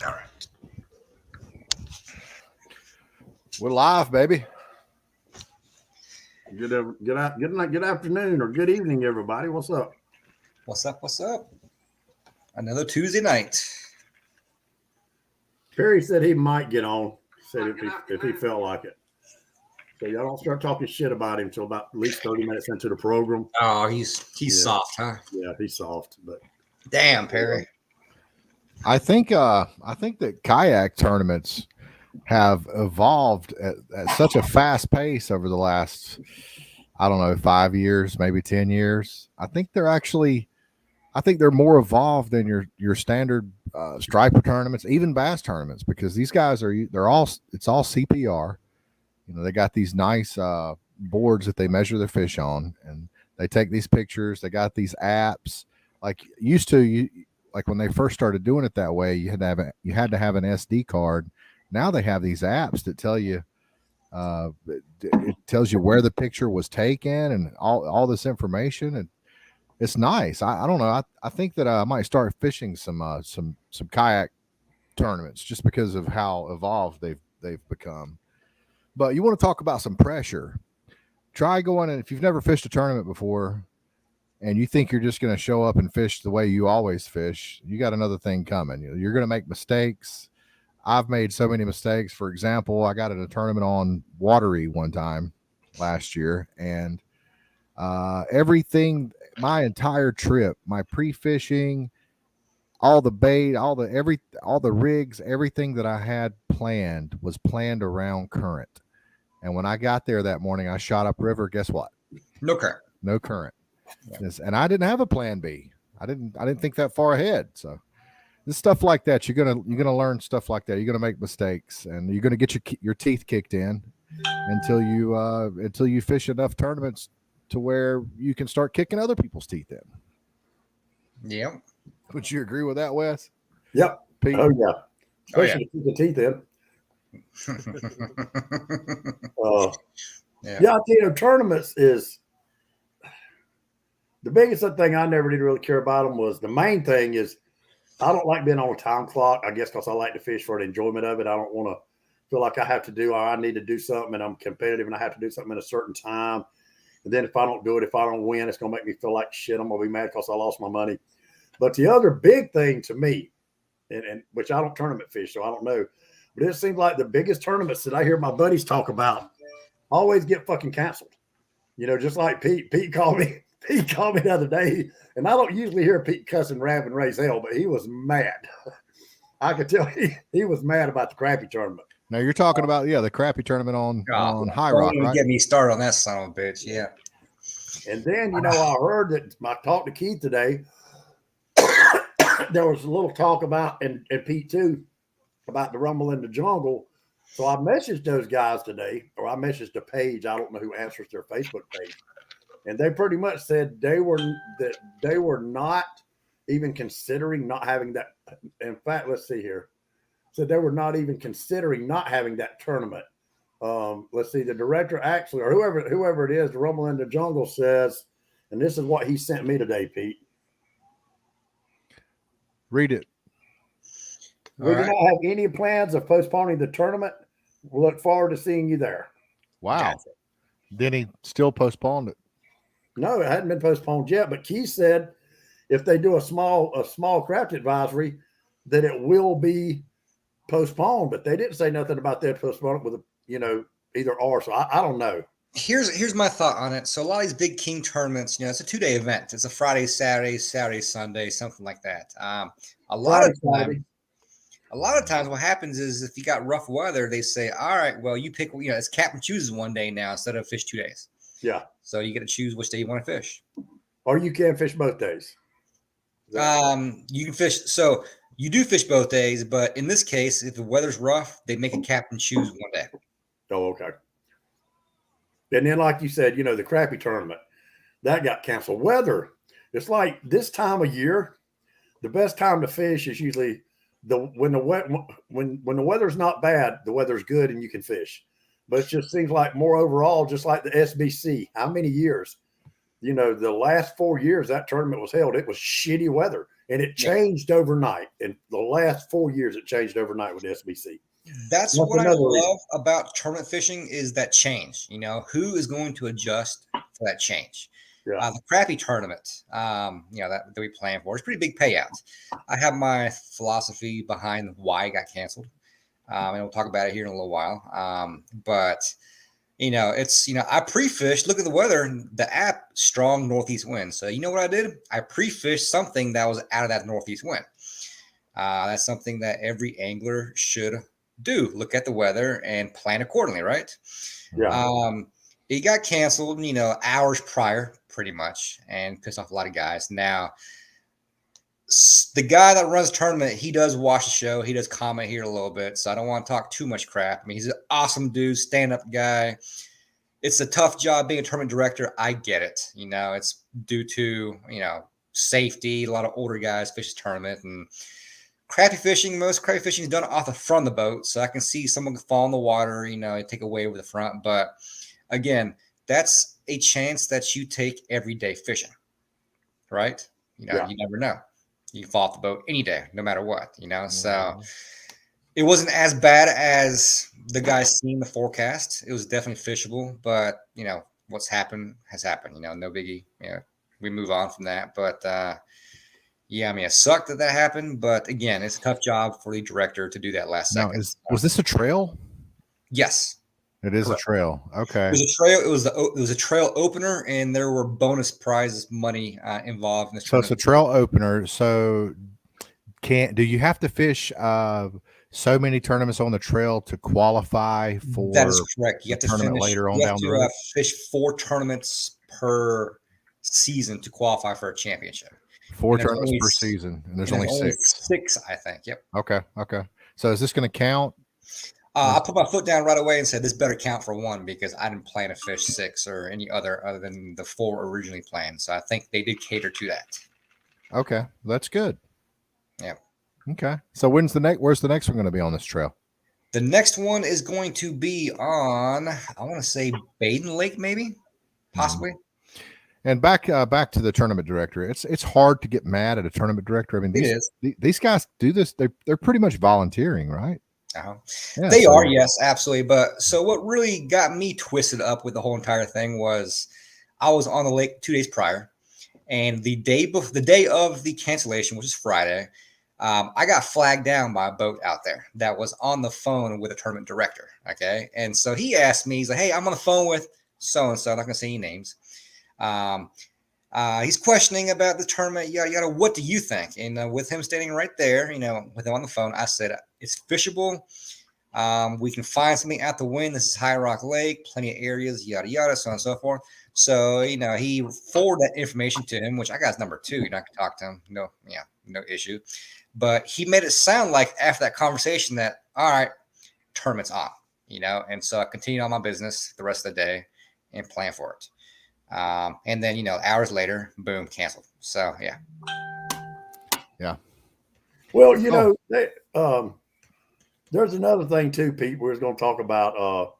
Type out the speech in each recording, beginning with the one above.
All right. We're live, baby. Good afternoon or good evening, everybody. What's up? What's up? What's up? Another Tuesday night. Perry said he might get on. Said if he felt like it. So y'all don't start talking shit about him until about at least 30 minutes into the program. Oh, he's soft, huh? Yeah, he's soft, but Damn, Perry. I think that kayak tournaments have evolved at such a fast pace over the last, I don't know, 5 years, maybe 10 years. I think they're more evolved than your standard striper tournaments, even bass tournaments, because these guys it's all CPR. You know, they got these nice boards that they measure their fish on, and they take these pictures. They got these apps like like when they first started doing it that way. You had to have an SD card. Now they have these apps that tell you. It tells you where the picture was taken and all this information, and it's nice. I don't know. I think that I might start fishing some kayak tournaments just because of how evolved they've become. But you want to talk about some pressure. Try going, and if you've never fished a tournament before and you think you're just going to show up and fish the way you always fish, you got another thing coming. You're going to make mistakes. I've made so many mistakes. For example, I got in a tournament on Watery one time last year, and everything, my entire trip, my pre-fishing, all the bait, all the rigs, everything that I had planned was planned around current. And when I got there that morning, I shot upriver. Guess what? No current. No current. Yeah. Yes, and I didn't have a plan B. I didn't think that far ahead. So this stuff like that, you're gonna learn stuff like that. You're gonna make mistakes, and you're gonna get your teeth kicked in until you fish enough tournaments to where you can start kicking other people's teeth in. Yep. Would you agree with that, Wes? yep. Pete? Oh yeah. Especially to keep the teeth in. Tournaments is the biggest thing. I never did really care about them. Was the main thing is I don't like being on a time clock. I guess because I like to fish for the enjoyment of it. I don't want to feel like I have to do, or I need to do something, and I'm competitive, and I have to do something in a certain time. And then if I don't do it, if I don't win, it's gonna make me feel like shit. I'm gonna be mad because I lost my money. But the other big thing to me, and which I don't tournament fish, so I don't know, but it seems like the biggest tournaments that I hear my buddies talk about always get fucking canceled. Just like Pete. Pete called me the other day, and I don't usually hear Pete cussing Rav and raise hell, but he was mad. I could tell he was mad about the crappie tournament. Now you're talking about the crappie tournament on High Rock, right? Get me started on that son of a bitch. Yeah. And then I heard that I talked to Keith today. There was a little talk about, and Pete too, about the Rumble in the Jungle. So I messaged those guys today, or I messaged the page. I don't know who answers their Facebook page, and they pretty much said they were not even considering not having that. In fact, let's see here. So they were not even considering not having that tournament. Let's see. The director actually, or whoever it is, the Rumble in the Jungle says, and this is what he sent me today, Pete. Read it. We do not have any plans of postponing the tournament. We look forward to seeing you there. Wow. Then he still postponed it. No, it hadn't been postponed yet. But Keith said if they do a small craft advisory, that it will be postponed. But they didn't say nothing about that postponement with either or. So I don't know. Here's my thought on it. So a lot of these big king tournaments, it's a 2-day event. It's a Friday, Saturday, Sunday, something like that. A lot of times what happens is if you got rough weather, they say, all right, well, you pick, it's captain chooses one day now instead of fish 2 days. Yeah. So you get to choose which day you want to fish. Or you can fish both days. You can fish. So you do fish both days, but in this case, if the weather's rough, they make a captain choose one day. Oh, okay. And then, like you said, the crappie tournament, that got canceled. Weather, it's like this time of year, the best time to fish is usually when the weather's not bad, the weather's good and you can fish. But it just seems like more overall, just like the SBC. How many years? The last 4 years that tournament was held, it was shitty weather. and it changed overnight. In the last 4 years, it changed overnight with SBC. That's what I love about tournament fishing is that change. You know, who is going to adjust for that change? Yeah. The crappie tournament, you know, that we plan for is pretty big payouts. I have my philosophy behind why it got canceled, and we'll talk about it here in a little while. But you know, it's, you know, I pre-fished. Look at the weather. The app strong northeast wind. So you know what I did? I pre-fished something that was out of that northeast wind. That's something that every angler should do. Look at the weather and plan accordingly, right? Yeah. It got canceled, you know, hours prior, pretty much, and pissed off a lot of guys. Now, the guy that runs the tournament, he does watch the show. He does comment here a little bit, so I don't want to talk too much crap. I mean, he's an awesome dude, stand-up guy. It's a tough job being a tournament director. I get it. You know, it's due to, you know, safety. A lot of older guys fish the tournament, and crappie fishing, most crappie fishing is done off the front of the boat, so I can see someone fall in the water, you know, and take a wave over the front. But again, that's a chance that you take every day fishing, right? You know, you never know. You can fall off the boat any day, no matter what, you know. So it wasn't as bad as the guys seen the forecast. It was definitely fishable, but you know, what's happened has happened. You know, no biggie. You know, we move on from that. But yeah, I mean, it sucked that happened. But again, it's a tough job for the director to do that last second. Was this a trail? Yes. It is a trail. Okay. It was a trail. It was a trail opener, and there were bonus prize money involved in this. So it's a trail opener. So do you have to fish so many tournaments on the trail to qualify for? That is correct. You have to tournament later on down the road. Fish 4 tournaments per season to qualify for a championship. 4 tournaments per season, and there's only 6. 6, I think. Yep. Okay. So is this going to count? I put my foot down right away and said this better count for 1 because I didn't plan to fish 6 or any other than the 4 originally planned. So I think they did cater to that. Okay, that's good. Yeah. Okay. So where's the next one going to be on this trail? The next one is going to be on, I want to say Baden Lake, maybe, possibly. And back to the tournament director. It's hard to get mad at a tournament director. I mean, these guys do this. They're pretty much volunteering, right? Yeah, they are, yes, absolutely. But so what really got me twisted up with the whole entire thing was I was on the lake 2 days prior, and the day of the cancellation, which is Friday, I got flagged down by a boat out there that was on the phone with a tournament director. Okay, and so he asked me, he's like, "Hey, I'm on the phone with so and so. I'm not going to say any names." He's questioning about the tournament, yada yada. What do you think? And with him standing right there, you know, with him on the phone, I said it's fishable. We can find something at the wind. This is High Rock Lake, plenty of areas, yada yada, so on and so forth. So you know, he forwarded that information to him, which I got his number too. You're not gonna talk to him, no issue. But he made it sound like after that conversation that all right, tournament's on, you know. And so I continued on my business the rest of the day and planned for it. And then, you know, hours later, boom, canceled. So, yeah. Well, you know, there's another thing too, Pete, we're going to talk about.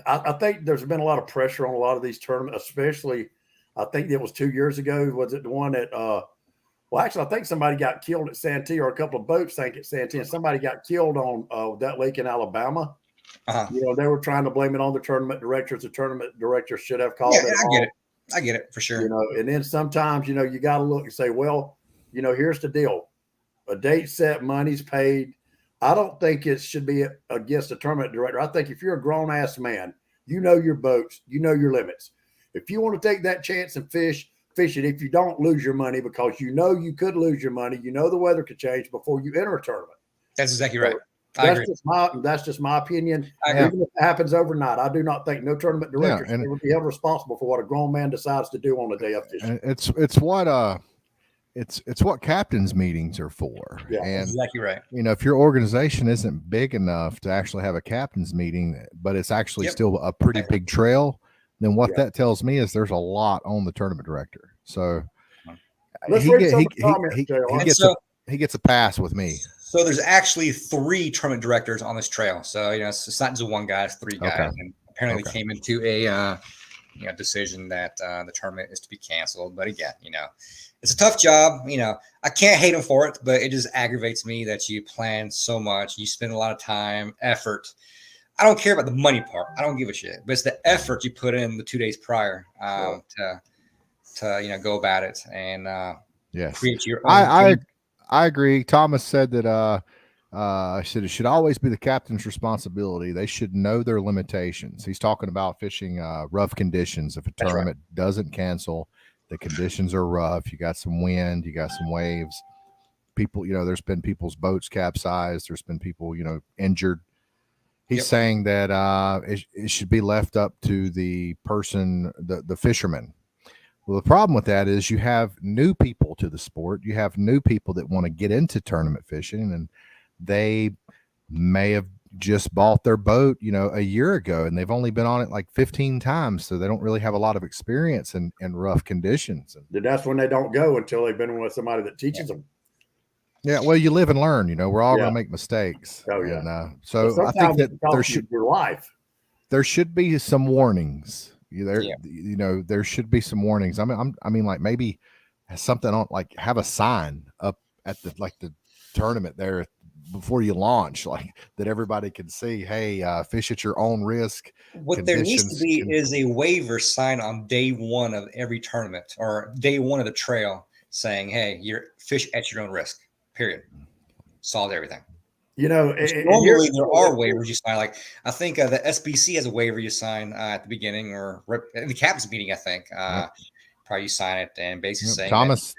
I think there's been a lot of pressure on a lot of these tournaments, especially, I think it was 2 years ago. Was it the one at, well, actually, I think somebody got killed at Santee, or a couple of boats sank at Santee, and somebody got killed on that lake in Alabama. You know, they were trying to blame it on the tournament directors. The tournament director should have called it. I get it for sure. You know, and then sometimes, you know, you got to look and say, well, you know, here's the deal. A date set, money's paid. I don't think it should be against the tournament director. I think if you're a grown-ass man, you know your boats, you know your limits. If you want to take that chance and fish it. If you don't, lose your money, because you know you could lose your money. You know the weather could change before you enter a tournament. That's exactly right. That's just my opinion. Even if it happens overnight, I do not think no tournament director should ever be held responsible for what a grown man decides to do on a day of fishing. It's what captains meetings are for. Yeah, and exactly right. You know, if your organization isn't big enough to actually have a captains meeting, but it's actually still a pretty big trail, then what that tells me is there's a lot on the tournament director. So he gets a pass with me. So there's actually 3 tournament directors on this trail. So, you know, it's not just one guy, it's 3 guys. Okay. And apparently came into a decision that the tournament is to be canceled. But again, you know, it's a tough job. You know, I can't hate them for it, but it just aggravates me that you plan so much, you spend a lot of time, effort. I don't care about the money part. I don't give a shit, but it's the effort you put in the 2 days prior to go about it and yes, create your own. I agree. Thomas said that it should always be the captain's responsibility. They should know their limitations. He's talking about fishing rough conditions. If a tournament doesn't cancel, the conditions are rough. You got some wind, you got some waves. People, there's been people's boats capsized. There's been people, injured. He's saying that it should be left up to the person, the fisherman. Well, the problem with that is you have new people to the sport. You have new people that want to get into tournament fishing, and they may have just bought their boat, a year ago, and they've only been on it like 15 times. So they don't really have a lot of experience in rough conditions. And that's when they don't go until they've been with somebody that teaches them. Yeah, well, you live and learn. We're all going to make mistakes. Oh yeah. And, so I think that there should be some warnings. There should be some warnings. I mean, like maybe something on, like have a sign up at the tournament there before you launch, like that everybody can see. Hey, fish at your own risk. What there needs to be is a waiver sign on day one of every tournament or day one of the trail saying, "Hey, you're fish at your own risk." Period. Solved everything. Normally there are waivers you sign. Like I think the SBC has a waiver you sign at the beginning or in the captain's meeting. I think probably you sign it and basically saying Thomas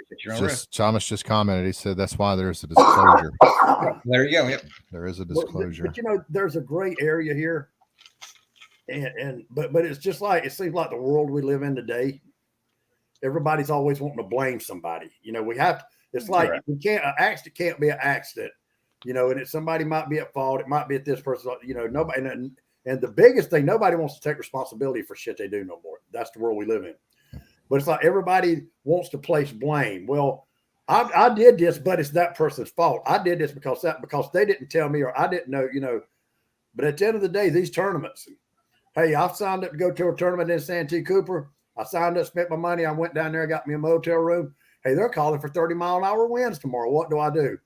just commented. He said that's why there's a disclosure. There you go. Yep. There is a disclosure. But there's a gray area here, but it's just like it seems like the world we live in today. Everybody's always wanting to blame somebody. We have to. It's like we can't. An accident can't be an accident. And somebody might be at fault. It might be at this person. Nobody. And the biggest thing, nobody wants to take responsibility for shit they do no more. That's the world we live in. But it's like everybody wants to place blame. Well, I did this, but it's that person's fault. I did this because they didn't tell me or I didn't know. But at the end of the day, these tournaments. Hey, I've signed up to go to a tournament in Santee Cooper. I signed up, spent my money. I went down there, got me a motel room. Hey, they're calling for 30-mile-an-hour winds tomorrow. What do I do?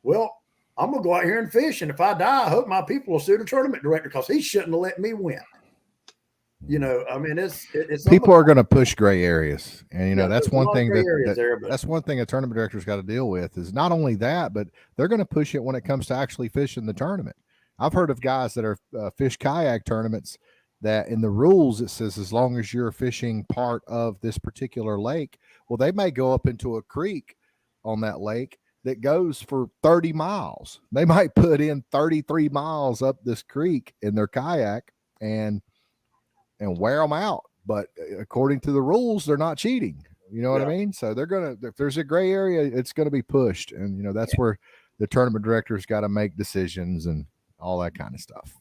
Well, I'm going to go out here and fish. And if I die, I hope my people will sue the tournament director because he shouldn't have let me win. I mean, it's people are going to push gray areas. And, that's one thing that's one thing a tournament director's got to deal with is not only that, but they're going to push it when it comes to actually fishing the tournament. I've heard of guys that are fish kayak tournaments that in the rules, it says, as long as you're fishing part of this particular lake, well, they may go up into a creek on that lake that goes for 30 miles. They might put in 33 miles up this creek in their kayak and wear them out. But according to the rules, they're not cheating. You know what I mean? So if there's a gray area, it's going to be pushed. And, that's where the tournament director's got to make decisions and all that kind of stuff.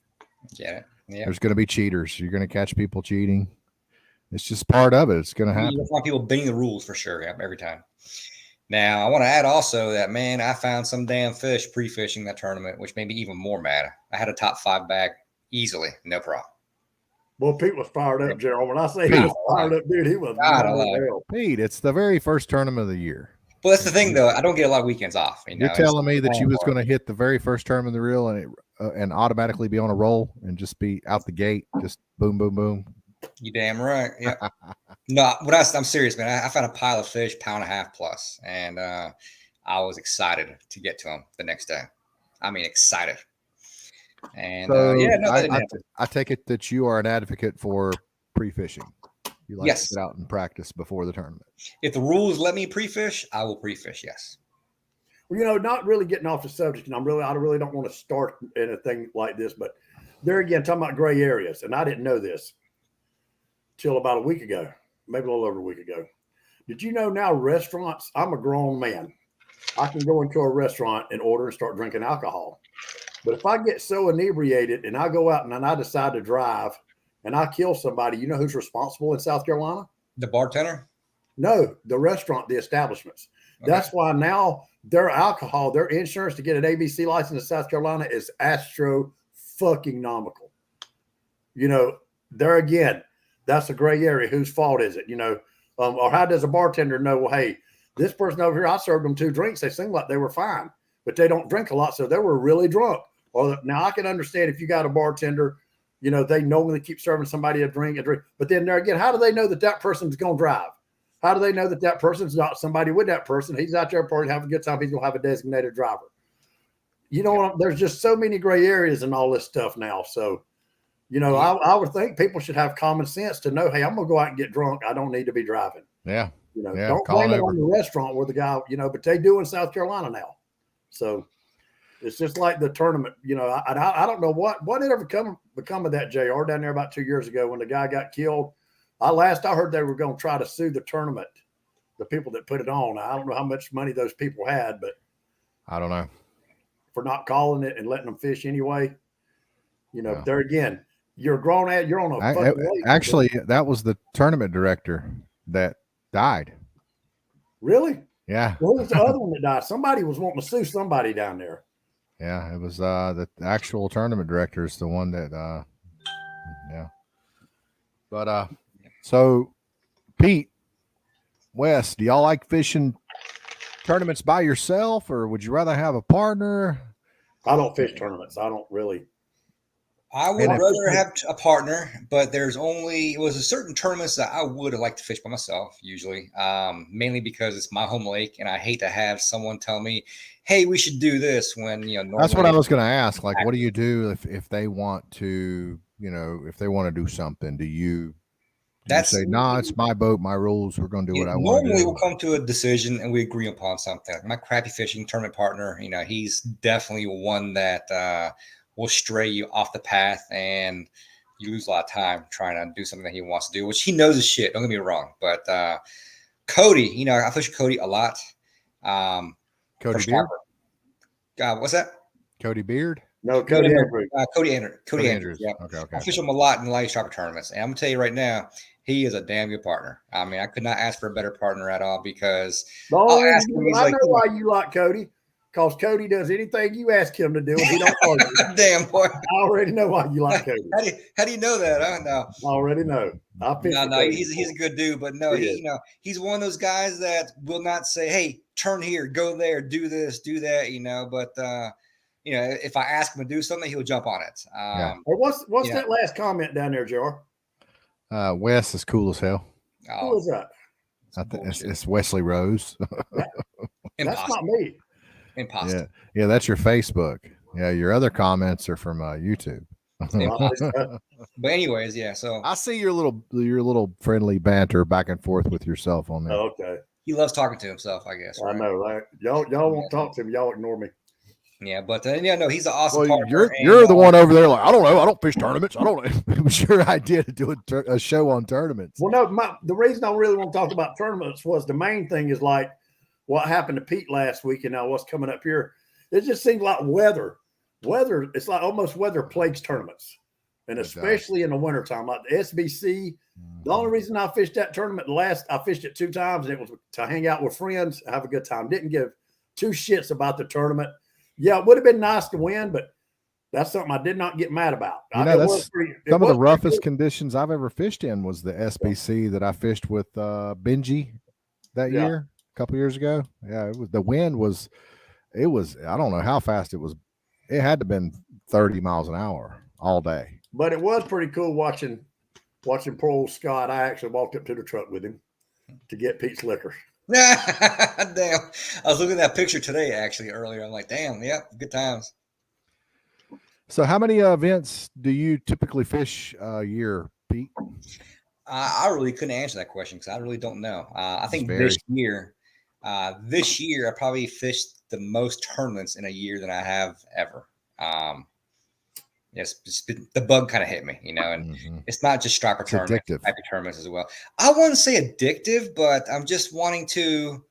Yeah. There's going to be cheaters. You're going to catch people cheating. It's just part of it. It's going to happen. You want people bending the rules for sure. Yeah, every time. Now, I want to add also that, man, I found some damn fish pre-fishing that tournament, which made me even more mad. I had a top 5 bag easily, no problem. Well, Pete was fired up, Gerald. When I say he was fired up, dude, he was. Pete, it's the very first tournament of the year. Well, that's the thing, though. I don't get a lot of weekends off. You're telling me that you was going to hit the very first tournament of the reel and automatically be on a roll and just be out the gate, just boom, boom, boom. You damn right. Yeah. No, I'm serious, man. I found a pile of fish, 1.5 pounds plus, and I was excited to get to them the next day. I mean, excited. And so I take it that you are an advocate for pre-fishing. You like to get out and practice before the tournament. If the rules let me pre-fish, I will pre-fish. Yes. Well, not really getting off the subject, and I really don't want to start in a thing like this, but there again, talking about gray areas, and I didn't know this till about a week ago, maybe a little over a week ago. Did you know now restaurants? I'm a grown man. I can go into a restaurant and order and start drinking alcohol. But if I get so inebriated and I go out and I decide to drive and I kill somebody, you know who's responsible in South Carolina? The bartender? No, the restaurant, the establishments. Okay. That's why now their alcohol, their insurance to get an ABC license in South Carolina is astro-fucking-nomical. There again, that's a gray area. Whose fault is it? Or how does a bartender know, well, hey, This person over here, I served them 2 drinks. They seemed like they were fine, but they don't drink a lot, so they were really drunk. Or now I can understand if you got a bartender, you know, they normally keep serving somebody a drink, but then there again, how do they know that that person's going to drive? How do they know that that person's not somebody with that person? He's out there partying, having a good time. He's going to have a designated driver. You know, there's just so many gray areas in all this stuff now. So, you know, I would think people should have common sense to know, hey, I'm going to go out and get drunk. I don't need to be driving. Yeah. You know, don't blame it on the restaurant where the guy, you know, but they do in South Carolina now. So it's just like the tournament, you know, I don't know what did ever become of that JR down there about 2 years ago when the guy got killed. I heard they were going to try to sue the tournament, the people that put it on. I don't know how much money those people had, but I don't know, for not calling it and letting them fish anyway. You know, there again, you're grown at, you're on a fucking lake. Actually, that was the tournament director that died. Really? Yeah. Well, who was the other one that died? Somebody was wanting to sue somebody down there. Yeah, it was the actual tournament director is the one that yeah. But so Pete, Wes, do y'all like fishing tournaments by yourself, or would you rather have a partner? I don't fish tournaments. I don't really. I would rather have a partner, but it was a certain tournaments that I would have liked to fish by myself, usually, mainly because it's my home lake, and I hate to have someone tell me, hey, we should do this when, you know, that's what I was going to ask. Like, what do you do if they want to, you know, if they want to do something? Do you say, no, it's my boat, my rules. We're going to do what I want to do. Normally, we'll come to a decision and we agree upon something. My crappie fishing tournament partner, you know, he's definitely one that will stray you off the path, and you lose a lot of time trying to do something that he wants to do, which he knows is shit. Don't get me wrong. But Cody, you know, I fish Cody a lot. Cody Beard? What's that? Cody Beard? No, Cody Andrews. Cody Andrews. Yeah. Okay. I fish him a lot in the light striper tournaments. And I'm going to tell you right now, he is a damn good partner. I mean, I could not ask for a better partner at all because I'll ask him. I know why you like Cody. Because Cody does anything you ask him to do, and he don't argue. Damn boy! I already know why you like Cody. How do you know that? I don't know. I already know. He's a good dude, but no, he's one of those guys that will not say, "Hey, turn here, go there, do this, do that," you know. But you know, if I ask him to do something, he'll jump on it. What's that last comment down there, Jar? Wes is cool as hell. Who is that? I think it's Wesley Rose. That's not me. Impossible. Yeah, that's your Facebook. Yeah, your other comments are from YouTube. But anyways, yeah. So I see your little friendly banter back and forth with yourself on there. Oh, okay. He loves talking to himself, I guess. Right? I know, right? Y'all won't talk to him. Y'all ignore me. Yeah, but no, he's an awesome partner. You're the one over there like, I don't know. I don't fish tournaments. I don't know. It was your idea to do a show on tournaments. Well, no, the reason I really want to talk about tournaments was the main thing is like what happened to Pete last week and now what's coming up here. It just seems like weather. It's like almost weather plagues tournaments. And especially in the wintertime, like the SBC. The only reason I fished that tournament I fished it 2 times, and it was to hang out with friends, have a good time. Didn't give 2 shits about the tournament. Yeah, it would have been nice to win, but that's something I did not get mad about. You know, some of the roughest conditions I've ever fished in was the SBC that I fished with Benji that year. Couple years ago. Yeah, the wind was I don't know how fast it was. It had to have been 30 miles an hour all day. But it was pretty cool watching poor old Scott. I actually walked up to the truck with him to get Pete's liquor. Damn. I was looking at that picture today actually earlier. I'm like, damn, yeah, good times. So how many events do you typically fish a year, Pete? I really couldn't answer that question because I really don't know. I think this year I probably fished the most tournaments in a year than I have ever. Yes, the bug kind of hit me, you know, and it's not just striper tournaments, type of tournaments as well. I wouldn't say addictive, but I'm just wanting to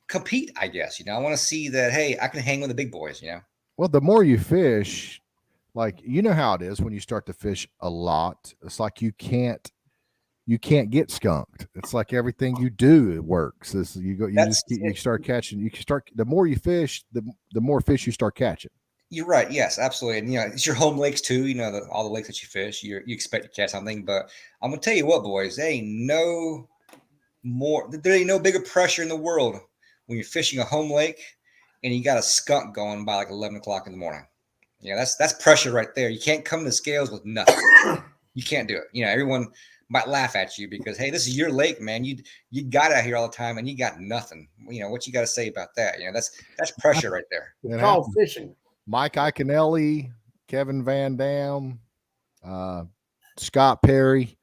compete, I guess. You know, I want to see that, hey, I can hang with the big boys, you know. Well, the more you fish, like, you know how it is when you start to fish a lot. It's like you can't get skunked. It's like everything you do, it works. You start catching. The more you fish, the more fish you start catching. You're right. Yes, absolutely. And, you know, it's your home lakes too. You know, all the lakes that you fish, you expect to catch something. But I'm going to tell you what, boys, there ain't no there ain't no bigger pressure in the world when you're fishing a home lake and you got a skunk going by like 11 o'clock in the morning. That's pressure right there. You can't come to scales with nothing. You can't do it. Everyone might laugh at you because, hey, this is your lake, man. You got out here all the time and you got nothing. What you got to say about that? That's pressure right there. It's called fishing. Mike Iaconelli, Kevin Van Dam, Scott Perry,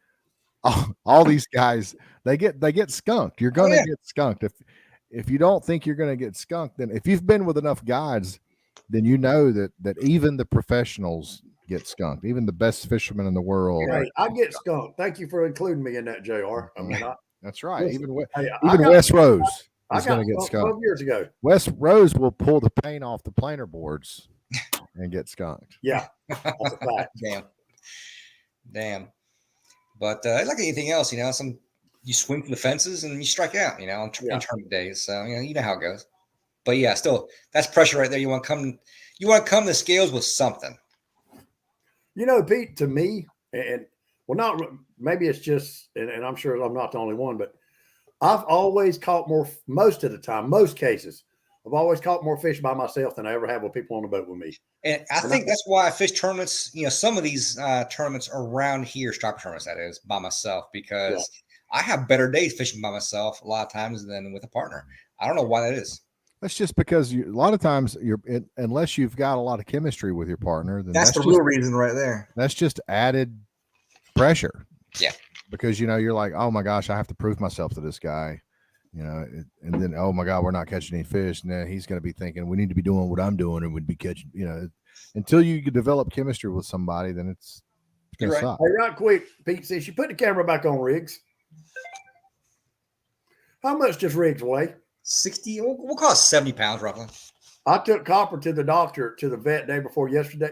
all these guys, they get skunked. You're going to get skunked. If you don't think you're going to get skunked, then if you've been with enough guides, then you know that even the professionals get skunked, even the best fishermen in the world. Hey, I get skunked. Thank you for including me in that, JR. That's right. Listen, even Wes Rose is going to get skunked. 12 years ago. Wes Rose will pull the paint off the planer boards and get skunked. Yeah, that's a fact. Damn. But like anything else, you swing for the fences and you strike out, on tournament days. So you know how it goes. But yeah, still, that's pressure right there. You want to come to scales with something. Pete, to me, maybe it's just, and I'm sure I'm not the only one, but I've always caught more, most of the time, most cases, I've always caught more fish by myself than I ever have with people on the boat with me. And I think that's why I fish tournaments, some of these tournaments around here, striper tournaments, that is, by myself, because I have better days fishing by myself a lot of times than with a partner. I don't know why that is. That's just because a lot of times unless you've got a lot of chemistry with your partner, then that's the real reason right there. That's just added pressure. Yeah. Because, you're like, oh my gosh, I have to prove myself to this guy, and then, oh my God, we're not catching any fish. And then he's going to be thinking we need to be doing what I'm doing and we'd be catching, until you develop chemistry with somebody, then it's going to suck. Hey, right quick, Pete, since you put the camera back on Riggs, how much does Riggs weigh? 60, we'll call it 70 pounds roughly. I took Copper to the doctor, to the vet day before yesterday,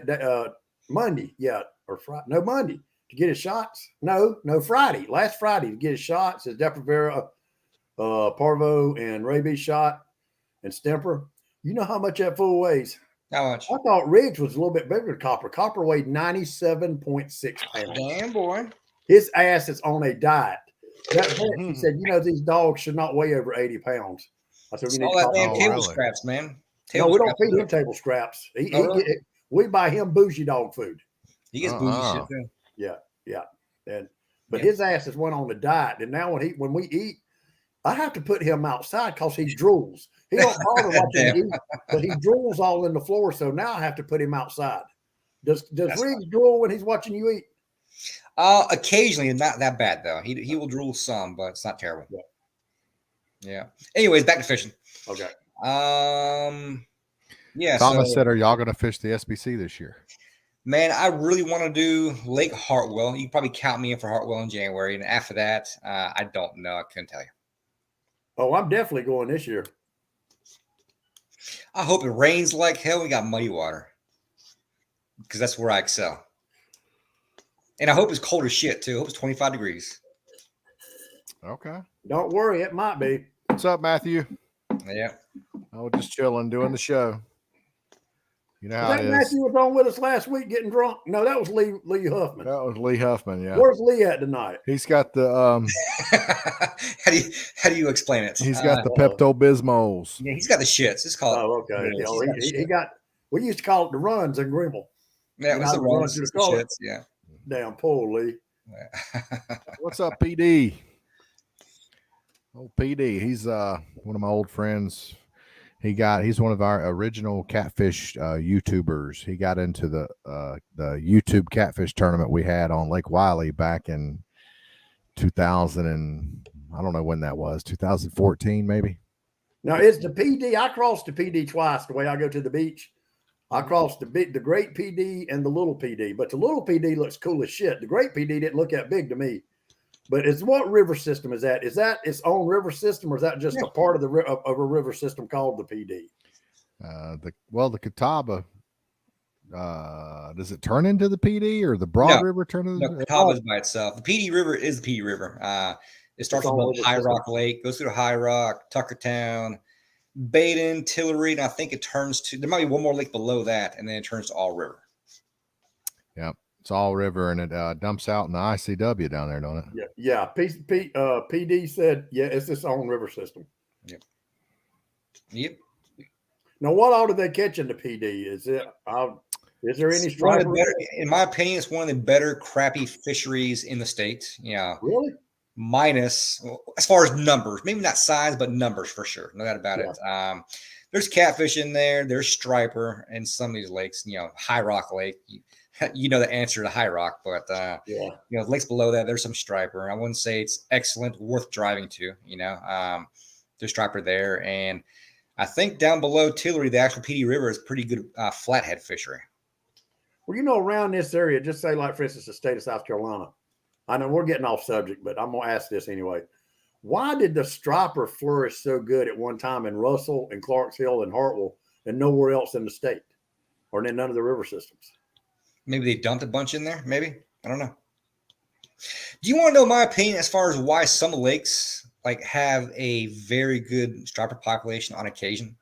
Monday. Yeah. Or Friday. No, Monday to get his shots. No, Friday. Last Friday to get his shots, his Depo-Provera, Parvo and rabies shot and Stemper. You know how much that fool weighs? How much? I thought Riggs was a little bit bigger than Copper. Copper weighed 97.6 pounds. Damn, boy. His ass is on a diet. That vet, he said, these dogs should not weigh over 80 pounds. I said, all that damn table scraps, man. No, we don't feed him table scraps. We buy him bougie dog food. He gets bougie shit too. Yeah. But his ass is went on the diet. And now when we eat, I have to put him outside because he drools. He don't bother watching me eat, but he drools all in the floor. So now I have to put him outside. Does Riggs drool when he's watching you eat? Occasionally, not that bad though. He will drool some, but it's not terrible. Yeah. Anyways, back to fishing. Okay. Yeah. Thomas said, "Are y'all going to fish the SBC this year?" Man, I really want to do Lake Hartwell. You can probably count me in for Hartwell in January, and after that, I don't know. I couldn't tell you. Oh, I'm definitely going this year. I hope it rains like hell. We got muddy water because that's where I excel. And I hope it's cold as shit too. I hope it's 25 degrees. Okay. Don't worry, it might be. What's up, Matthew? Yeah. Oh, just chilling, doing the show. You know how it is. Matthew was on with us last week getting drunk. No, that was Lee Huffman. That was Lee Huffman, yeah. Where's Lee at tonight? He's got the how do you explain it? He's got the Pepto-Bismols. Yeah, he's got the shits. It's called. Oh, okay. He got. We used to call it the runs in Greenville. Yeah, it was the runs. The shits. Yeah. Damn, poor Lee. What's up, PD? Oh, PD. He's one of my old friends. He's one of our original catfish YouTubers. He got into the YouTube catfish tournament we had on Lake Wiley back in 2000 and I don't know when that was, 2014 maybe. Now it's the PD. I crossed the PD twice the way I go to the beach. I crossed the great PD and the little PD, but the little PD looks cool as shit. The great PD didn't look that big to me. But what river system is that? Is that its own river system, or is that just a part of a river system called the PD? The Catawba. Does it turn into the PD or the Broad River turn into the Catawba is by itself? The PD River is the PD River. It starts with High Rock Lake, goes through to High Rock, Tuckertown, Baden, Tillery, and I think it turns to, there might be one more lake below that, and then it turns to All River. Yeah. It's all river, and it dumps out in the ICW down there, don't it? Yeah. PD said, yeah, it's its own river system. Yep. Now, what all did they catch in the PD? Is there any It's one of the striper? better, in my opinion, it's one of the better crappie fisheries in the state. Yeah. Really? Minus, well, as far as numbers, maybe not size, but numbers for sure. No doubt about it. There's catfish in there. There's striper in some of these lakes. High Rock Lake. You know the answer to High Rock, but lakes below that, there's some striper. I wouldn't say it's excellent, worth driving to. There's striper there, and I think down below Tillery, the actual PD River is pretty good flathead fishery. Well, around this area, just say like, for instance, the state of South Carolina. I know we're getting off subject, but I'm going to ask this anyway. Why did the striper flourish so good at one time in Russell and Clarksville and Hartwell and nowhere else in the state or in none of the river systems? Maybe they dumped a bunch in there. Maybe. I don't know. Do you want to know my opinion as far as why some lakes have a very good striper population on occasion?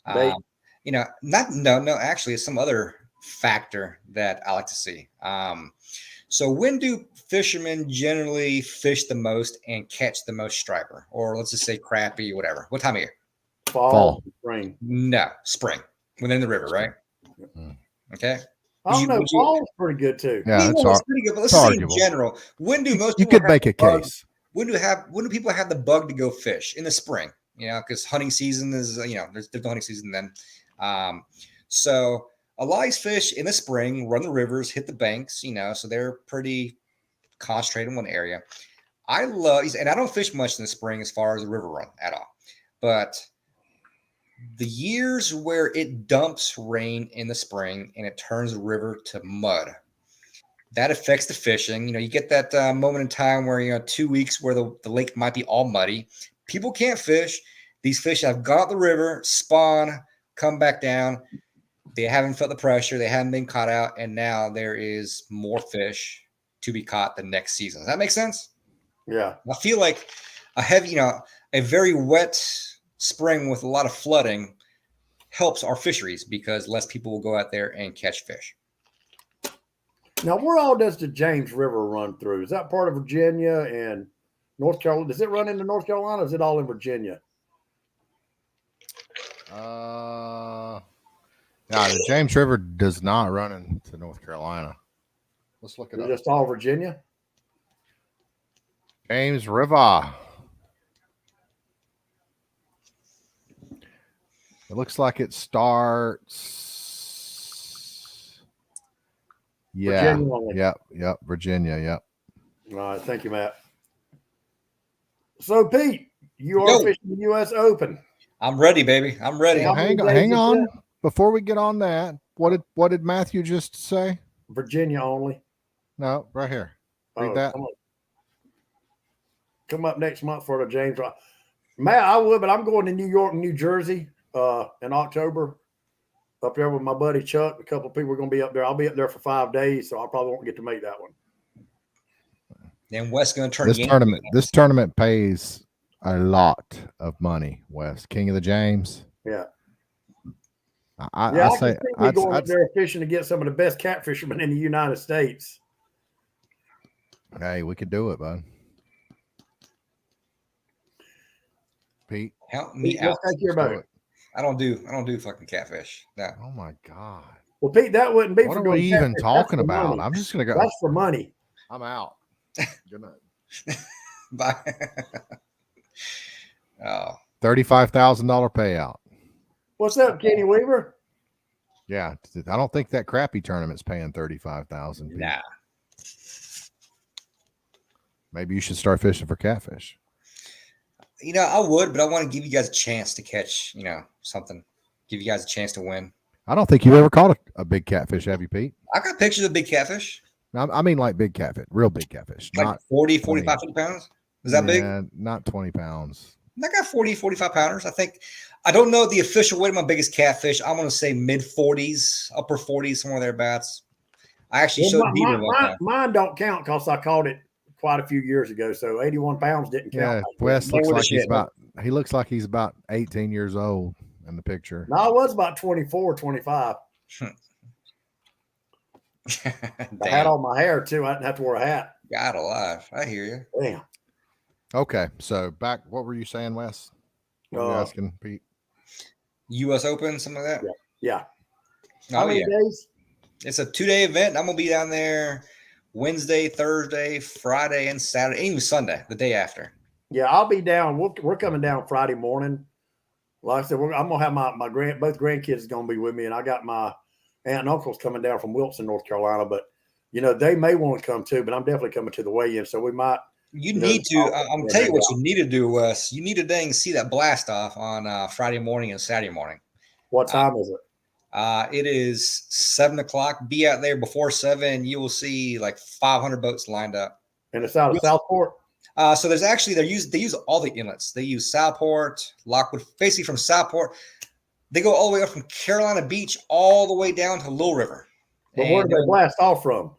Actually, it's some other factor that I like to see. So when do fishermen generally fish the most and catch the most striper? Or let's just say crappie, whatever. What time of year? Fall. Spring. No, spring. Within the river, right? Okay. I don't know. Fall's pretty good too. Yeah, it's pretty good. But let's say in general, when do most you people could make a case? When do people have the bug to go fish? In the spring, because hunting season is there's the hunting season then. So a lot of these fish in the spring run the rivers, hit the banks, so they're pretty concentrated in one area. And I don't fish much in the spring as far as the river run at all, but the years where it dumps rain in the spring and it turns the river to mud, that affects the fishing. You get that moment in time where 2 weeks where the lake might be all muddy. People can't fish. These fish have gone up the river, spawn, come back down. They haven't felt the pressure. They haven't been caught out, and now there is more fish to be caught the next season. Does that make sense? Yeah. I feel like a very wet spring with a lot of flooding helps our fisheries because less people will go out there and catch fish. Now, where all does the James River run through? Is that part of Virginia and North Carolina? Does it run into North Carolina? Or is it all in Virginia? The James River does not run into North Carolina. Let's look it up. Just all Virginia? James River. It looks like it starts. Yeah. Yep. Virginia. Yep. All right. Thank you, Matt. So, Pete, you are fishing the U.S. Open. I'm ready, baby. I'm ready. Well, hang on. Before we get on that, what did Matthew just say? Virginia only. No, right here. Read that. Come up next month for the James. Matt, I would, but I'm going to New York and New Jersey in October. Up there with my buddy Chuck. A couple of people are going to be up there. I'll be up there for 5 days, so I probably won't get to make that one. Then Wes going to turn this tournament pays a lot of money. Wes, King of the James. Yeah. I'd going up there fishing to get some of the best cat fishermen in the United States. Hey, we could do it, bud. Pete, help me out. Let's hear about it. I don't do fucking catfish. No. Oh my God. Well, Pete, that wouldn't be. What are we even talking about? I'm just gonna go. That's for money. I'm out. Good night. Bye. Oh. $35,000 payout. What's up, Kenny Weaver? Yeah, I don't think that crappie tournament's paying $35,000. Nah. Maybe you should start fishing for catfish. I would, but I want to give you guys a chance to catch, something. Give you guys a chance to win. I don't think you've ever caught a big catfish, have you, Pete? I got pictures of big catfish. I mean like big catfish, real big catfish. Like not 40, 45, 50 pounds? Is that big? Not 20 pounds. I got 40, 45 pounders. I think. I don't know the official weight of my biggest catfish. I'm going to say mid 40s, upper 40s, somewhere thereabouts. I actually showed mine don't count because I caught it quite a few years ago. So 81 pounds didn't count. Yeah, Wes looks like he looks like he's about 18 years old in the picture. No, I was about 24, 25. I had Damn. all my hair too. I didn't have to wear a hat. God alive. I hear you. Damn. Okay, so back. What were you saying, Wes? What were you asking, Pete? U.S. Open, something like that. Yeah. Oh, How many days? It's a 2-day event. I'm gonna be down there Wednesday, Thursday, Friday, and Saturday, and even Sunday, the day after. Yeah, I'll be down. We're coming down Friday morning. Like I said, I'm gonna have my both grandkids is gonna be with me, and I got my aunt and uncles coming down from Wilson, North Carolina. But they may want to come too. But I'm definitely coming to the weigh-in, so we might. You need to. I'm tell you what you need to do, Wes. You need to dang see that blast off on Friday morning and Saturday morning. What time is it? It is 7:00. Be out there before 7. You will see like 500 boats lined up. And it's out of Southport. So there's actually they use all the inlets. They use Southport, Lockwood, basically from Southport. They go all the way up from Carolina Beach all the way down to Little River. But where do they blast off from?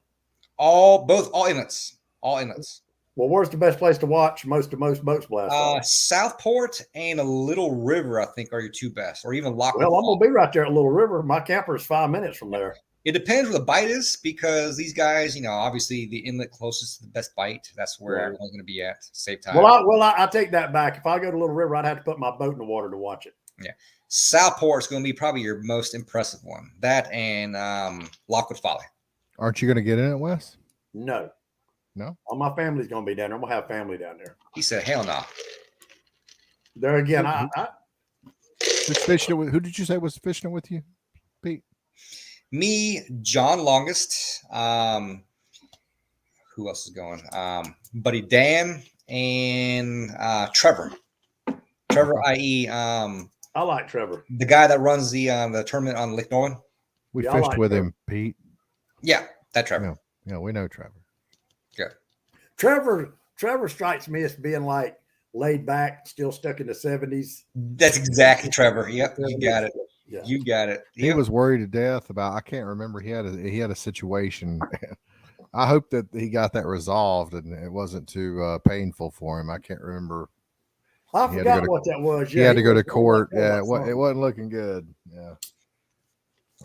All inlets. All inlets. Well, where's the best place to watch most boats blast off? Southport and a Little River, I think, are your two best, or even Lockwood. Well, I'm gonna be right there at Little River. My camper is 5 minutes from there. It depends where the bite is, because these guys, obviously the inlet closest to the best bite, that's where everyone's going to be at. Save time. Well, I take that back. If I go to Little River, I'd have to put my boat in the water to watch it. Yeah. Southport's going to be probably your most impressive one. That and Lockwood Folly. Aren't you going to get in it, Wes? No. All my family's going to be down there. I'm going to have family down there. He said, hell no. There again, Who's fishing it with? Who did you say was fishing it with you, Pete? Me, John Longest. Who else is going? Buddy Dan and Trevor. Trevor, i.e., I like Trevor, the guy that runs the tournament on Lake Norman. We fished with him, Pete. Yeah, that Trevor. Yeah, we know Trevor. Good. Trevor strikes me as being like laid back, still stuck in the 70s. That's exactly Trevor. Yep, you got it. Yeah. You got it. He was worried to death about. I can't remember. He had a situation. I hope that he got that resolved and it wasn't too painful for him. I can't remember. I forgot what that was. He had to go to court. Yeah, it wasn't looking good. Yeah.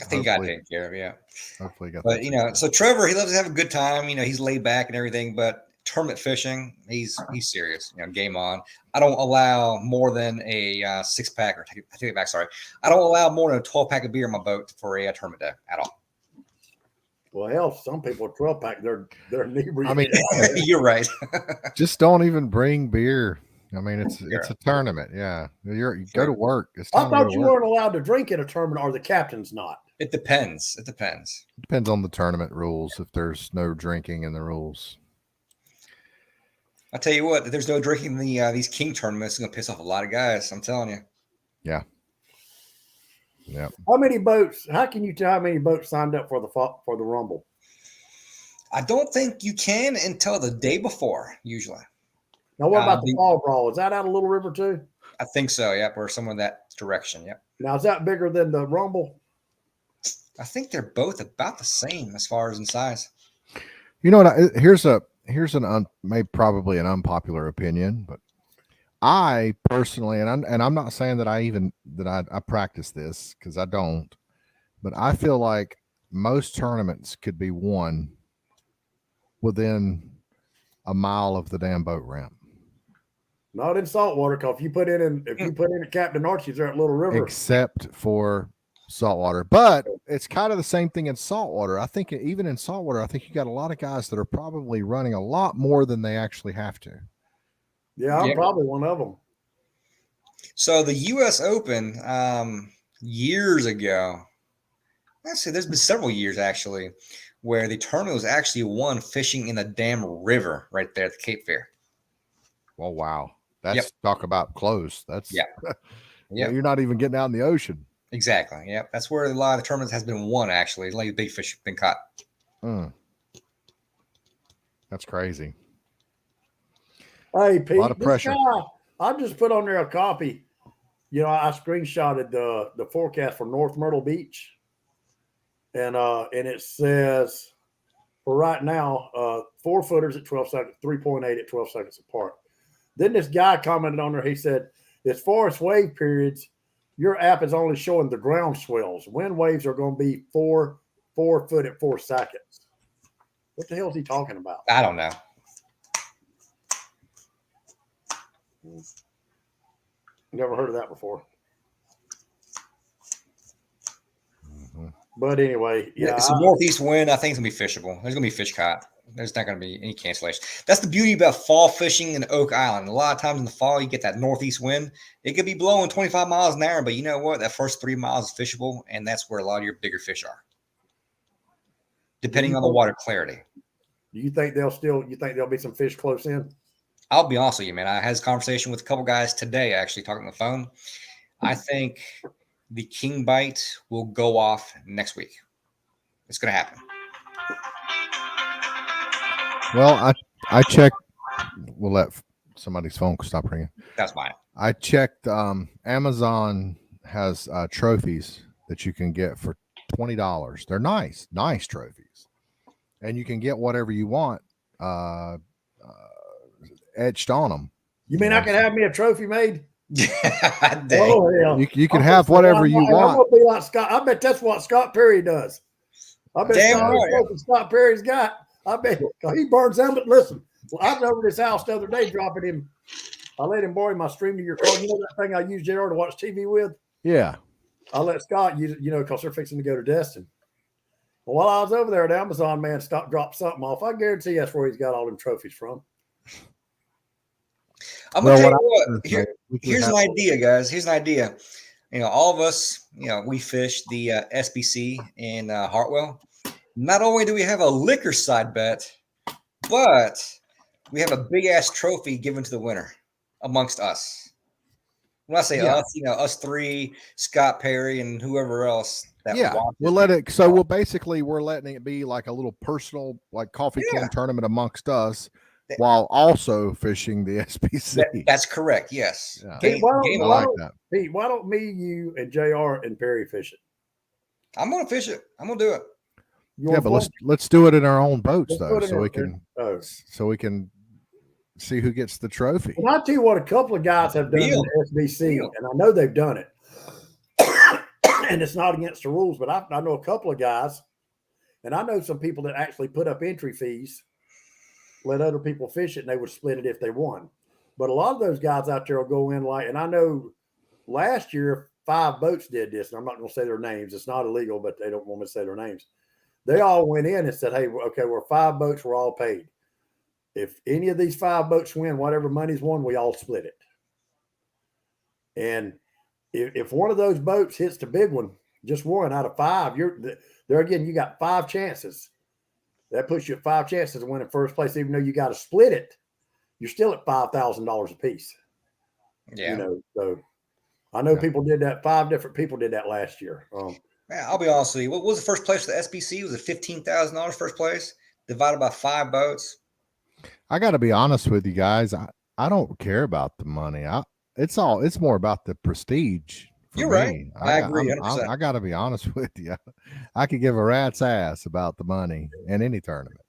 I think he got taken care of. Yeah. Hopefully, he got. But so Trevor, he loves to have a good time. He's laid back and everything. But tournament fishing, he's serious. Game on. I don't allow more than a 6-pack, or I take it back. Sorry, I don't allow more than a 12-pack of beer in my boat for a tournament day at all. Well, hell, some people are 12-pack. They're inebriated. I mean, you're right. Just don't even bring beer. I mean, it's a tournament. Yeah, you go to work. I thought you weren't allowed to drink at a tournament, or the captain's not. It depends. It depends on the tournament rules. If there's no drinking in the rules, I tell you what, if there's no drinking in these king tournaments, it's gonna piss off a lot of guys. I'm telling you. Yeah. Yeah. How many boats? How can you tell how many boats signed up for the Rumble? I don't think you can until the day before, usually. Now, what about the Fall Brawl? Is that out of Little River too? I think so. Yep, or somewhere in that direction. Yep. Now, is that bigger than the Rumble? I think they're both about the same as far as in size. You know what? Here's probably an unpopular opinion, but I personally, and I'm not saying that I practice this, because I don't, but I feel like most tournaments could be won within a mile of the damn boat ramp. Not in saltwater, because if you put in at Captain Archie's there at Little River, except for saltwater. But it's kind of the same thing in saltwater. I think even in saltwater, I think you got a lot of guys that are probably running a lot more than they actually have to. Yeah, I'm probably one of them. So the U.S. Open years ago, actually, there's been several years actually, where the tournament was actually won fishing in the damn river right there at the Cape Fear. Oh, wow. That's talk about close. That's you're not even getting out in the ocean. Exactly. Yep. That's where a lot of the tournaments has been won, actually. Like big fish have been caught. That's crazy. Hey, Pete, a lot of pressure. I just put on there a copy. I screenshotted the forecast for North Myrtle Beach. And it says for right now, 4-footers at 12 seconds, 3.8 at 12 seconds apart. Then this guy commented on there. He said, as far as wave periods, your app is only showing the ground swells. Wind waves are going to be 4 4 foot at 4 seconds. What the hell is he talking about? I don't know. Never heard of that before. Mm-hmm. But anyway, yeah. It's a northeast wind. I think it's going to be fishable. There's going to be fish caught. There's not going to be any cancellation. That's the beauty about fall fishing in Oak Island. A lot of times in the fall, you get that northeast wind. It could be blowing 25 miles an hour, but you know what? That first 3 miles is fishable, and that's where a lot of your bigger fish are, depending on the water clarity. Do you think there'll be some fish close in? I'll be honest with you, man. I had this conversation with a couple guys today, actually, talking on the phone. I think the king bite will go off next week. It's going to happen. Well, I checked. We'll let somebody's phone stop ringing. That's mine. I checked. Amazon has trophies that you can get for $20. They're nice trophies, and you can get whatever you want etched on them. You mean I can have me a trophy made? Oh, hell. You can have whatever you want. I'm gonna be like Scott. I bet that's what Scott Perry does. I bet Scott Perry's got. I bet he burns them. But listen, I was over his house the other day dropping him. I let him borrow my stream to your car. You know that thing I use JR to watch TV with? Yeah. I let Scott use it, because they're fixing to go to Destin. Well, while I was over there at Amazon, man, dropped something off. I guarantee that's where he's got all them trophies from. I'm going to tell you what. Here's an idea, guys. Here's an idea. All of us, we fish the SBC in Hartwell. Not only do we have a liquor side bet, but we have a big-ass trophy given to the winner amongst us. When I say us, us three, Scott Perry, and whoever else. We'll let it. So we're letting it be like a little personal, like coffee can tournament amongst us, while also fishing the SBC. That's correct. Yes. Yeah. Hey, why like that. Pete, why don't me, you, and JR and Perry fish it? I'm going to fish it. I'm going to do it. But let's do it in our own boats though, so we can see who gets the trophy. Well, I'll tell you what, a couple of guys have done the SBC, and I know they've done it. And it's not against the rules, but I know a couple of guys, and I know some people that actually put up entry fees, let other people fish it, and they would split it if they won. But a lot of those guys out there will go in and I know last year 5 boats did this, and I'm not going to say their names. It's not illegal, but they don't want me to say their names. They all went in and said, hey, okay, we're 5 boats, we're all paid. If any of these 5 boats win, whatever money's won, we all split it. And if one of those boats hits the big one, just one out of 5, there again, you got 5 chances. That puts you at 5 chances to win in first place, even though you got to split it. You're still at $5,000 a piece. Yeah. So I know people did that. 5 different people did that last year. I'll be honest with you. What was the first place for the SBC? Was it $15,000 first place divided by 5 boats? I got to be honest with you guys. I don't care about the money. It's more about the prestige. You're right. I agree. I got to be honest with you. I could give a rat's ass about the money in any tournament.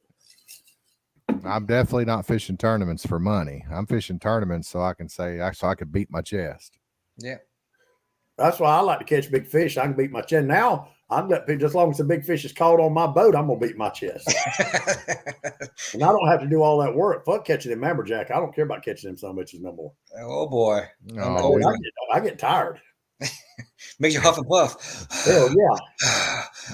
I'm definitely not fishing tournaments for money. I'm fishing tournaments so I could beat my chest. Yeah. That's why I like to catch big fish. I can beat my chest. Now, just as long as the big fish is caught on my boat, I'm going to beat my chest. And I don't have to do all that work. Fuck catching them amberjack. I don't care about catching them some bitches no more. Oh, boy. I get tired. Makes you huff and puff. Hell yeah.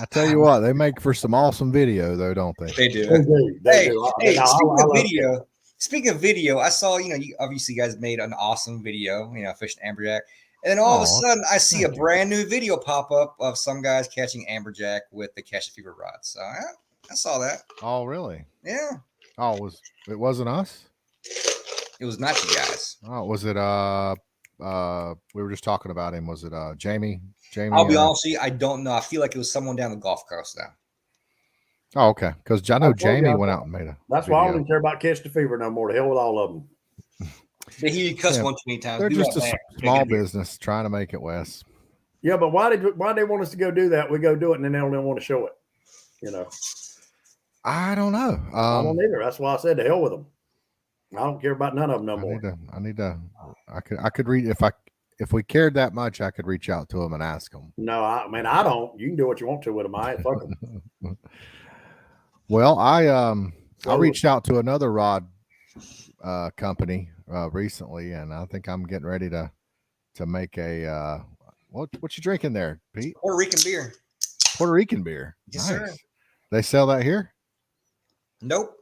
I tell you what, they make for some awesome video, though, don't they? They do. They do. Speaking of video, I saw, you obviously guys made an awesome video, fishing amberjack. And then all of a sudden, I see a brand new video pop up of some guys catching amberjack with the Catch a Fever rod. So I saw that. Oh, really? Yeah. Oh, it wasn't us? It was not you guys. Oh, was it? We were just talking about him. Was it Jamie? I'll be honest with you, I don't know. I feel like it was someone down the Gulf Coast now. Oh, okay. Because I know Jamie went out and made a. That's why I don't even care about Catch the Fever no more. The hell with all of them. They hear you cuss one too many times. They're just a small business trying to make it, Wes. Yeah, but why they want us to go do that? We go do it, and then they don't want to show it. I don't know. I don't either. That's why I said to hell with them. I don't care about none of them no more. I could read if we cared that much, I could reach out to him and ask him. No, I mean I don't. You can do what you want to with them. I ain't fucking. Well, I reached out to another rod company recently, and I think I'm getting ready to make a what you drinking there, Pete? Puerto Rican beer. Puerto Rican beer. Yes, Nice. sir. They sell that here? Nope.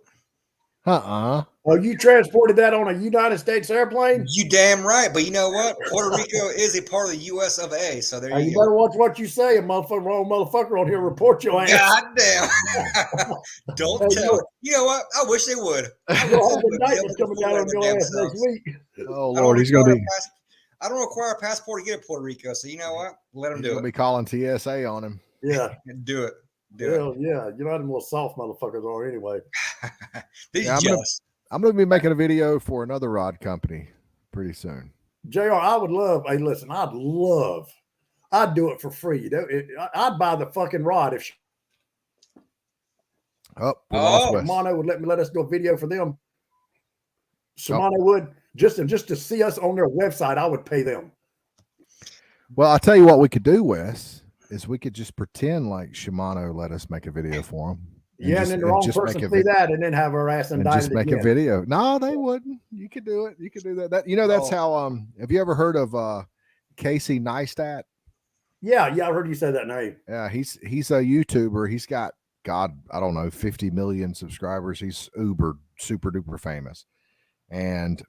Oh, you transported that on a United States airplane? You damn right. But you know what? Puerto Rico is a part of the U.S. of A. So there You you go. better watch what you say. A wrong motherfucker on here report your ass. God damn. Don't Hey, tell. You know what? I wish they would. Your indictment's coming down on your ass next week. Oh Lord, he's gonna be. I don't require a passport to get to Puerto Rico, so you know what? Let him He's do gonna it. be calling TSA on him. Yeah. Do it. Do Hell yeah. You know how them little soft motherfuckers are anyway. it. These Yeah, jealous. I'm gonna be making a video for another rod company pretty soon. JR, I would love, hey, listen, I'd do it for free. You know, I'd buy the fucking rod if Shimano would let us do a video for them. Shimano would just to see us on their website. I would pay them. Well, I'll tell you what we could do, Wes, is we could just pretend like Shimano let us make a video for them. Yeah, and then the wrong person see that and then have her ass indicted. Just make a video. No, they wouldn't. You could do it. You could do that. That's how. Have you ever heard of Casey Neistat? Yeah, I heard you say that name. Yeah, he's a YouTuber. He's got I don't know, 50 million subscribers. He's super duper famous. And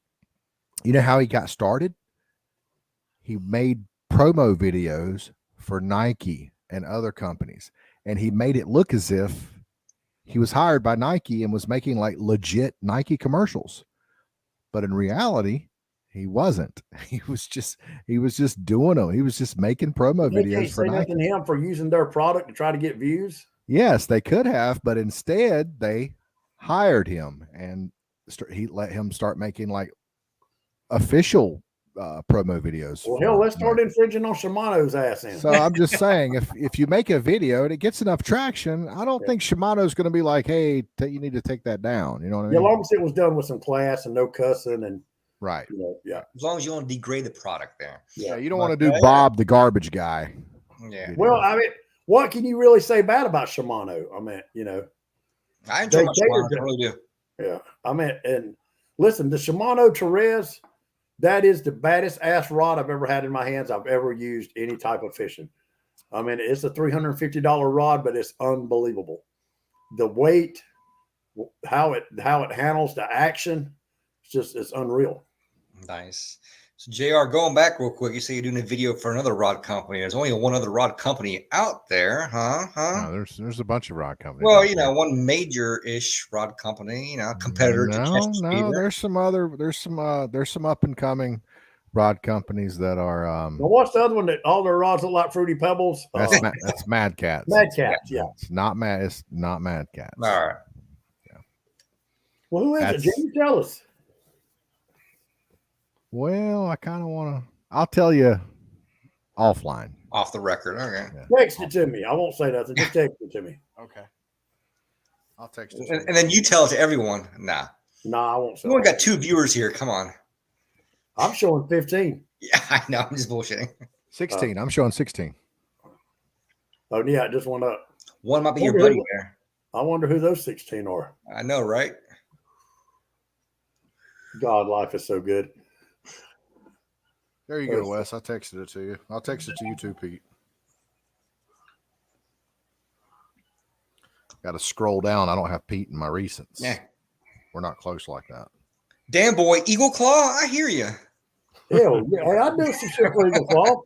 you know how he got started? He made promo videos for Nike and other companies, and he made it look as if he was hired by Nike and was making like legit Nike commercials. But in reality, he wasn't. He was just doing them. He was just making promo videos for Nike. Nothing to him for using their product to try to get views. Yes, they could have, but instead they hired him and he let him start making like official promo videos. Well, hell, let's start infringing on Shimano's ass in. So I'm just saying, if you make a video and it gets enough traction, I don't think Shimano's going to be like, hey, you need to take that down. You know what I mean? Yeah, as long as it was done with some class and no cussing and right. Yeah. As long as you don't degrade the product there. Yeah, you don't want to do Bob the garbage guy. Yeah. Well, I mean, what can you really say bad about Shimano? I mean, I enjoy my Shimano. I really do. Yeah. I mean, and listen, the Shimano Therese, that is the baddest ass rod I've ever had in my hands. I've ever used any type of fishing. I mean, it's a $350 rod, but it's unbelievable. The weight, how it handles the action, it's unreal. Nice. So JR, going back real quick, you say you're doing a video for another rod company. There's only one other rod company out there, huh? No, there's a bunch of rod companies. Well, one major-ish rod company, competitor to Catch the Speeder. There's some up and coming rod companies that are. Well, what's the other one that all their rods look like Fruity Pebbles? That's Mad Cats. Mad Cats, yeah. It's not Mad Cats. All right. Yeah. Well, who is it? Jamie, tell us. Well, I kind of want to. I'll tell you offline. Off the record. Okay. Yeah. Text it to me. I won't say nothing. Just text it to me. Okay. I'll text it. And then you tell it to everyone. Nah, I won't say. We only got 2 viewers here. Come on. I'm showing 15. Yeah, I know. I'm just bullshitting. 16. I'm showing 16. Oh, yeah. It just went up. One might be your buddy there. I wonder who those 16 are. I know, right? God, life is so good. There you go, Wes. I texted it to you. I'll text it to you too, Pete. Got to scroll down. I don't have Pete in my recents. Yeah. We're not close like that. Damn, boy. Eagle Claw, I hear you. Hell, yeah. Hey, I do some shit for Eagle Claw.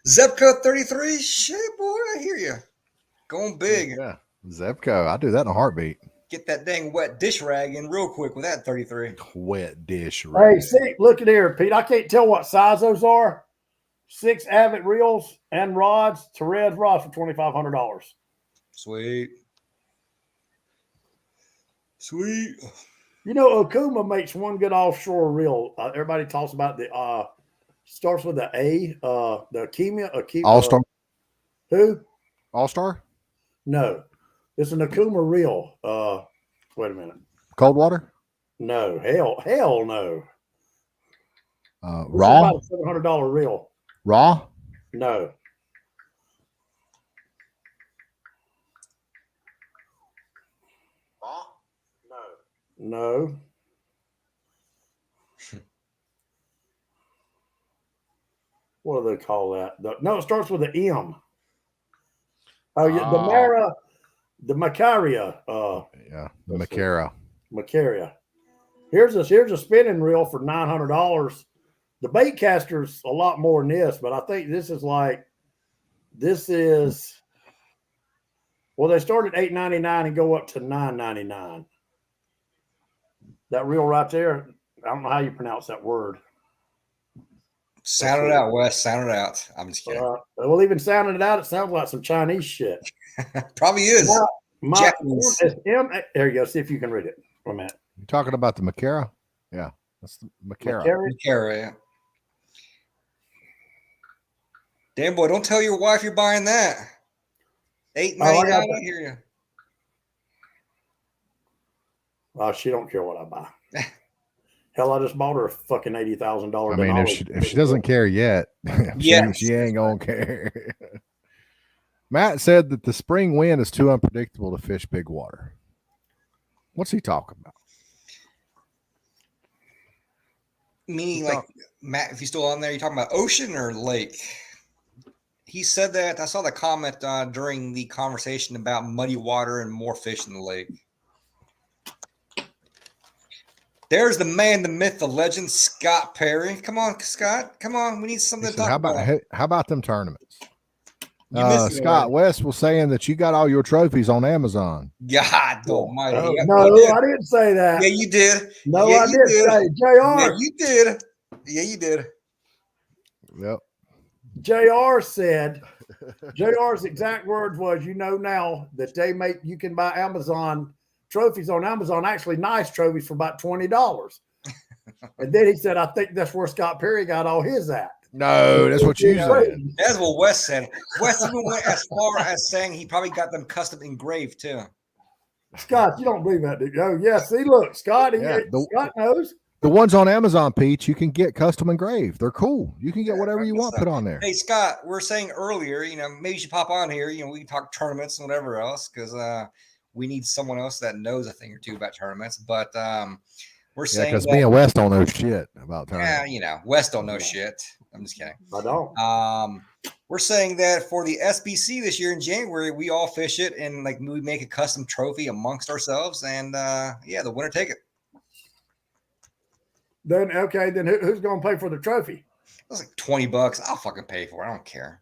Zebco 33. Shit, boy, I hear you. Going big. Yeah. Zebco. I do that in a heartbeat. Get that dang wet dish rag in real quick with that 33. Wet dish rag. Hey, see, look at here, Pete. I can't tell what size those are. 6 Avid reels and rods, Therese rods for $2,500. Sweet. Okuma makes one good offshore reel. Everybody talks about the starts with the A, the Akima. All-Star. Who? All-Star? No. It's an Okuma reel. Wait a minute. Cold water? No. Hell no. Raw? About a $700 reel. Raw? No. Raw? No. What do they call that? No, it starts with an M. Oh, yeah, the Macaria. Yeah, the Macara. Macaria. Here's a spinning reel for $900. The bait caster's a lot more than this, but I think this is well, they start at $8.99 and go up to $9.99. That reel right there, I don't know how you pronounce that word. Sound it out, Wes. Sound it out. I'm just kidding. Well, even sounding it out, it sounds like some Chinese shit. Probably is. Japanese. There you go. See if you can read it. For a minute. You talking about the Macara? Yeah, that's the Macara. Macara, yeah. Damn boy, don't tell your wife you're buying that. $8.99. I hear you. Oh, she don't care what I buy. Hell, I just bought her a fucking $80,000. I mean, if she doesn't care yet, yeah, she ain't gonna care. Matt said that the spring wind is too unpredictable to fish big water. What's he talking about? Meaning, like, Matt, if you're still on there, you're talking about ocean or lake? He said that. I saw the comment during the conversation about muddy water and more fish in the lake. There's the man, the myth, the legend, Scott Perry. Come on, Scott. Come on. We need something to talk about. How about them tournaments? Scott West was saying that you got all your trophies on Amazon. God almighty. No, I didn't say that. Yeah, you did. No, yeah, I did say JR. Yeah, you did. Yeah, you did. Yep. JR said, JR's exact words was, now that you can buy Amazon trophies on Amazon, actually nice trophies for about $20. And then he said, I think that's where Scott Perry got all his at. No, that's what you said. That's what Wes said. Wes even went as far as saying he probably got them custom engraved too. Scott, you don't believe that, dude. Oh, yeah. See, look, Scott, Scott knows. The ones on Amazon, Pete, you can get custom engraved. They're cool. You can get whatever you want put on there. Hey, Scott, we're saying earlier, maybe you should pop on here. We can talk tournaments and whatever else because we need someone else that knows a thing or two about tournaments. But we're saying because me and Wes don't know shit about tournaments. Yeah, Wes don't know shit. I'm just kidding. I don't. We're saying that for the SBC this year in January, we all fish it and we make a custom trophy amongst ourselves, and the winner take it. Then who's going to pay for the trophy? That's like $20. I'll fucking pay for it. I don't care.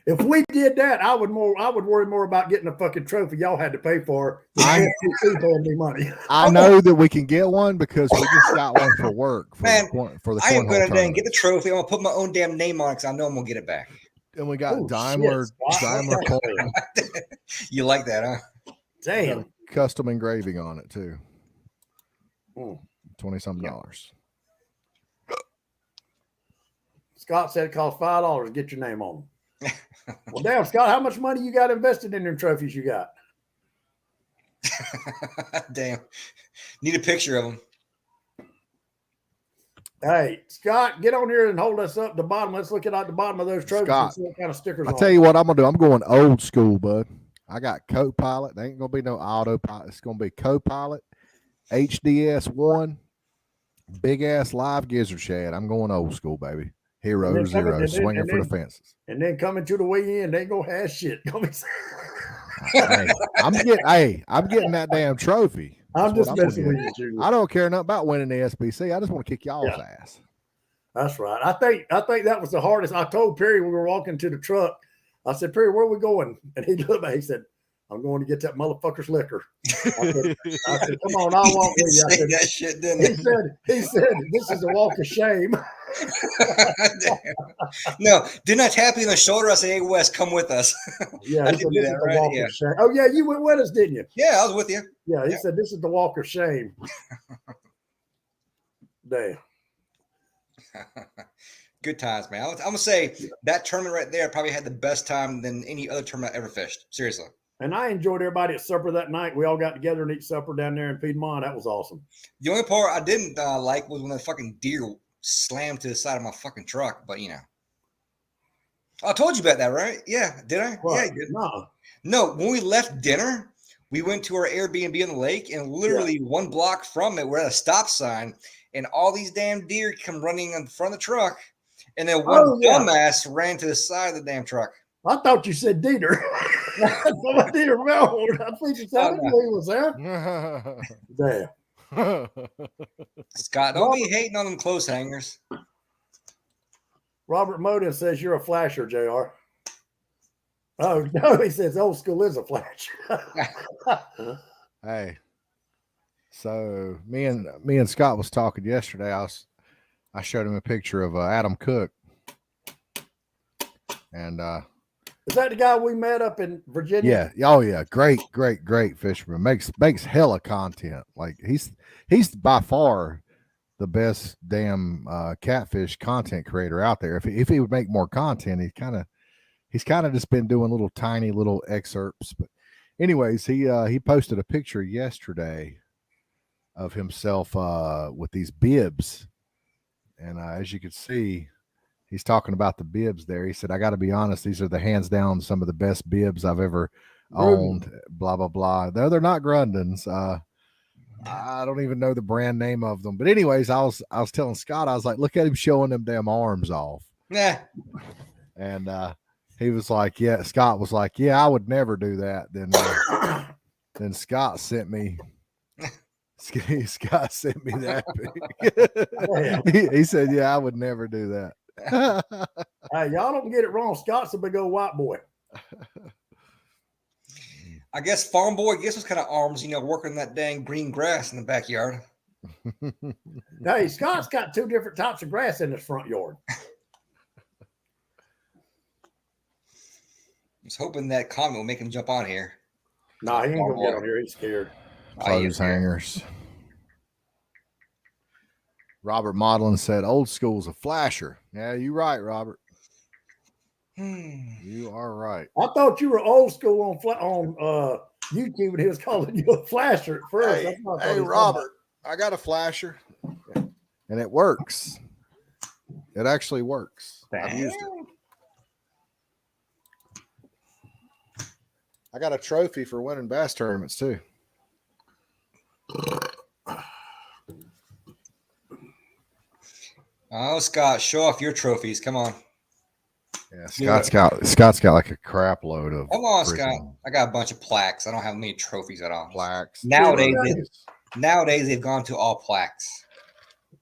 If we did that, I would worry more about getting a fucking trophy y'all had to pay for than paying me money. I know that we can get one because we just got one for work. For the I am going to get the trophy. I'm going to put my own damn name on it because I know I'm going to get it back. And we got Daimler. You like that, huh? Damn. Custom engraving on it too. $20-something. Scott said it costs $5 to get your name on them. Well, damn, Scott, how much money you got invested in them trophies you got? Damn. Need a picture of them. Hey, Scott, get on here and hold us up the bottom. Let's look at the bottom of those trophies and see what kind of stickers I'll tell you what I'm going to do. I'm going old school, bud. I got Co-Pilot. There ain't going to be no autopilot. It's going to be Co-Pilot, HDS1, big-ass live gizzard shad. I'm going old school, baby. Hero 0, swinging for the fences. And then coming to the weigh-in, they ain't gonna have shit. I'm getting that damn trophy. I'm just messing with you, Junior. I don't care nothing about winning the SBC. I just want to kick y'all's ass. That's right. I think that was the hardest. I told Perry when we were walking to the truck, I said, Perry, where are we going? And he looked at me, he said, I'm going to get that motherfucker's liquor. I said, come on, I'll walk with you. I said, that shit, didn't he said, this is a walk of shame. No, didn't I tap you on the shoulder? I said, hey, Wes, come with us. Yeah, he said, this is the walk of shame. Oh, yeah, you went with us, didn't you? Yeah, I was with you. Yeah, he said, this is the walk of shame. Damn. Good times, man. I'm going to say that tournament right there probably had the best time than any other tournament I ever fished. Seriously. And I enjoyed everybody at supper that night. We all got together and eat supper down there in Piedmont. That was awesome. The only part I didn't like was when the fucking deer slammed to the side of my fucking truck. But I told you about that, right? Yeah, did I? What? Yeah, you did. No. No, when we left dinner, we went to our Airbnb on the lake, and literally 1 block from it, we're at a stop sign, and all these damn deer come running in front of the truck, and then one dumbass ran to the side of the damn truck. I thought you said Dieter. I didn't remember. I think you said he was there. Damn. Scott, don't be hating on them clothes hangers. Robert Moden says you're a flasher, JR. Oh no, he says old school is a flash. Hey, so me and Scott was talking yesterday. I showed him a picture of Adam Cook, and is that the guy we met up in Virginia? Yeah. Oh yeah, great fisherman. Makes hella content. Like he's by far the best damn catfish content creator out there. If he would make more content, he's kind of just been doing tiny little excerpts. But anyways, he posted a picture yesterday of himself with these bibs, and as you can see, he's talking about the bibs there. He said, I got to be honest, these are the hands down some of the best bibs I've ever owned, blah blah blah. They're not Grundens. I don't even know the brand name of them, but anyways, I was telling Scott, I was like, look at him showing them damn arms off. Yeah. And he was like, yeah, Scott was like, yeah, I would never do that. Then Scott sent me that. He said, yeah, I would never do that. Hey, y'all don't get it wrong. Scott's a big old white boy. I guess farm boy was kind of arms, working that dang green grass in the backyard. Hey, Scott's got 2 different types of grass in his front yard. I was hoping that comment will make him jump on here. Nah, he ain't gonna get on here. He's scared. Clothes hangers. Robert Modlin said, "Old school's a flasher." Yeah, you're right, Robert. You are right. I thought you were old school on YouTube, and he was calling you a flasher at first. Hey, Robert, I got a flasher, and it works. It actually works. I've used it. I got a trophy for winning bass tournaments too. Oh, Scott, show off your trophies. Come on. Yeah, Scott's got like a crap load of. Come on, Scott. I got a bunch of plaques. I don't have many trophies at all. Plaques. Nowadays they've gone to all plaques.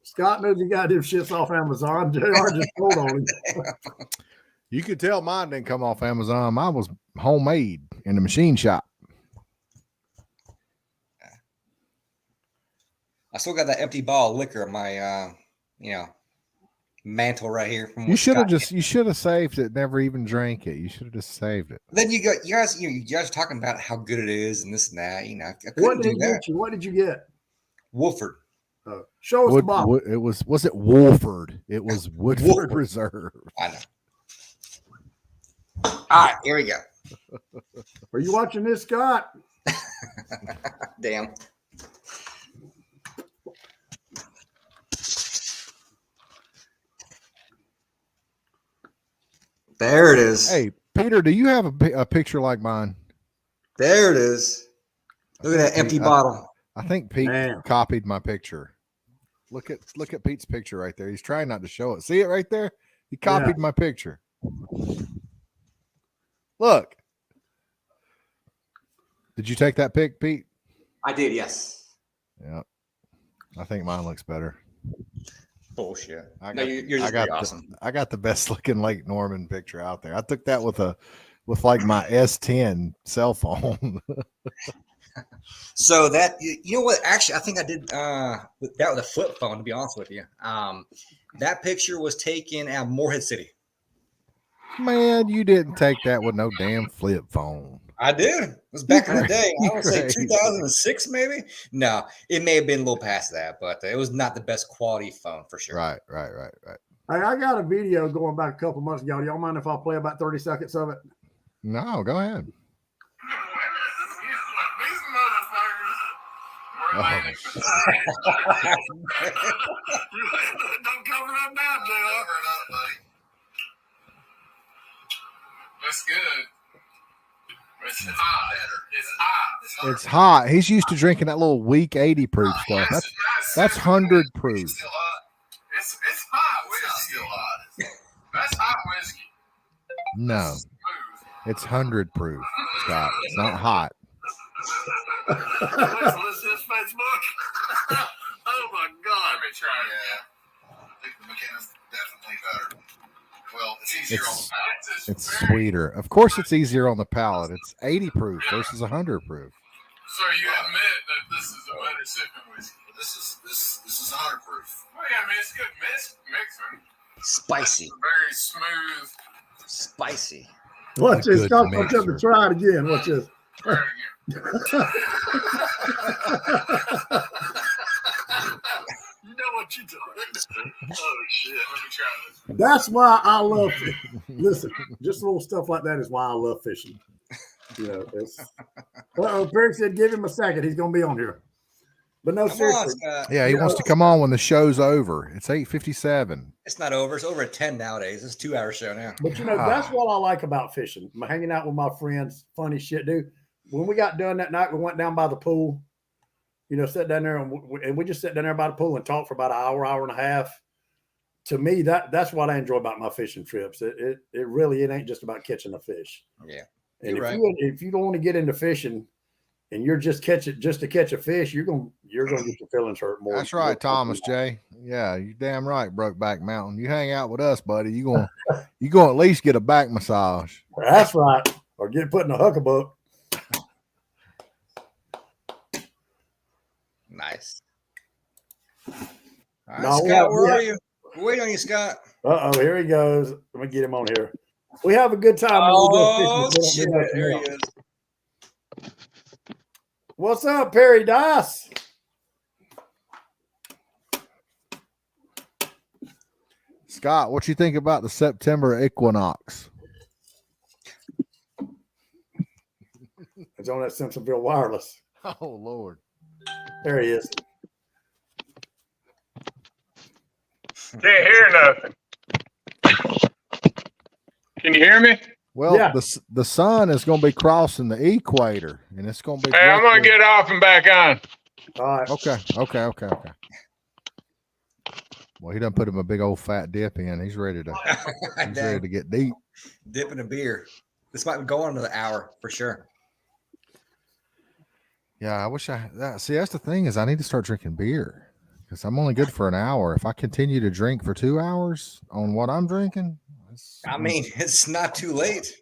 Scott knows he got them shits off Amazon. JR just told on him. You could tell mine didn't come off Amazon. Mine was homemade in the machine shop. I still got that empty bottle of liquor in my, mantle right here. You should have saved it. Never even drank it. You should have just saved it. Then you guys are talking about how good it is and this and that. What did he get you? What did you get? Wolford. Show us the bottle. It was it Wolford? It was Woodford Reserve. I know. All right, here we go. Are you watching this, Scott? Damn. There it is. Hey, Peter, do you have a picture like mine? There it is. Look at that empty bottle. I think Pete copied my picture. Look at Pete's picture right there. He's trying not to show it. See it right there? He copied my picture. Look. Did you take that pic, Pete? I did, yes. Yeah. I think mine looks better. Bullshit. You're just awesome. I got the best looking Lake Norman picture out there. I took that with like my S10 cell phone. So that, you know what? Actually, I think I did with a flip phone, to be honest with you. That picture was taken at Morehead City. Man, you didn't take that with no damn flip phone. I did. It was back in the day. I would say 2006, maybe. No, it may have been a little past that, but it was not the best quality phone for sure. Right. Hey, I got a video going back a couple months ago. Do y'all mind if I'll play about 30 seconds of it? No, go ahead. Atlantic. Don't cover up now, JR. That's good. It's hot. It's hot. It's hot. He's used to drinking that little weak 80 proof stuff. That's 100 proof. It's still hot. It's hot whiskey. It's still hot. That's hot whiskey. No, it's 100 proof, Scott. It's not hot. Listen to this Facebook. Oh my God. Let me try it. Yeah. I think the McKenna's definitely better. Well, it's easier on the palate. It's sweeter. Of course, it's easier on the palate. It's 80 proof versus 100 proof. So you admit that this is a better sipping whiskey? This is 100 proof. Well, yeah, I mean, it's good mixing. Spicy. Very smooth. Spicy. Watch A this. good Stop up mixer. to try it again. Watch this. Very good. You know what you're doing. Oh shit. Let me try this. That's why I love listen, just little stuff like that is why I love fishing. You know, it's Perry said give him a second. He's gonna be on here. But no, Come on, seriously. Scott. Yeah, he wants to come on when the show's over. It's 8:57. It's not over. It's over at 10 nowadays. It's a 2-hour show now. But you know, that's what I like about fishing. I'm hanging out with my friends, funny shit, dude. When we got done that night, we went down by the pool. You know, sat down there and we just sat down there by the pool and talked for about an hour and a half. To me, that's what I enjoy about my fishing trips. It really ain't just about catching a fish. Yeah. And You're right. if you don't want to get into fishing and you're just to catch a fish, you're gonna get your feelings hurt more. That's right, Thomas J. Yeah, you damn right, Brokeback Mountain. You hang out with us, buddy. You gonna at least get a back massage. That's right. Or get put in a huckabuck. Nice. All right, No, Scott, where yeah. are you? We're waiting on you, Scott. Here he goes. Let me get him on here. We have a good time. when we Oh, go fishing. shit. We don't do There nothing he else. is. What's up, Perry Dice? Scott, what you think about the September equinox? It's on that Simpsonville Wireless. Oh Lord. There he is. Can't hear nothing. Can you hear me? Well, Yeah. the sun is going to be crossing the equator, and it's going to be. Hey, I'm gonna get off and back on. All right. Okay. Well, he done put him a big old fat dip in. He's ready to. He's ready to get deep. Dipping a beer. This might go on another hour for sure. Yeah, I wish see, that's the thing is I need to start drinking beer because I'm only good for an hour. If I continue to drink for 2 hours on what I'm drinking, I mean, it's not too late.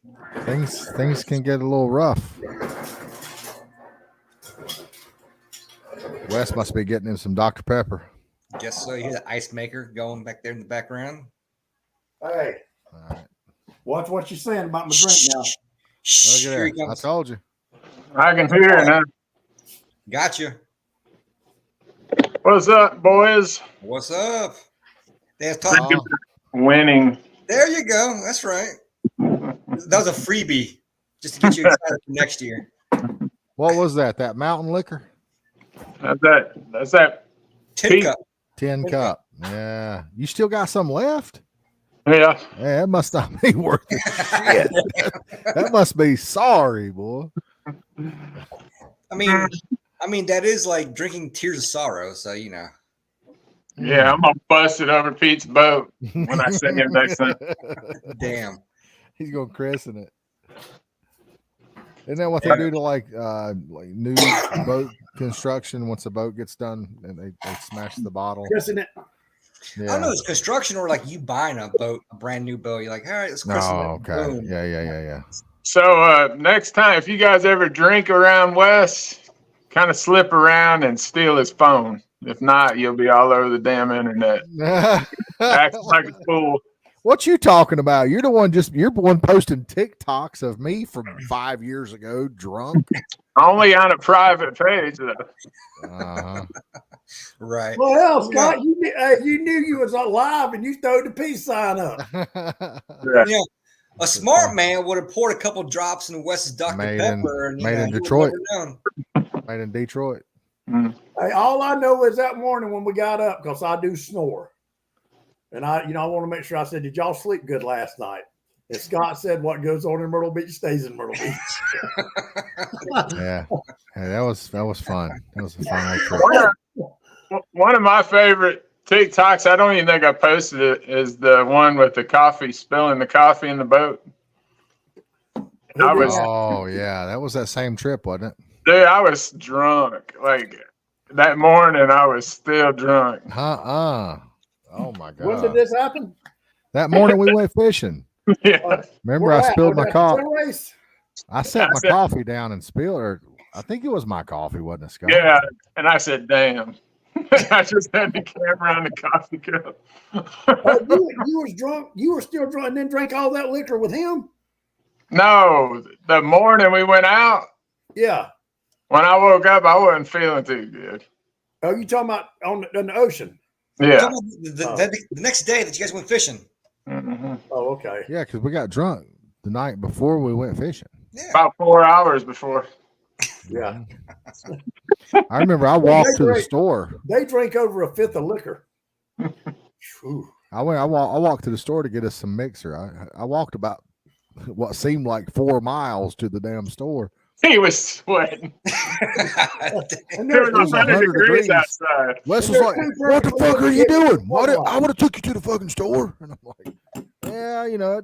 things can get a little rough. Wes must be getting him some Dr. Pepper. Guess so. You hear the ice maker going back there in the background. Hey, All right. watch what you're saying about my drink now. Look Here he at that. I comes. told you. I can hear it now. Got you. What's up, boys? What's up? They have talk. Oh, Winning. There you go. That's right. That was a freebie just to get you excited for next year. what was that? That mountain liquor? That's that. Tin Pete. cup. Tin cup. Yeah. You still got some left? Yeah. Yeah, that must not be worth it. Shit. That must be sorry, boy. I mean, that is like drinking tears of sorrow. So, you know. Yeah, I'm gonna bust it over Pete's boat when I see him next time. Damn. He's going to christen it. Isn't that what they do to like new boat construction? Once the boat gets done and they smash the bottle. Isn't it? I don't know. It's construction or like you buying a boat, a brand new boat. You're like, all right, let's christen it. Oh, okay. Boom. Yeah. So next time, if you guys ever drink around Wes, kind of slip around and steal his phone. If not, you'll be all over the damn internet. Acting like a fool. What you talking about? You're the one posting TikToks of me from 5 years ago, drunk. Only on a private page, though. Uh-huh. Right. Well, hell, Scott, you knew you was alive and you throwed the peace sign up. Yeah. Yeah. A smart man would have poured a couple drops in Wes's Dr. Made in- Pepper and made in he would Detroit. never known. Made in Detroit. Mm. Hey, all I know is that morning when we got up, because I do snore. And I want to make sure I said, did y'all sleep good last night? And Scott said, what goes on in Myrtle Beach stays in Myrtle Beach. Yeah. That was fun. That was a fun trip. One of my favorite TikToks, I don't even think I posted it, is the one with the coffee, spilling the coffee in the boat. Oh yeah, that was that same trip, wasn't it? Dude, I was drunk. Like that morning, I was still drunk. Oh my god. When did this happen? That morning we went fishing. Yeah. Remember, I spilled my coffee. Race? I set my coffee down and spilled, or I think it was my coffee, wasn't it, Scott? Yeah, and I said, "Damn." I just had the camera on the coffee cup. You was drunk. You were still drunk, and then drank all that liquor with him. No, the morning we went out. Yeah. When I woke up, I wasn't feeling too good. Oh, you talking about in the ocean? Yeah. The next day that you guys went fishing. Mm-hmm. Oh, okay. Yeah, because we got drunk the night before we went fishing. Yeah. About 4 hours before. Yeah. I remember I walked to the store. They drank over a fifth of liquor. I walked to the store to get us some mixer. I walked about what seemed like 4 miles to the damn store. He was sweating. And There was 100 100 degrees degrees. outside. Wes was like, "What the fuck are you doing? I would have took you to the fucking store." And I'm like, "Yeah,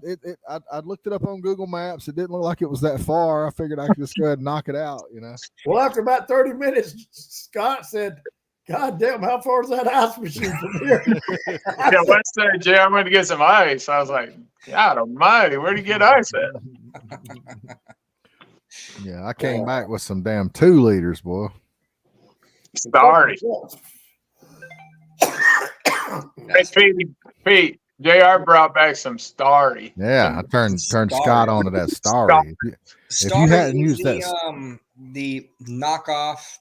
I looked it up on Google Maps. It didn't look like it was that far. I figured I could just go ahead and knock it out, Well, after about 30 minutes, Scott said, "God damn, how far is that ice machine from here?" Yeah, Wes said, "Jay, I'm going to get some ice." I was like, "God almighty, where'd you get ice at?" Yeah, I came back with some damn 2 liters, boy. Sorry. Hey, Pete, JR brought back some Starry. Yeah, I turned Scott on to that Starry. If you hadn't used that, the knockoff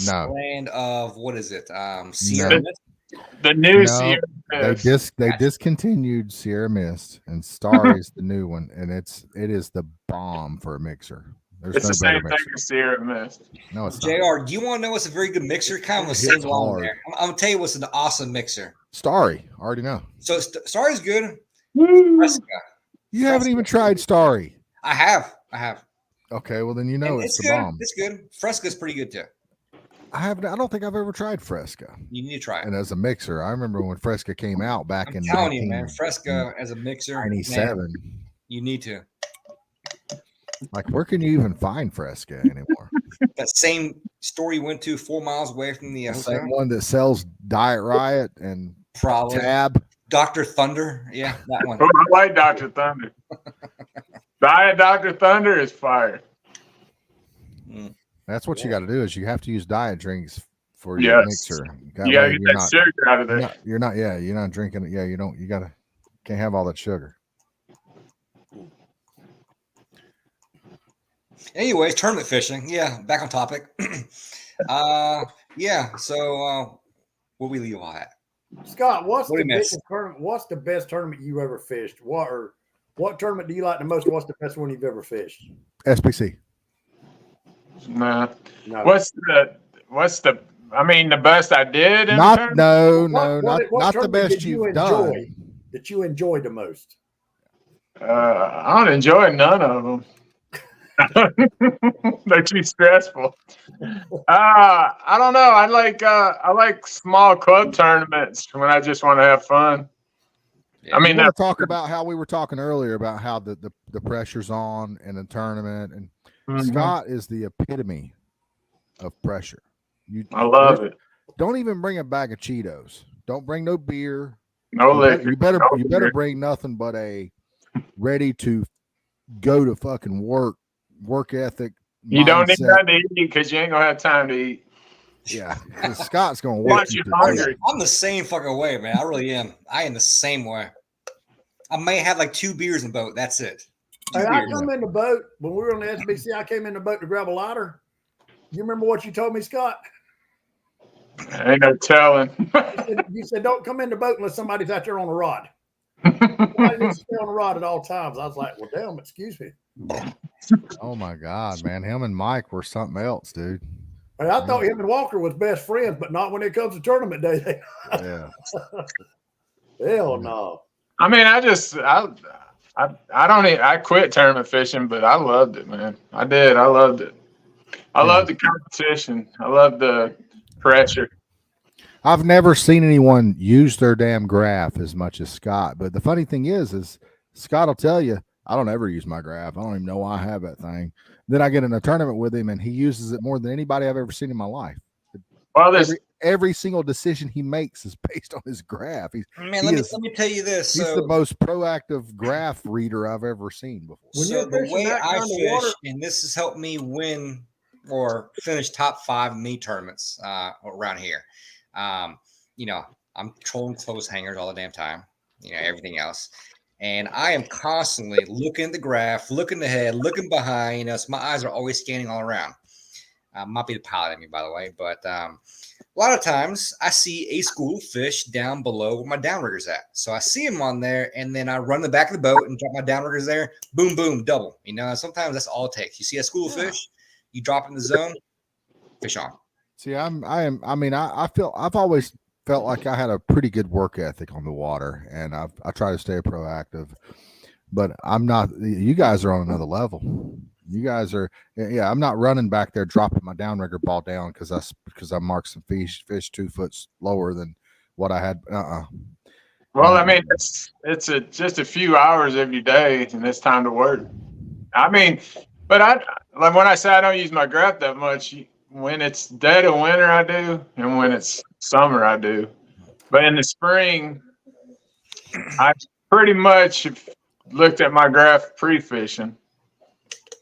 no, brand of what is it? Sierra Mist? The new No, Sierra they Mist. discontinued Sierra Mist, and Starry's the new one, and it is the bomb for a mixer. There's It's no the same better thing mixer. as Sierra Mist. No, it's not. JR, do you want to know what's a very good mixer? Kind of the It's same along hard. there. I'm gonna tell you what's an awesome mixer. Starry, I already know. So Starry's good. Woo. Fresca. You haven't even tried Starry. I have. Okay, well then you know And it's the good. bomb. It's good. Fresca's pretty good too. I don't think I've ever tried Fresca. You need to try it. And as a mixer, I remember when Fresca came out back I'm in telling you, man. Fresca as a mixer, man, 1997. you need to. Like, where can you even find Fresca anymore? That same store you went to 4 miles away from the Same one that sells Diet Riot and probably Tab. Dr. Thunder. Yeah, that one. Oh, I like Dr. Thunder. Diet Dr. Thunder is fire. That's what you got to do. Is you have to use diet drinks for your mixer. That You gotta way get you're that not- sugar out of there. You're not drinking it. Yeah, you don't. You can't have all that sugar. Anyways, tournament fishing. Yeah, back on topic. Yeah. So where we leave all at? Scott, what's What the do you miss? biggest tournament? What's the best tournament you ever fished? What tournament do you like the most? What's the best one you've ever fished? SPC. Nah. No. What's the I mean the best I did in the Not tournament? not the tournament best did you you've done. enjoy that you enjoyed the most? I don't enjoy none of them. They're too stressful. I don't know. I like small club tournaments when I just want to have fun. Yeah. I mean, want to talk about how we were talking earlier about how the pressure's on in the tournament, and Scott is the epitome of pressure. I love it. Don't even bring a bag of Cheetos. Don't bring no beer. No liquor. You better No you better beer. bring nothing but a ready to go to fucking work ethic. You don't need mindset. nothing to eat because you ain't gonna have time to eat. Yeah, 'cause Scott's gonna work Watch you you to hungry. death. I'm the same fucking way, man. I really am. I am the same way. I may have like 2 beers in the boat. That's it. 2 Hey, I beers. come in the boat when we were on the SBC. I came in the boat to grab a lighter. You remember what you told me, Scott? Ain't no telling. You said don't come in the boat unless somebody's out there on a rod. Somebody needs to stay on the rod at all times. I was like, well, damn, excuse me. Oh my god, man! Him and Mike were something else, dude. Hey, I thought him and Walker was best friends, but not when it comes to tournament day. Yeah. Hell no. I mean, I don't even, I quit tournament fishing, but I loved it, man. I did. I loved it. I loved the competition. I loved the pressure. I've never seen anyone use their damn graph as much as Scott. But the funny thing is Scott will tell you, I don't ever use my graph. I don't even know why I have that thing. Then I get in a tournament with him and he uses it more than anybody I've ever seen in my life. Well, Every single decision he makes is based on his graph. Man, let me tell you this. He's the most proactive graph reader I've ever seen before. So the way I fish, and this has helped me win or finish top 5 me tournaments around here. You know, I'm trolling clothes hangers all the damn time. You know, everything else. And I am constantly looking at the graph, looking ahead, looking behind. You know, so my eyes are always scanning all around. Might be the pilot in me, by the way, but a lot of times I see a school of fish down below where my downrigger's at. So I see them on there, and then I run the back of the boat and drop my downriggers there. Boom, boom, double. You know, sometimes that's all it takes. You see a school of fish, you drop in the zone, fish on. See, I feel I've always felt like I had a pretty good work ethic on the water, and I try to stay proactive. But I'm not. You guys are on another level. You guys are. Yeah, I'm not running back there dropping my downrigger ball down because I marked some fish 2 foot lower than what I had. Well, I mean, it's just a few hours every day, and it's time to work. I mean, but like when I say I don't use my graph that much, when it's dead of winter, I do, and when it's summer, I do. But in the spring, I pretty much looked at my graph pre-fishing.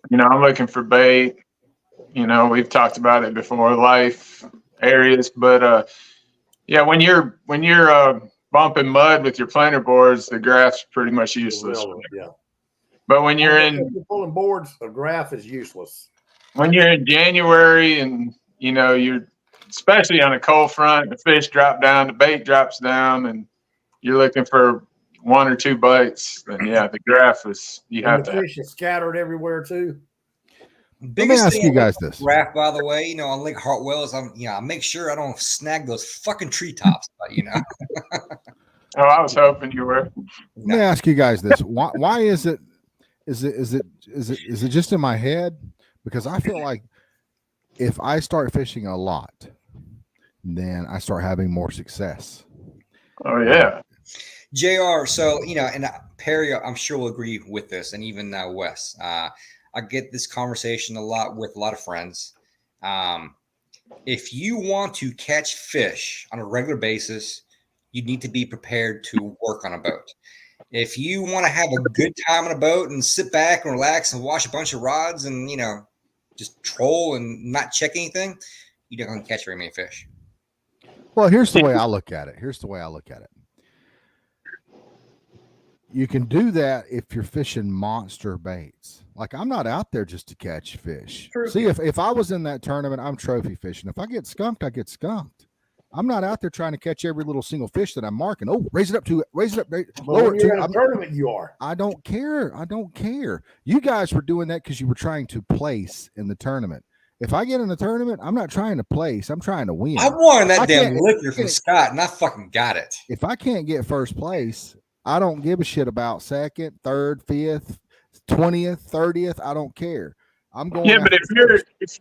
You know, I'm looking for bait. You know, we've talked about it before, life areas. But yeah, when you're bumping mud with your planer boards, the graph's pretty much useless. Yeah. But when you're pulling boards, a graph is useless. When you're in January and you know you're especially on a cold front, the fish drop down, the bait drops down, and you're looking for 1 or 2 bites, then yeah, the graph is the fish is scattered everywhere too. Let me ask you guys this. Graph, by the way, you know, on Lake Hartwell is I make sure I don't snag those fucking treetops, but you know. Oh, I was hoping you were. Let me ask you guys this. Why is it just in my head? Because I feel like if I start fishing a lot, then I start having more success. Oh yeah. JR, so you know, and Perry, I'm sure will agree with this, and even Wes. I get this conversation a lot with a lot of friends. If you want to catch fish on a regular basis, you need to be prepared to work on a boat. If you want to have a good time on a boat and sit back and relax and wash a bunch of rods and, you know, just troll and not check anything, you're not going to catch very many fish. Well, here's the way I look at it. You can do that if you're fishing monster baits. Like, I'm not out there just to catch fish. True. See, if I was in that tournament, I'm trophy fishing. If I get skunked, I get skunked. I'm not out there trying to catch every little single fish that I'm marking. Oh, raise it up, lower it to. Tournament you are. I don't care. You guys were doing that because you were trying to place in the tournament. If I get in the tournament, I'm not trying to place. I'm trying to win. I won that damn liquor from Scott, and I fucking got it. If I can't get first place, I don't give a shit about second, third, fifth, 20th, 30th. I don't care. I'm going. Yeah, but if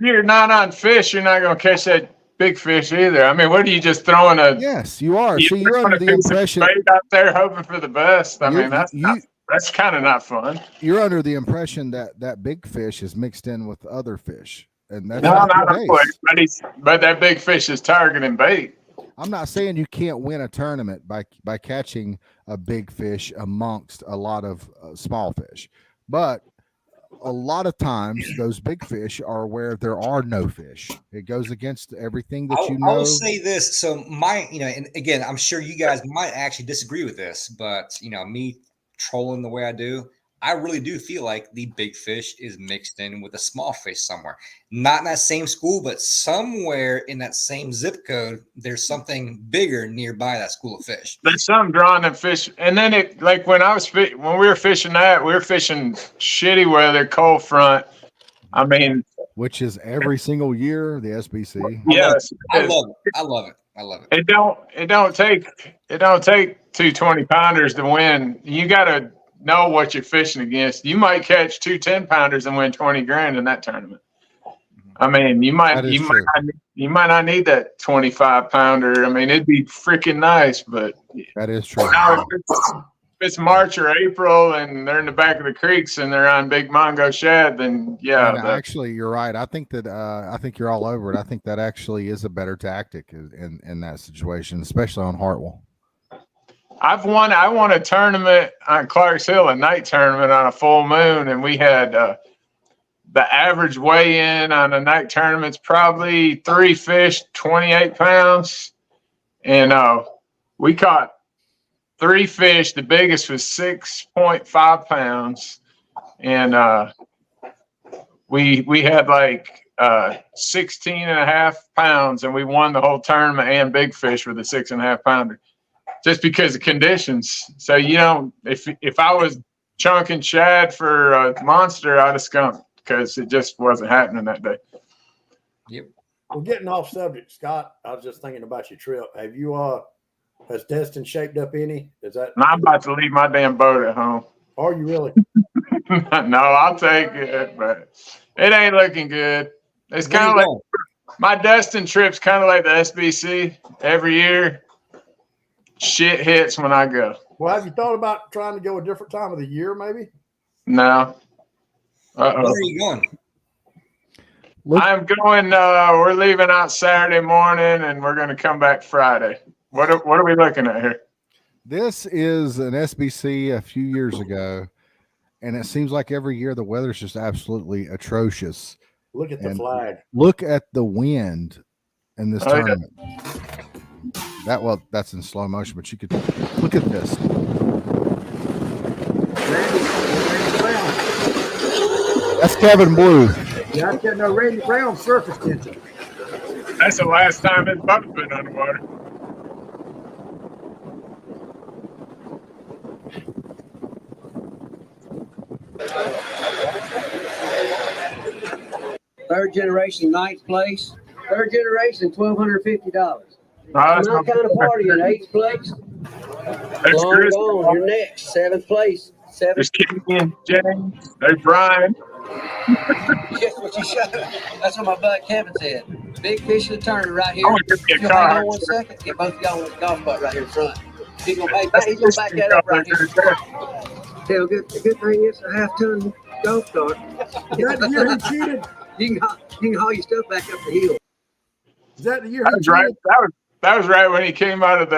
you're not on fish, you're not going to catch that big fish either. I mean, what are you just throwing a? Yes, you are. See, you're under the impression out there hoping for the best. I mean, that's kind of not fun. You're under the impression that big fish is mixed in with other fish, and that's not but that big fish is targeting bait. I'm not saying you can't win a tournament by catching a big fish amongst a lot of small fish, but a lot of times those big fish are where there are no fish. It goes against everything that you know. I will say this. So and again, I'm sure you guys might actually disagree with this, but you know, me trolling the way I do, I really do feel like the big fish is mixed in with a small fish somewhere. Not in that same school, but somewhere in that same zip code, there's something bigger nearby that school of fish. There's something drawing them fish. And then it, like when we were fishing that, we were fishing shitty weather, cold front. I mean, which is every single year the SBC. Yes, I love it. I love it. I love it. It don't take 2 20-pounders to win. You got to know what you're fishing against. You might catch 2 10-pounders and win 20 grand in that tournament. I mean, you might not need that 25-pounder. I mean, it'd be freaking nice, but That is true. now if it's March or April and they're in the back of the creeks and they're on big Mongo shad, then yeah. And actually, you're right. I think you're all over it. I think that actually is a better tactic in that situation, especially on Hartwell. I won a tournament on Clarks Hill, a night tournament on a full moon, and we had the average weigh-in on a night tournament's probably 3 fish, 28 pounds, and we caught 3 fish. The biggest was 6.5 pounds, and we had like 16 and a half pounds, and we won the whole tournament and big fish with a 6.5 pounder. Just because of conditions. So, if I was chunking shad for a monster, I'd have skunked because it just wasn't happening that day. Yep. Well, getting off subject, Scott, I was just thinking about your trip. Have you, has Destin shaped up any? Is that? And I'm about to leave my damn boat at home. Are you really? No, I'll take it, but it ain't looking good. It's kind of like my Destin trip's kind of like the SBC every year. Shit hits when I go. Well, have you thought about trying to go a different time of the year, maybe? No. Where are you going? I'm going. We're leaving out Saturday morning, and we're going to come back Friday. What are we looking at here? This is an SBC a few years ago, and it seems like every year the weather's just absolutely atrocious. Look at the flag. Look at the wind in this tournament. Yeah. That's in slow motion, but you could look at this. That's Kevin Blue. Yeah, I got no Randy Brown surface tension. That's the last time his boat's been underwater. Third generation, ninth place. Third generation, $1,250. That's My kind of party in eighth place. There's Long Chris. gone. You're next. Seventh place. There's Kenny, James. There's Brian. Just what you showed. That's what my buddy Kevin said. Big fish of the tournament right here. I want to get You'll a car. hang on 1 second. Get both of y'all on the golf cart right here in front. He's gonna back that up right here. Hell, good thing it's a half-ton golf cart. Is that the year he cheated? You can haul your stuff back up the hill. Is that the year That he was right. cheated? That was right when he came out of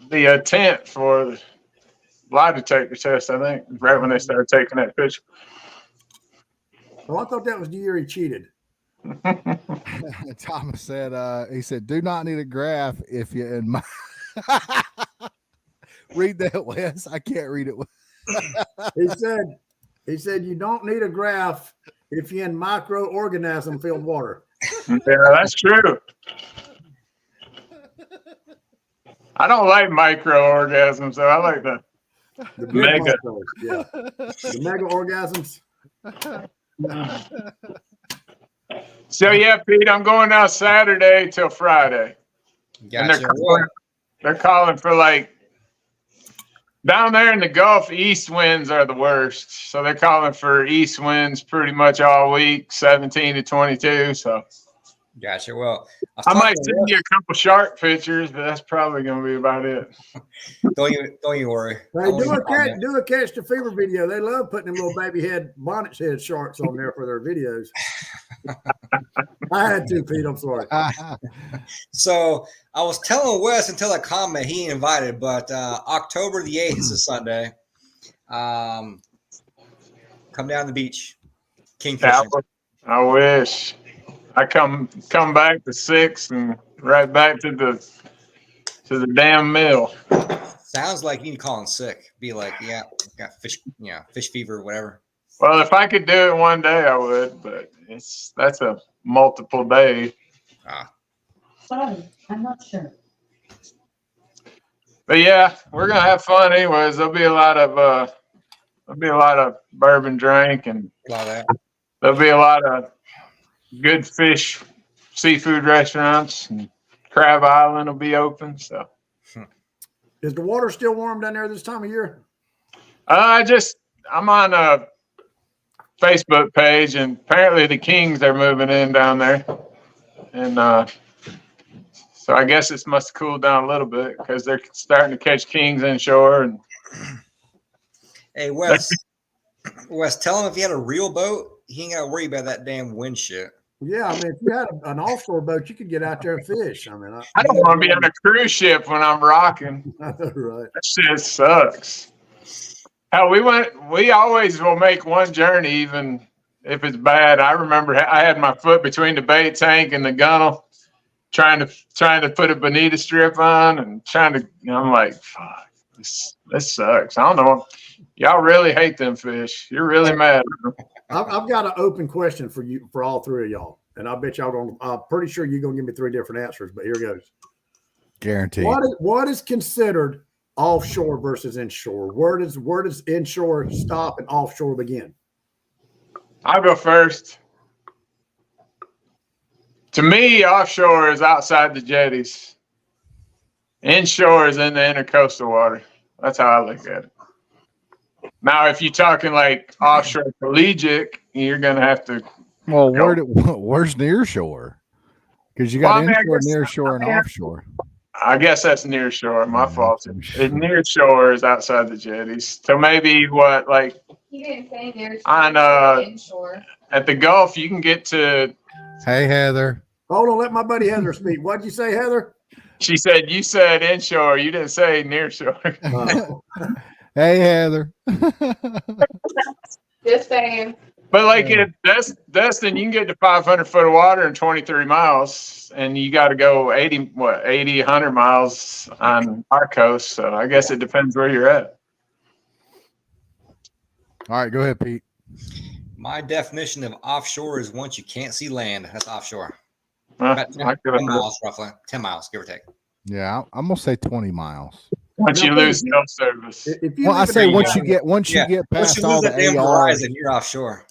the tent for the lie detector test. I think right when they started taking that picture. Oh, I thought that was the year he cheated. Thomas said, he said, do not need a graph if you in my read that, Wes. I can't read it. He said you don't need a graph if you're in microorganism filled water. Yeah, that's true. I don't like microorganisms, though. I like the big mega. micros, yeah. The mega orgasms. So yeah, Pete, I'm going out Saturday till Friday. And Gotcha. they're calling for like down there in the Gulf, east winds are the worst. So they're calling for east winds pretty much all week, 17 to 22. So Gotcha. Well, I might send you a couple shark pictures, but that's probably going to be about it. Don't you worry. Hey, do a catch the fever video. They love putting them little baby head bonnets head sharks on there for their videos. I had to, Pete. I'm sorry. So I was telling Wes until that comment he ain't invited, but October the 8th is a Sunday. Come down the beach. Kingfishing. I wish I come back to 6 and right back to the damn mill. Sounds like you need to call in sick. Be like, yeah, got fish, fish fever or whatever. Well, if I could do it one day, I would, but that's a multiple day. Sorry, I'm not sure. But yeah, we're gonna have fun anyways. There'll be a lot of bourbon drink and A lot of that. there'll be a lot of good fish, seafood restaurants, and Crab Island will be open. So, Is the water still warm down there this time of year? I'm on a Facebook page, and apparently the Kings are moving in down there, and so I guess it must have cooled down a little bit because they're starting to catch kings inshore. And hey, Wes, tell him if he had a real boat, he ain't got to worry about that damn wind shit. Yeah, I mean, if you had an offshore boat, you could get out there and fish. I mean, I don't want to be on a cruise ship when I'm rocking. Right. That shit sucks. Hell, we always will make one journey, even if it's bad. I remember I had my foot between the bait tank and the gunnel, trying to put a bonita strip on and I'm like, fuck, this sucks. I don't know. Y'all really hate them fish. You're really mad. I've got an open question for you, for all three of y'all, and I bet y'all I'm pretty sure you're gonna give me three different answers, but here goes. Guaranteed. What is considered offshore versus inshore? Where does inshore stop and offshore begin? I'll go first. To me, offshore is outside the jetties. Inshore is in the intercoastal water. That's how I look at it. Now, if you're talking like offshore collegiate, you're going to have to. Well, where's near shore? Because you got inshore, near shore, and offshore. I guess that's near shore. My fault. Near shore is outside the jetties. So maybe what, like He didn't say near on inshore. At the Gulf, you can get to. Hey, Heather. Hold on, let my buddy Heather speak. What'd you say, Heather? She said you said inshore. You didn't say near shore. Hey, Heather. Just saying. But like Destin, you can get to 500 foot of water in 23 miles, and you got to go 80, 100 miles on our coast. So I guess it depends where you're at. All right, go ahead, Pete. My definition of offshore is once you can't see land. That's offshore. Well, About 10 miles, roughly. 10 miles, give or take. Yeah, I'm gonna say 20 miles. Once you lose cell service. Well, I say once you get past all the ARs, you're offshore.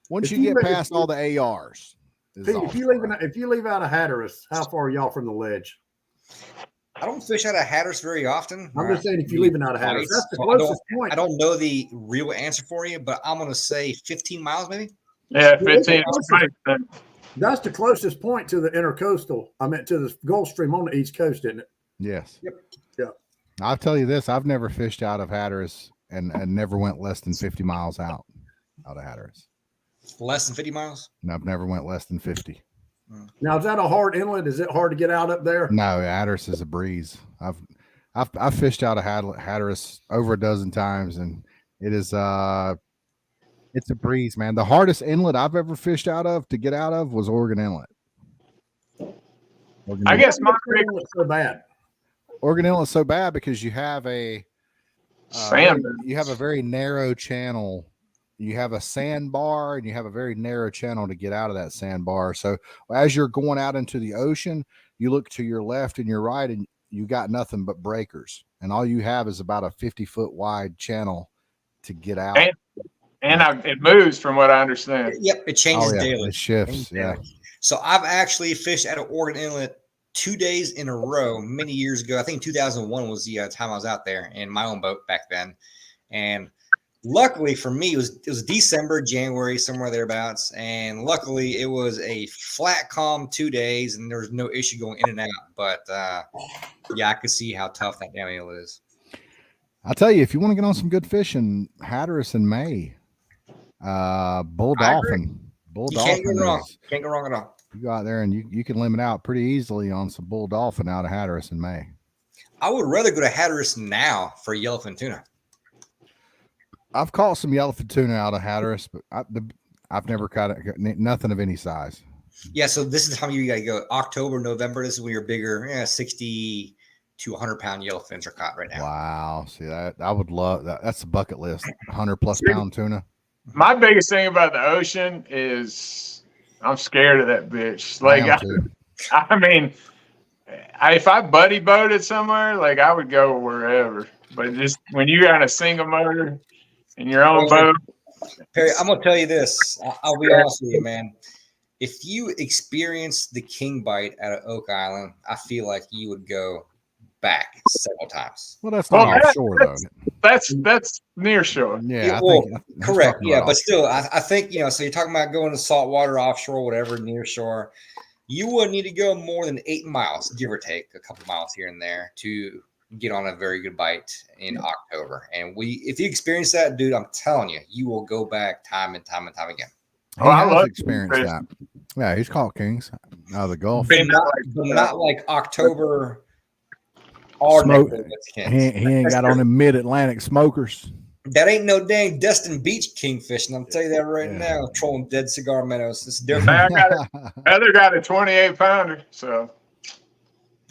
Once you get past all the ARs. Pete, if you leave out of Hatteras, how far are y'all from the ledge? I don't fish out of Hatteras very often. I'm just saying if you're leaving out of Hatteras, that's the closest point. I don't know the real answer for you, but I'm going to say 15 miles maybe. Yeah, 15. That's the closest point to the intercoastal. I meant to the Gulf Stream on the East Coast, isn't it? Yes. Yep. Yeah. I'll tell you this: I've never fished out of Hatteras and never went less than 50 miles out of Hatteras. Less than 50 miles? And I've never went less than 50. Now, is that a hard inlet? Is it hard to get out up there? No, Hatteras is a breeze. I've fished out of Hatteras over a dozen times, and it is it's a breeze, man. The hardest inlet I've ever fished out of to get out of was Oregon Inlet. I guess my inlet's so bad. Oregon Inlet's so bad because you have a very narrow channel. You have a sandbar and you have a very narrow channel to get out of that sandbar. So as you're going out into the ocean, you look to your left and your right and you got nothing but breakers. And all you have is about a 50-foot wide channel to get out. And it moves from what I understand. Yep, it changes daily. It shifts, yeah. So I've actually fished out of Oregon Inlet 2 days in a row many years ago. I think 2001 was the time I was out there in my own boat back then. And luckily for me, it was December, January, somewhere thereabouts. And luckily it was a flat, calm 2 days and there was no issue going in and out. But yeah, I could see how tough that damn inlet is. I'll tell you, if you want to get on some good fishing, Hatteras in May, Bull Dolphin. Can't go wrong. Can't go wrong at all. You go out there and you can limit out pretty easily on some Bull Dolphin out of Hatteras in May. I would rather go to Hatteras now for yellowfin tuna. I've caught some yellowfin tuna out of Hatteras, but I've never caught nothing of any size. Yeah, so this is the time you got to go. October, November. This is when you're bigger. 60 to 100 pound yellowfins are caught right now. Wow. See that? I would love that. That's a bucket list. 100+ pound tuna. My biggest thing about the ocean is I'm scared of that bitch. Like, I mean, if I buddy boated somewhere, like I would go wherever. But just when you're on a single motor in your own boat, Perry, I'm gonna tell you this. I'll be honest with you, man. If you experience the king bite out of Oak Island, I feel like you would go back several times. Well, that's not Well, offshore though. That's near shore. Yeah, Well, correct. Yeah, but but still, I think so you're talking about going to saltwater, offshore, whatever, near shore. You would need to go more than 8 miles, give or take a couple miles here and there, to get on a very good bite in October. And if you experience that, dude, I'm telling you, you will go back time and time again. I has love experienced that. Yeah, he's caught kings out of the Gulf. But not like October. Or Smoke. He kings. ain't got on them mid-Atlantic smokers. That ain't no dang Destin Beach kingfishing. I'll tell you that right now. Trolling dead cigar minnows. It's different. Heather got a 28-pounder. So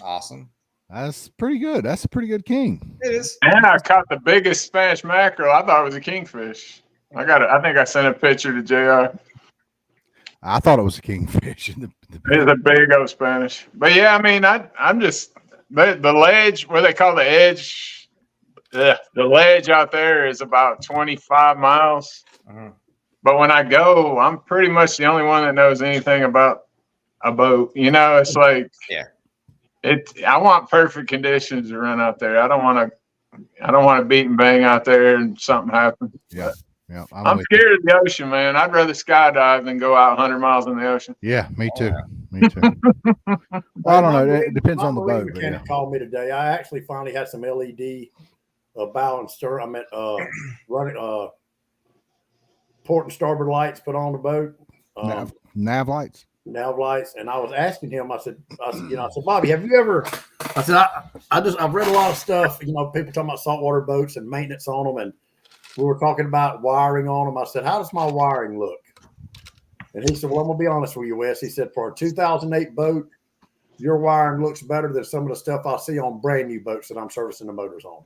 Awesome. That's pretty good. That's a pretty good king. It is. and I caught the biggest Spanish mackerel. I thought it was a kingfish. I think I sent a picture to JR. I thought it was a kingfish. It's a big old Spanish. But yeah, I mean, I'm just the ledge, what they call the edge. The ledge out there is about 25 miles. Uh-huh. But when I go, I'm pretty much the only one that knows anything about a boat. It's like I want perfect conditions to run out there. I don't want to beat and bang out there and something happens. Yeah. I'm scared of the ocean, man. I'd rather skydive than go out 100 miles in the ocean. Yeah, me too. Me too. Well, I don't know. It depends on the boat. Mechanic called me today. I actually finally had some LED bow and stern. I meant running port and starboard lights put on the boat. Nav lights. Nav lights, and I was asking him. I said, Bobby, have you ever? I said, I've read a lot of stuff. People talking about saltwater boats and maintenance on them, and we were talking about wiring on them. I said, how does my wiring look? And he said, well, I'm gonna be honest with you, Wes. He said, for a 2008 boat, your wiring looks better than some of the stuff I see on brand new boats that I'm servicing the motors on.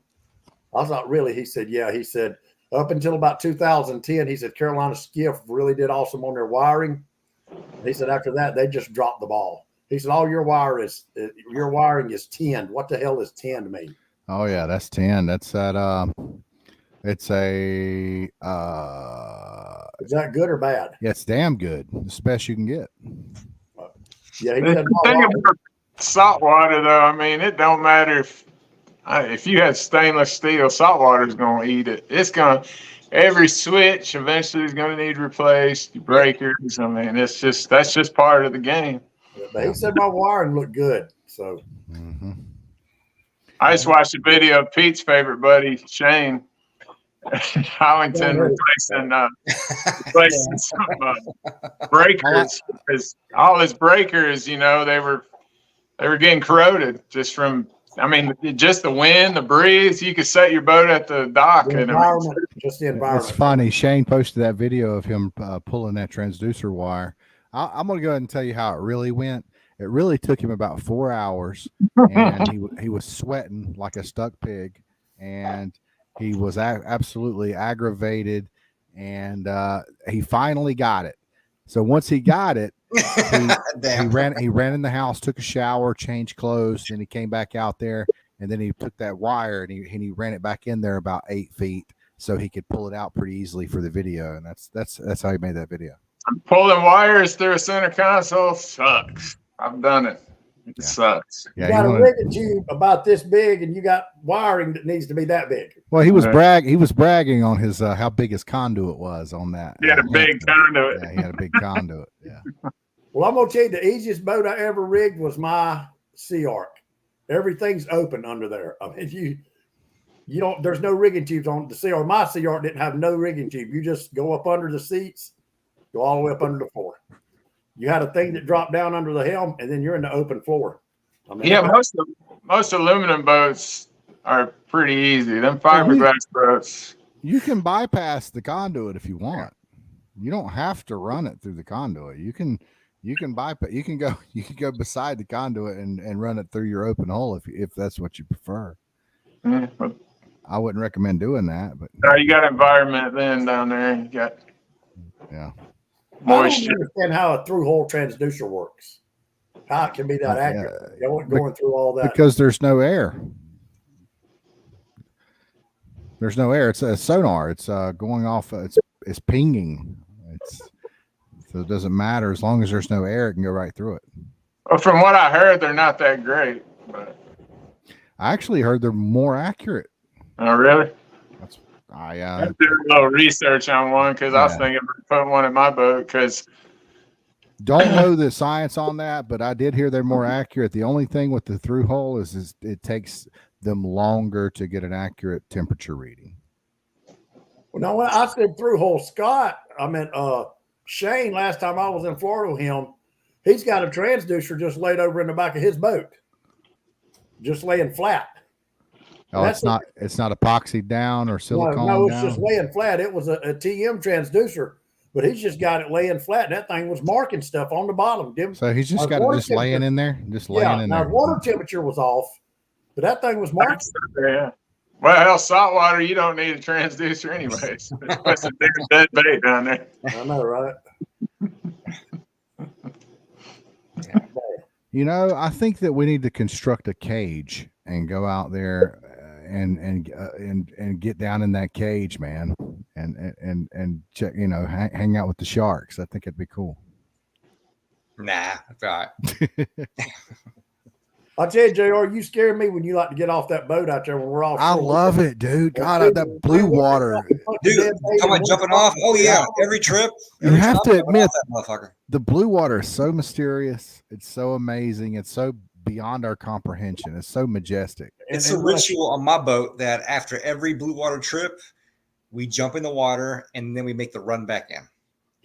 I was like, really? He said, yeah. He said, up until about 2010, he said Carolina Skiff really did awesome on their wiring. He said after that they just dropped the ball. He said all your wiring is tinned. What the hell is tinned mean? Oh yeah, that's 10. That's that. It's a. Is that good or bad? Yeah, it's damn good. It's the best you can get. Yeah, he The said thing about salt water, though, I mean, it don't matter if you have stainless steel, salt water is going to eat it. It's going to. Every switch eventually is going to need replaced. Breakers. I mean, that's just part of the game. But he said my wiring looked good. So I just watched a video of Pete's favorite buddy, Shane Hollington, replacing some breakers. Because all his breakers, they were getting corroded just from. I mean, just the wind, the breeze. You could set your boat at the dock. the environment. It's funny. Shane posted that video of him pulling that transducer wire. I'm going to go ahead and tell you how it really went. It really took him about 4 hours, and he was sweating like a stuck pig, and he was absolutely aggravated, and he finally got it. So once he got it, he ran in the house, took a shower, changed clothes, and he came back out there, and then he took that wire and he ran it back in there about 8 feet so he could pull it out pretty easily for the video, and that's how he made that video. Pulling wires through a center console sucks. I've done it. It sucks. You got a rigging tube about this big, and you got wiring that needs to be that big. Well, he was bragging on his how big his conduit was on that. He had a big conduit. Yeah, he had a big conduit. Yeah. Well, I'm gonna tell you, the easiest boat I ever rigged was my Sea Arc. Everything's open under there. I mean, you don't. There's no rigging tubes on the Sea Arc. My Sea Arc didn't have no rigging tube. You just go up under the seats, go all the way up under the floor. You had a thing that dropped down under the helm, and then you're in the open floor. I mean, yeah, most aluminum boats are pretty easy. Them fiberglass boats. You can bypass the conduit if you want. You don't have to run it through the conduit. You can bypass. You can go beside the conduit and run it through your open hole if that's what you prefer. Mm-hmm. I wouldn't recommend doing that, but no, you got environment then down there. You got moisture. I don't understand how a through-hole transducer works. How it can be that accurate? Going through all that because there's no air. There's no air. It's a sonar. It's going off. it's pinging. So it doesn't matter as long as there's no air, it can go right through it. Well, from what I heard, they're not that great. But I actually heard they're more accurate. oh, really? I did a little research on one because I was thinking of putting one in my boat because. Don't know the science on that, but I did hear they're more accurate. The only thing with the through hole is it takes them longer to get an accurate temperature reading. Well, no, when I said through hole, Scott, I meant Shane, last time I was in Florida with him, he's got a transducer just laid over in the back of his boat, just laying flat. Oh, it's not epoxy down or silicone No, it's down? just laying flat. It was a TM transducer, but he's just got it laying flat. And that thing was marking stuff on the bottom. So he's just got it just laying in there? Just laying in now there. water temperature was off, but that thing was marking. Yeah. Well, saltwater, you don't need a transducer anyways. That's a dead bait down there. I know, right? You know, I think that we need to construct a cage and go out there and get down in that cage, man, and check, hang out with the sharks. I think it'd be cool. Nah, that's all right. I'll tell you, JR, you scare me when you like to get off that boat out there when we're all. I love it, dude. God, that blue water. Dude, come on, jumping off. Oh, yeah. Every trip. You have to admit, that motherfucker. The blue water is so mysterious. It's so amazing. It's so beyond our comprehension. It's so majestic. It's a ritual on my boat that after every blue water trip, we jump in the water and then we make the run back in.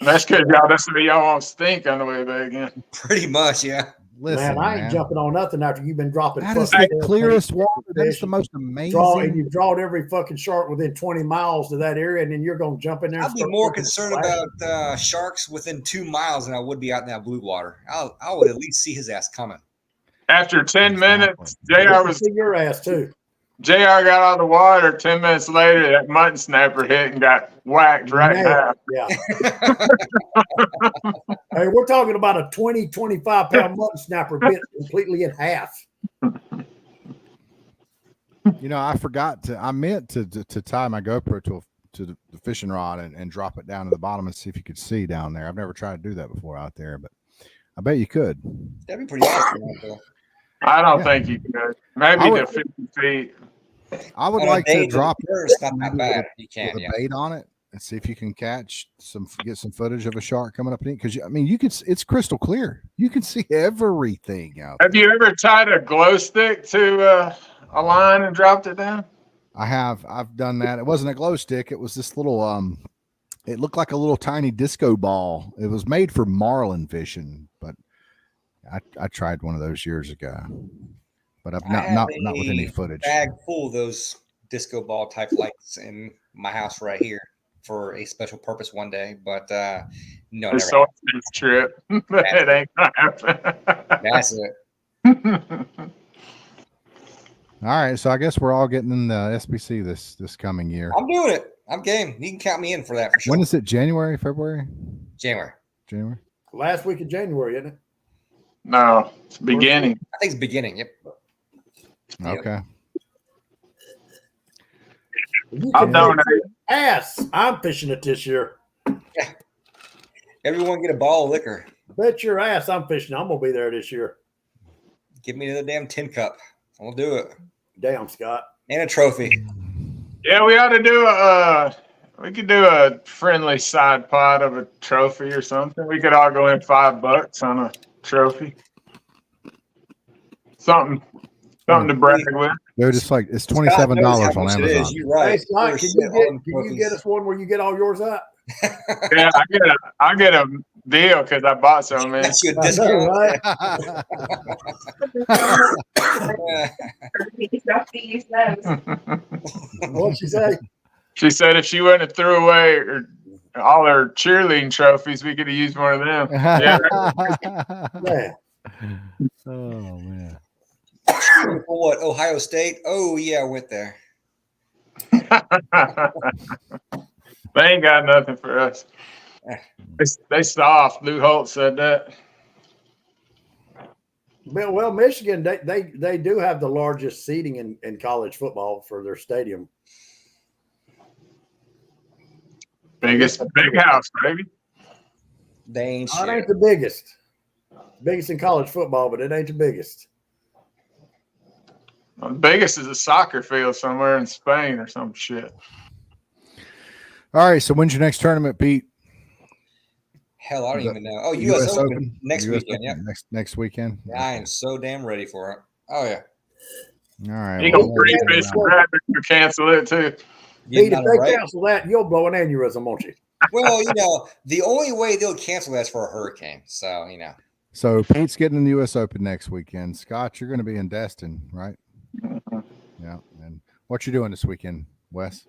That's good, y'all. That's what y'all won't stink on the way back in. Pretty much, yeah. Listen, I ain't jumping on nothing after you've been dropping. That is the clearest water. That's the most amazing. And you've drawn every fucking shark within 20 miles to that area, and then you're going to jump in there. I'd be more concerned about sharks within 2 miles than I would be out in that blue water. I would at least see his ass coming. After 10 minutes, JR was your ass too. JR got out of the water. 10 minutes later, that mutton snapper hit and got whacked right in half. Yeah. Hey, we're talking about a 20, 25-pound mutton snapper bit completely in half. I forgot I meant to tie my GoPro to the fishing rod and drop it down to the bottom and see if you could see down there. I've never tried to do that before out there, but I bet you could. That'd be pretty awesome out there. I don't think you could. Maybe to 50 feet. I would like to drop it's not that bad. You can, a bait on it and see if you can get some footage of a shark coming up in it. Because it's crystal clear. You can see everything out there. Have you ever tied a glow stick to a line and dropped it down? I have. I've done that. It wasn't a glow stick. It was this little it looked like a little tiny disco ball. It was made for marlin fishing, but I tried one of those years ago. But I've not with any footage. Bag full of those disco ball type lights in my house right here for a special purpose one day. But no, it's so trip. It ain't gonna happen. That's it. All right, so I guess we're all getting in the SBC this coming year. I'm doing it. I'm game. You can count me in for that for sure. When is it? January, February? January. Last week of January, isn't it? No, it's beginning. I think it's beginning. Yep. Okay. I'm donating. I'm fishing it this year. Yeah. Everyone get a ball of liquor. Bet your ass I'm fishing. I'm gonna be there this year. Give me the damn tin cup. I'll do it. Damn, Scott. And a trophy. Yeah, we ought to do we could do a friendly side pot of a trophy or something. We could all go in $5 on a trophy. Something to brag with. They're just like it's $27 on Amazon. You're right. Hey, Scott, can you get us one where you get all yours up? Yeah, I get a deal because I bought some, man. That's your discount, right? What'd she say? She said if she wouldn't have threw away all her cheerleading trophies, we could have used one of them. Yeah. Yeah. Oh man. What, Ohio State? Oh yeah, I went there. They ain't got nothing for us. They soft. Lou Holt said that. Well, Michigan, they do have the largest seating in college football for their stadium. Biggest big house, baby. They ain't Oh, it shit. ain't the biggest. Biggest in college football, but it ain't the biggest. Well, the biggest is a soccer field somewhere in Spain or some shit. All right. So when's your next tournament, Pete? Hell, I don't The even know. Oh, U.S. Open next US weekend. Open Yeah, Next weekend. I am so damn ready for it. Oh yeah. All right. You well, gonna free fish and rabbit to cancel it too. Pete, Getting if on it, they right? cancel that, you'll blow an aneurysm, won't you? Well, the only way they'll cancel that's for a hurricane. So So Pete's getting in the U.S. Open next weekend. Scott, you're going to be in Destin, right? Yeah. And what you doing this weekend, Wes?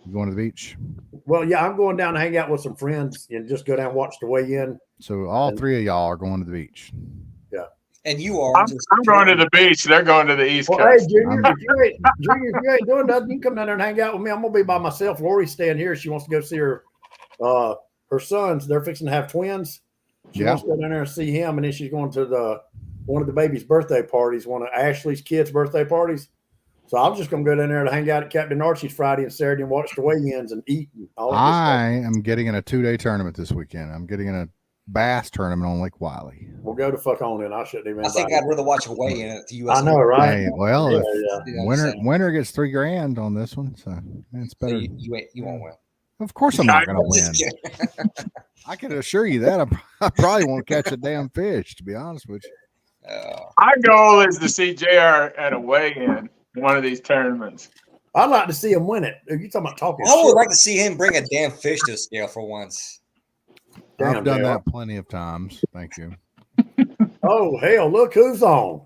You going to the beach? Well, yeah, I'm going down to hang out with some friends and just go down and watch the weigh-in. So all three of y'all are going to the beach. and you are. I'm going to the beach. They're going to the East Well, hey, Coast. Junior, if you ain't doing nothing, you can come down there and hang out with me. I'm gonna be by myself. Lori's staying here. She wants to go see her sons. They're fixing to have twins. She wants to go down there and see him, and then she's going to one of the baby's birthday parties, one of Ashley's kids' birthday parties. So I'm just gonna go down there to hang out at Captain Archie's Friday and Saturday and watch the weigh-ins and eat and all that good I am getting in a 2-day tournament this weekend. I'm getting in a bass tournament on Lake Wiley. stuff. We'll go to fuck on in. I shouldn't even. I think invite I'd rather watch a weigh in at the U.S. I know, right? Hey, well, Yeah, if yeah. winner gets $3,000 on this one, so it's So better. you won't win. Of course, I'm not going to win. Just kidding. I can assure you that I probably won't catch a damn fish, to be honest with you. My goal is to see JR at a weigh-in, one of these tournaments. I'd like to see him win it. You talking about talking? I would shit. like to see him bring a damn fish to the scale for once. Damn, I've done JR. that plenty of times. Thank you. Oh hell! Look who's on.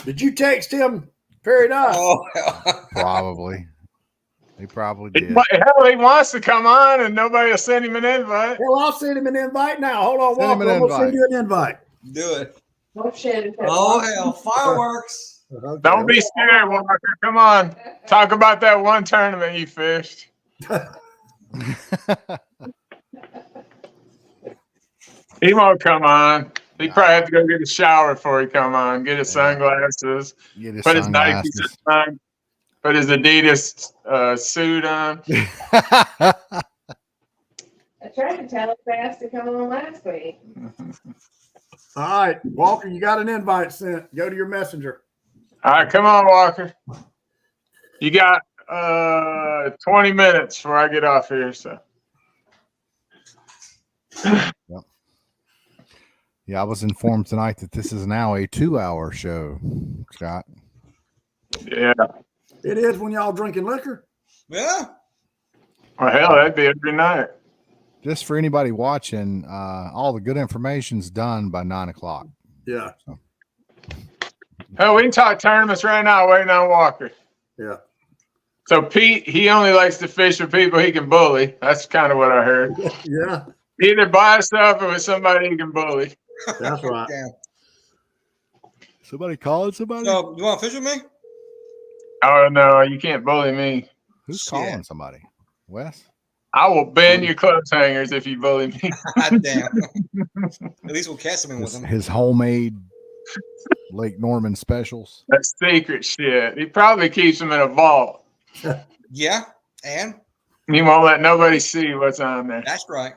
Did you text him, Perry Dye? Oh, Probably. He probably did. Hell, he wants to come on, and nobody will send him an invite. Well, I'll send him an invite now. Hold on, Send him Walker. an I'm gonna send invite. you an invite. do it. Oh shit. Oh hell, fireworks. Don't be scared, Walker. Come on. Talk about that one tournament you fished. He won't come on. He probably have to go get a shower before he come on. Get his sunglasses. Get his Put his Nike sunglasses. on. Put his Adidas suit on. I tried to tell Fast to come on last week. All right, Walker, you got an invite sent. Go to your messenger. All right, come on, Walker. You got 20 minutes before I get off here. So Yeah, I was informed tonight that this is now a 2-hour show, Scott. yeah. It is when y'all drinking liquor. Yeah. Well, hell, that'd be every night. Just for anybody watching, all the good information's done by 9 o'clock. Yeah, Hell, we can talk tournaments right now. Waiting on Walker. yeah, So Pete, he only likes to fish with people he can bully. That's kind of what I heard. yeah. Either by himself or with somebody he can bully. That's right. Damn. Somebody calling somebody? So you want to fish with me? Oh no, you can't bully me. Who's Shit. calling somebody? Wes? I will bend your clothes hangers if you bully me. God damn. At least we'll catch him with him. His homemade Lake Norman specials. That's secret shit. He probably keeps them in a vault. Yeah, and He won't let nobody see what's on there. that's right.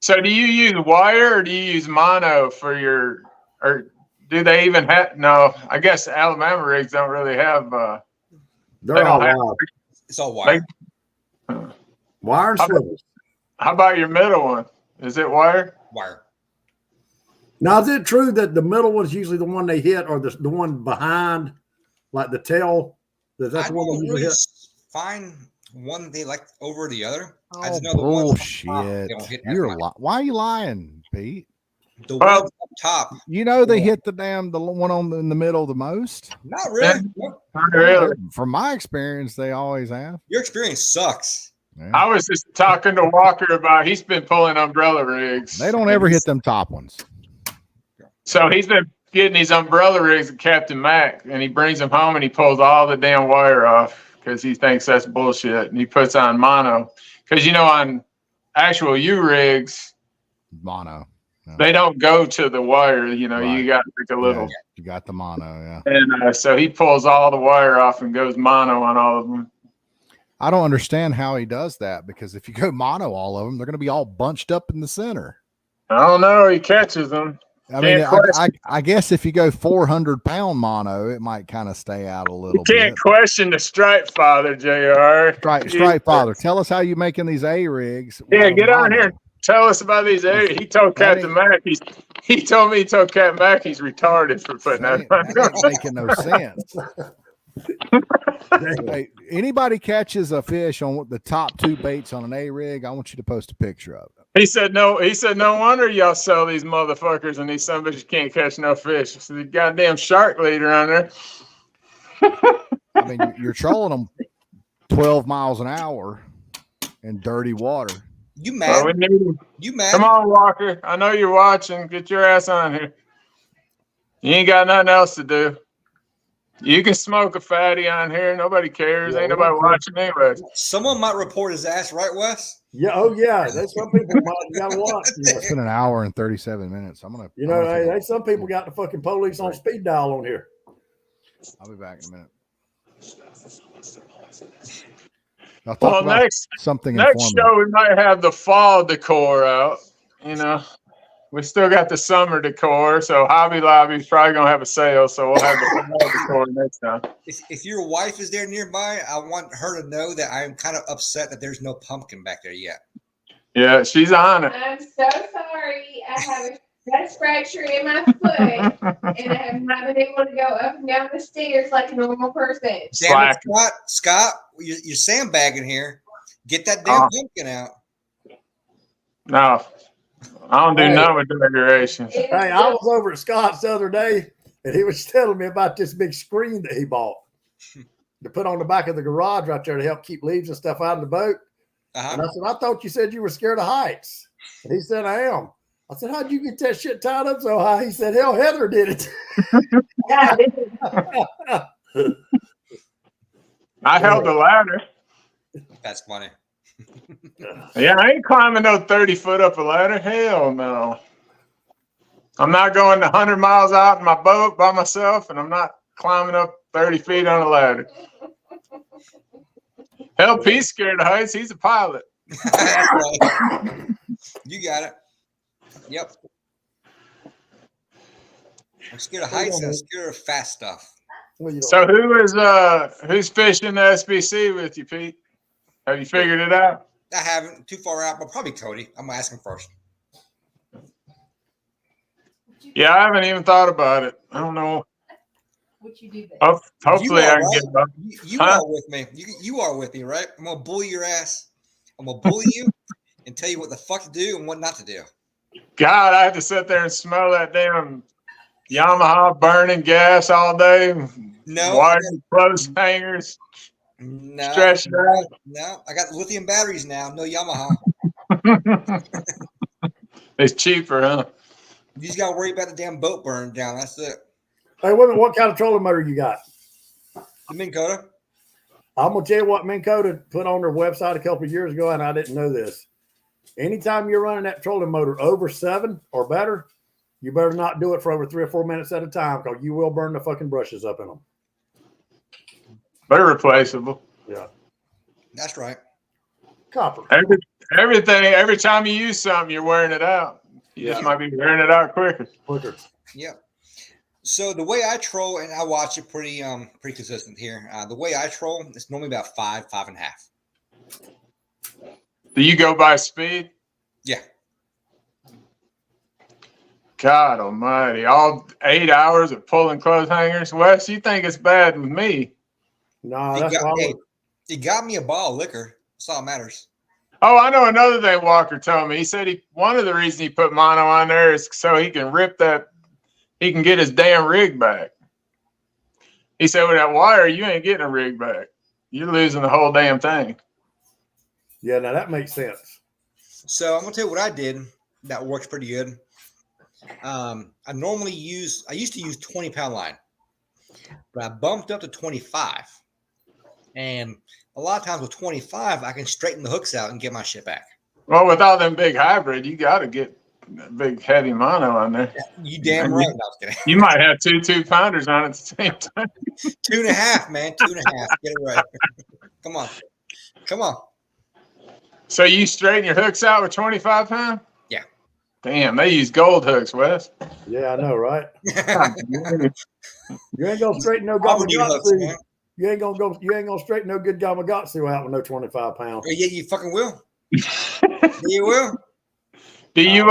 So do you use wire or do you use mono for your, or do they even have, no, I guess Alabama rigs don't really have, They're They all don't have- wild. It's all wire. Wire and How about- swivels. how about your middle one? Is it wire? Wire. Now, is it true that the middle one's usually the one they hit, or the one behind, like the tail? That's I the one they don't usually really hit. find one they like over the other. I Oh, just know the ones up top, bullshit. they don't hit You're as much. why are you lying, Pete? The Well- ones up top, You know they Yeah. hit the one in the middle the most. not really. No. Not really. From my experience, they always have. Your experience sucks. Yeah. I was just talking to Walker about, he's been pulling umbrella rigs. They don't ever hit them top ones. So he's been getting these umbrella rigs at Captain Mac, and he brings them home and he pulls all the damn wire off because he thinks that's bullshit. And he puts on mono because, on actual U rigs, Mono. they don't go to the wire. Right. You got like a little. You got the mono, yeah. And so he pulls all the wire off and goes mono on all of them. I don't understand how he does that, because if you go mono all of them, they're going to be all bunched up in the center. I don't know. He catches them. I mean, Can't question- I guess if you go 400-pound mono, it might kind of stay out a You little can't bit. question the Stripe Father, JR. Stripe Father, tell us how you making these A rigs. Yeah, get on here. Tell us about these areas. He told That Captain Mack he told me he told Captain Mack he's retarded for putting that on. That ain't making no sense. Hey, anybody catches a fish on the top 2 baits on an A rig, I want you to post a picture of it. He said no wonder y'all sell these motherfuckers and these some bitches can't catch no fish. It's the goddamn shark leader on there. I mean, you're trolling them 12 miles an hour in dirty water. You mad? Well, we need him. You mad? Come on, Walker. I know you're watching. Get your ass on here. You ain't got nothing else to do. You can smoke a fatty on here. Nobody cares. Yeah, Ain't nobody watching anyway. Someone might report his ass, right, Wes? Yeah. Oh, yeah. There's some people you got to watch. It's been an hour and 37 minutes. I'm gonna. You know, hey, some people got the fucking police on speed dial on here. I'll be back in a minute. I'll talk Well, about next something next informative. show we might have the fall decor out. You know, we still got the summer decor, so Hobby Lobby's probably gonna have a sale, so we'll have the fall decor next time. If your wife is there nearby, I want her to know that I'm kind of upset that there's no pumpkin back there yet. Yeah, she's on it. I'm so sorry. I have a stress fracture in my foot, and I have not been able to go up and down the stairs like a normal person. Damn it, Slack. Scott, you're sandbagging here. Get that damn pumpkin out. No, I don't do Hey. none with decorations. It is Hey, I was over at Scott's the other day, and he was telling me about this big screen that he bought to put on the back of the garage right there to help keep leaves and stuff out of the boat. And I said, I thought you said you were scared of heights. And he said, I am. I said, how'd you get that shit tied up so high? He said, hell, Heather did it. Yeah, this is I held the ladder. That's funny. Yeah, I ain't climbing no 30-foot up a ladder. Hell no. I'm not going 100 miles out in my boat by myself, and I'm not climbing up 30 feet on a ladder. Hell, Pete's scared of heights. He's a pilot. That's right. You got it. Yep. I'm scared of heights and I'm scared of fast stuff. So who's fishing the SBC with you, Pete? Have you figured it out? I haven't too far out, but probably Cody. I'm gonna ask him first. Yeah, I haven't even thought about it. I don't know. What you do there? Hopefully You I are, can right? get up. You Huh? are with me. You are with me, right? I'm gonna bully your ass. I'm gonna bully you and tell you what the fuck to do and what not to do. God, I had to sit there and smell that damn Yamaha burning gas all day. No, Wire clothes hangers. no, Stretched out. no. I got lithium batteries now. No Yamaha. It's cheaper, huh? You just gotta worry about the damn boat burning down. That's it. Hey, wait a minute, what kind of trolling motor you got? The Minn Kota. I'm gonna tell you what Minn Kota put on their website a couple of years ago, and I didn't know this. Anytime you're running that trolling motor over 7 or better, you better not do it for over 3 or 4 minutes at a time, because you will burn the fucking brushes up in them. They're replaceable. Yeah, That's right. copper. Everything, every time you use something, you're wearing it out. You just might be wearing it out quicker. Quicker. Yeah. So the way I troll, and I watch it pretty consistent here. The way I troll, it's normally about 5.5. Do you go by speed? Yeah. God almighty. All 8 hours of pulling clothes hangers. Wes, you think it's bad with me? No, It that's got, why. hey, it got me a bottle of liquor. That's all that matters. Oh, I know another thing Walker told me. He said one of the reasons he put mono on there is so he can he can get his damn rig back. He said with that wire, you ain't getting a rig back. You're losing the whole damn thing. Yeah, now that makes sense. So I'm gonna tell you what I did that works pretty good. I used to use 20-pound line, but I bumped up to 25. And a lot of times with 25, I can straighten the hooks out and get my shit back. Well, with all them big hybrid, you got to get a big heavy mono on there. You damn right. No, I was kidding. You might have 2 2-pounders on at the same time. 2.5, man. 2.5. Get it right. Come on. Come on. So you straighten your hooks out with 25 pound? Yeah. Damn, they use gold hooks, Wes. Yeah, I know, right? You ain't gonna straighten no Aberdeen hooks, Gamakatsu. man. You ain't gonna straighten no good Gamakatsu out with no 25 pounds. Yeah, you fucking will. You will. Do you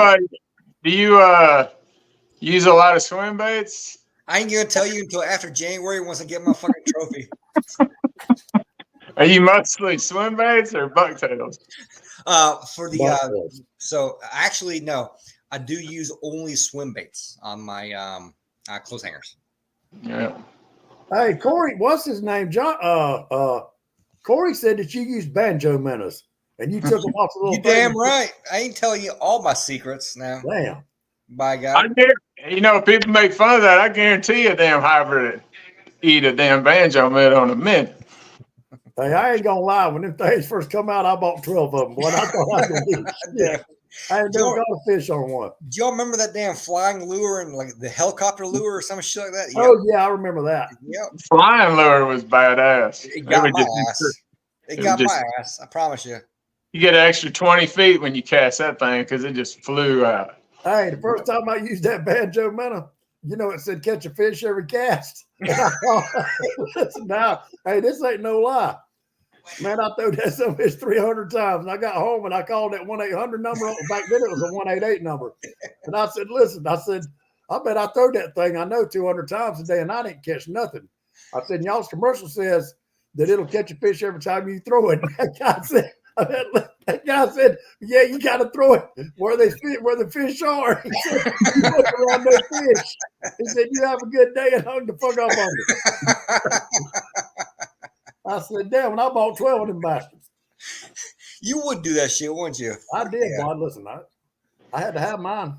use a lot of swim baits? I ain't gonna tell you until after January once I get my fucking trophy. Are you mostly swim baits or bucktails? For the Bucktails. so actually no, I do use only swim baits on my clothes hangers. Yeah. Hey, Corey, what's his name? Corey said that you used banjo minnows and you took them off the little You damn thing. right. I ain't telling you all my secrets now. Damn. By God. People make fun of that. I guarantee a damn hybrid eat a damn banjo minnow on a minute. Hey, I ain't gonna lie. When them things first come out, I bought 12 of them. Boy, I thought I was gonna do shit. I ain't never got a fish on one. Do y'all remember that damn flying lure and like the helicopter lure or some shit like that? Oh yeah, I remember that. Yep. Flying lure was badass. It got my just- ass. It got my ass. I promise you. You get an extra 20 feet when you cast that thing because it just flew out. Hey, the first time I used that banjo minnow, you know, it said catch a fish every cast. Listen now, hey, this ain't no lie. Man, I threw that some fish 300 times, and I got home and I called that 1-800 number. Back then it was a 188 number, and I said, "Listen," I said, "I bet I throw that thing. I know 200 times a day, and I didn't catch nothing." I said, "Y'all's commercial says that it'll catch a fish every time you throw it." That guy said, "Yeah, you got to throw it where the fish are." He said, "You look around those fish." He said, "You have a good day," and hung the fuck up on me. I said, "Damn!" And I bought 12 of them bastards. You would do that shit, wouldn't you? I did, boy. Listen, I had to have mine.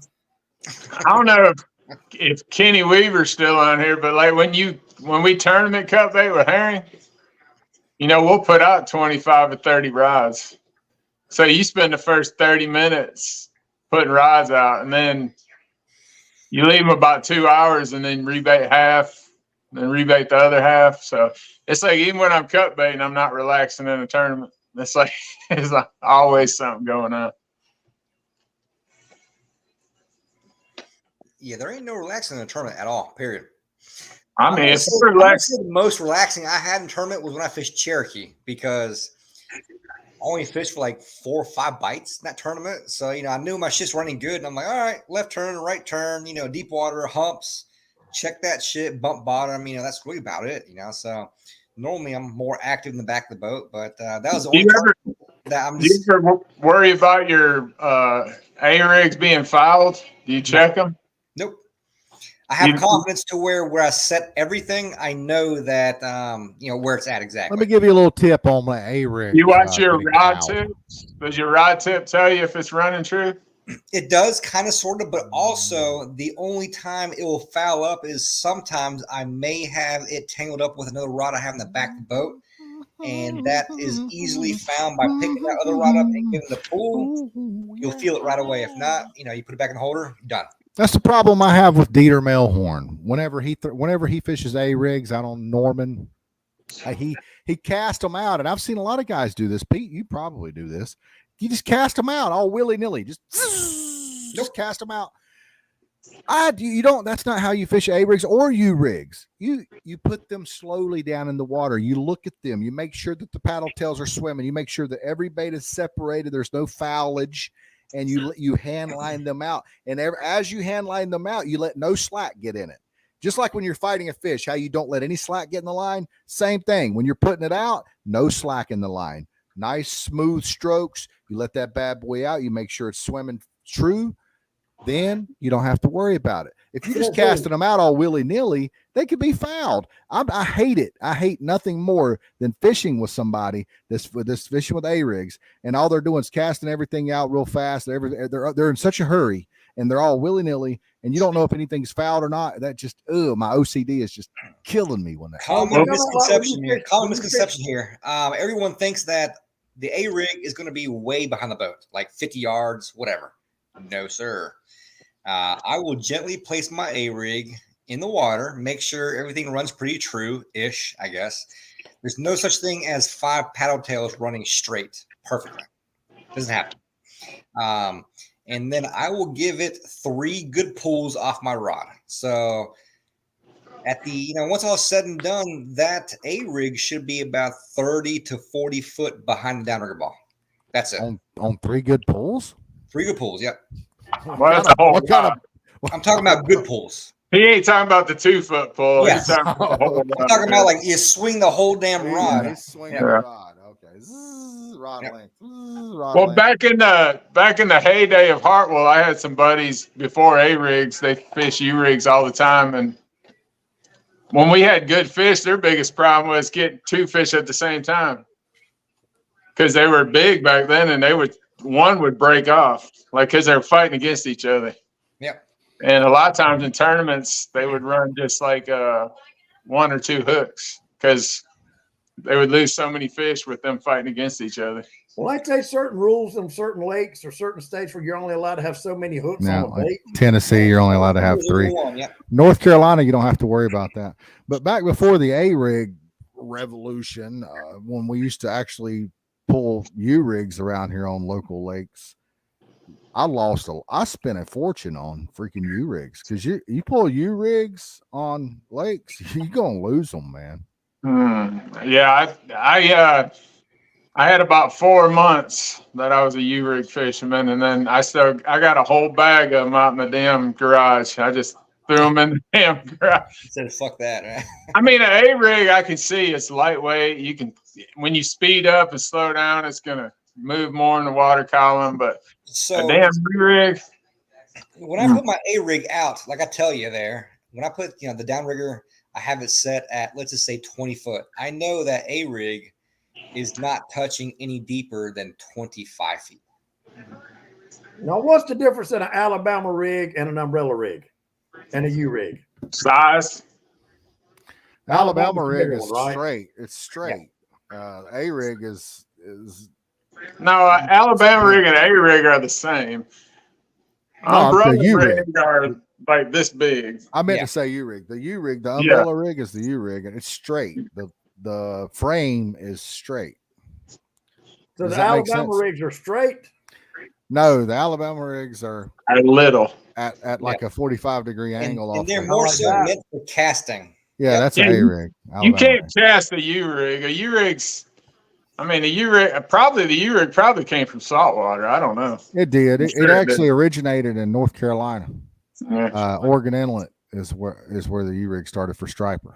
I don't know if Kenny Weaver's still on here, but like when we tournament cut bait with herring, we'll put out 25 or 30 rods. So you spend the first 30 minutes putting rods out, and then you leave them about 2 hours, and then rebait half, then rebait the other half. So it's like even when I'm cut baiting, I'm not relaxing in a tournament. It's like always something going on. Yeah, there ain't no relaxing in a tournament at all. Period. I mean, it's I'm relaxed. the most relaxing I had in tournament was when I fished Cherokee because I only fished for like 4 or 5 bites in that tournament. So, I knew my shit's running good. And I'm like, all right, left turn, right turn, deep water, humps, check that shit, bump bottom. That's really about it, So normally I'm more active in the back of the boat, but that was the only time that I'm Do you ever worry about your A-rigs being fouled? Do you check them? Nope. I have confidence to where I set everything. I know that where it's at exactly. Let me give you a little tip on my A-rig. You watch your rod tip. Does your rod tip tell you if it's running true? It does, kind of, sort of, but also the only time it will foul up is sometimes I may have it tangled up with another rod I have in the back of the boat, and that is easily found by picking that other rod up and giving the pull. You'll feel it right away. If not, you put it back in the holder, done. That's the problem I have with Dieter Melhorn. Whenever he fishes A-rigs out on Norman, he cast them out, and I've seen a lot of guys do this. Pete, you probably do this. You just cast them out all willy-nilly. Just cast them out. You don't. That's not how you fish A-rigs or U-rigs. You put them slowly down in the water. You look at them. You make sure that the paddle tails are swimming. You make sure that every bait is separated. There's no foulage, and you hand line them out. And as you hand line them out, you let no slack get in it. Just like when you're fighting a fish, how you don't let any slack get in the line. Same thing. When you're putting it out, no slack in the line. Nice smooth strokes. You let that bad boy out. You make sure it's swimming true. Then you don't have to worry about it. If you're just casting them out all willy-nilly, they could be fouled. I hate it. I hate nothing more than fishing with somebody this fishing with A-rigs, and all they're doing is casting everything out real fast. They're in such a hurry, and they're all willy-nilly, and you don't know if anything's fouled or not. That just, my OCD is just killing me when that. Common misconception here. Everyone thinks that the A-rig is going to be way behind the boat, like 50 yards, whatever. No, sir. I will gently place my A-rig in the water. Make sure everything runs pretty true-ish, I guess. There's no such thing as 5 paddle tails running straight perfectly. Doesn't happen. And then I will give it 3 good pulls off my rod. So at the, once all said and done, that A-rig should be about 30 to 40 foot behind the downrigger ball. That's it. On 3 good pulls? 3 good pulls, yep. Well, that's a whole What kind lot. I'm talking about good pulls. He ain't talking about the 2-foot pull. Yeah. He's talking about the whole I'm lot. talking about like you swing the whole damn rod. He's swinging Yeah. the rod. Okay. Zzz, rod Yep. length. Zzz, rod Well, length. back in the heyday of Hartwell, I had some buddies before A-rigs. They fish U-rigs all the time, and when we had good fish, their biggest problem was getting 2 fish at the same time because they were big back then, and one would break off, like because they were fighting against each other. Yep. And a lot of times in tournaments, they would run just like 1 or 2 hooks because they would lose so many fish with them fighting against each other. Well, I say certain rules in certain lakes or certain states where you're only allowed to have so many hooks Now, on a like bait. Tennessee, you're only allowed to have 3. Yep. North Carolina, you don't have to worry about that. But back before the A-rig revolution, when we used to actually pull U-rigs around here on local lakes, I spent a fortune on freaking U-rigs because you pull U-rigs on lakes, you're gonna lose them, man. Yeah, I had about 4 months that I was a U-rig fisherman, and then I got a whole bag of them out in the damn garage. I just threw them in the damn garage. Said fuck that, right? I mean, an A-rig, I can see it's lightweight. When you speed up and slow down, it's gonna move more in the water column. But So a damn U-rig, when I put my A-rig out, like I tell you there, when I put the downrigger, I have it set at, let's just say 20 foot. I know that A-rig is not touching any deeper than 25 feet. Now, what's the difference in an Alabama rig and an umbrella rig and a U rig? size. Alabama Alabama's the rig bigger is one, right? straight. It's straight. A-rig is No, Alabama rig and A-rig are the same. No, Umbrella the U-rig. rigs are like this big. I meant Yeah. to say U-rig. The U-rig, the umbrella rig is the U-rig, and it's straight. The frame is straight. So Does the that make Alabama sense? rigs are straight. No, the Alabama rigs are A little. at like a 45-degree angle And off. they're the- more like so that. meant for casting. Yeah, that's an Yeah, A-rig. You Alabama can't rig. cast a U-rig. A U-rig's, I mean, the U-rig probably came from saltwater. I don't know. It did. It Sure it actually originated in North Carolina. Yeah. Oregon Inlet is where the U-rig started for striper.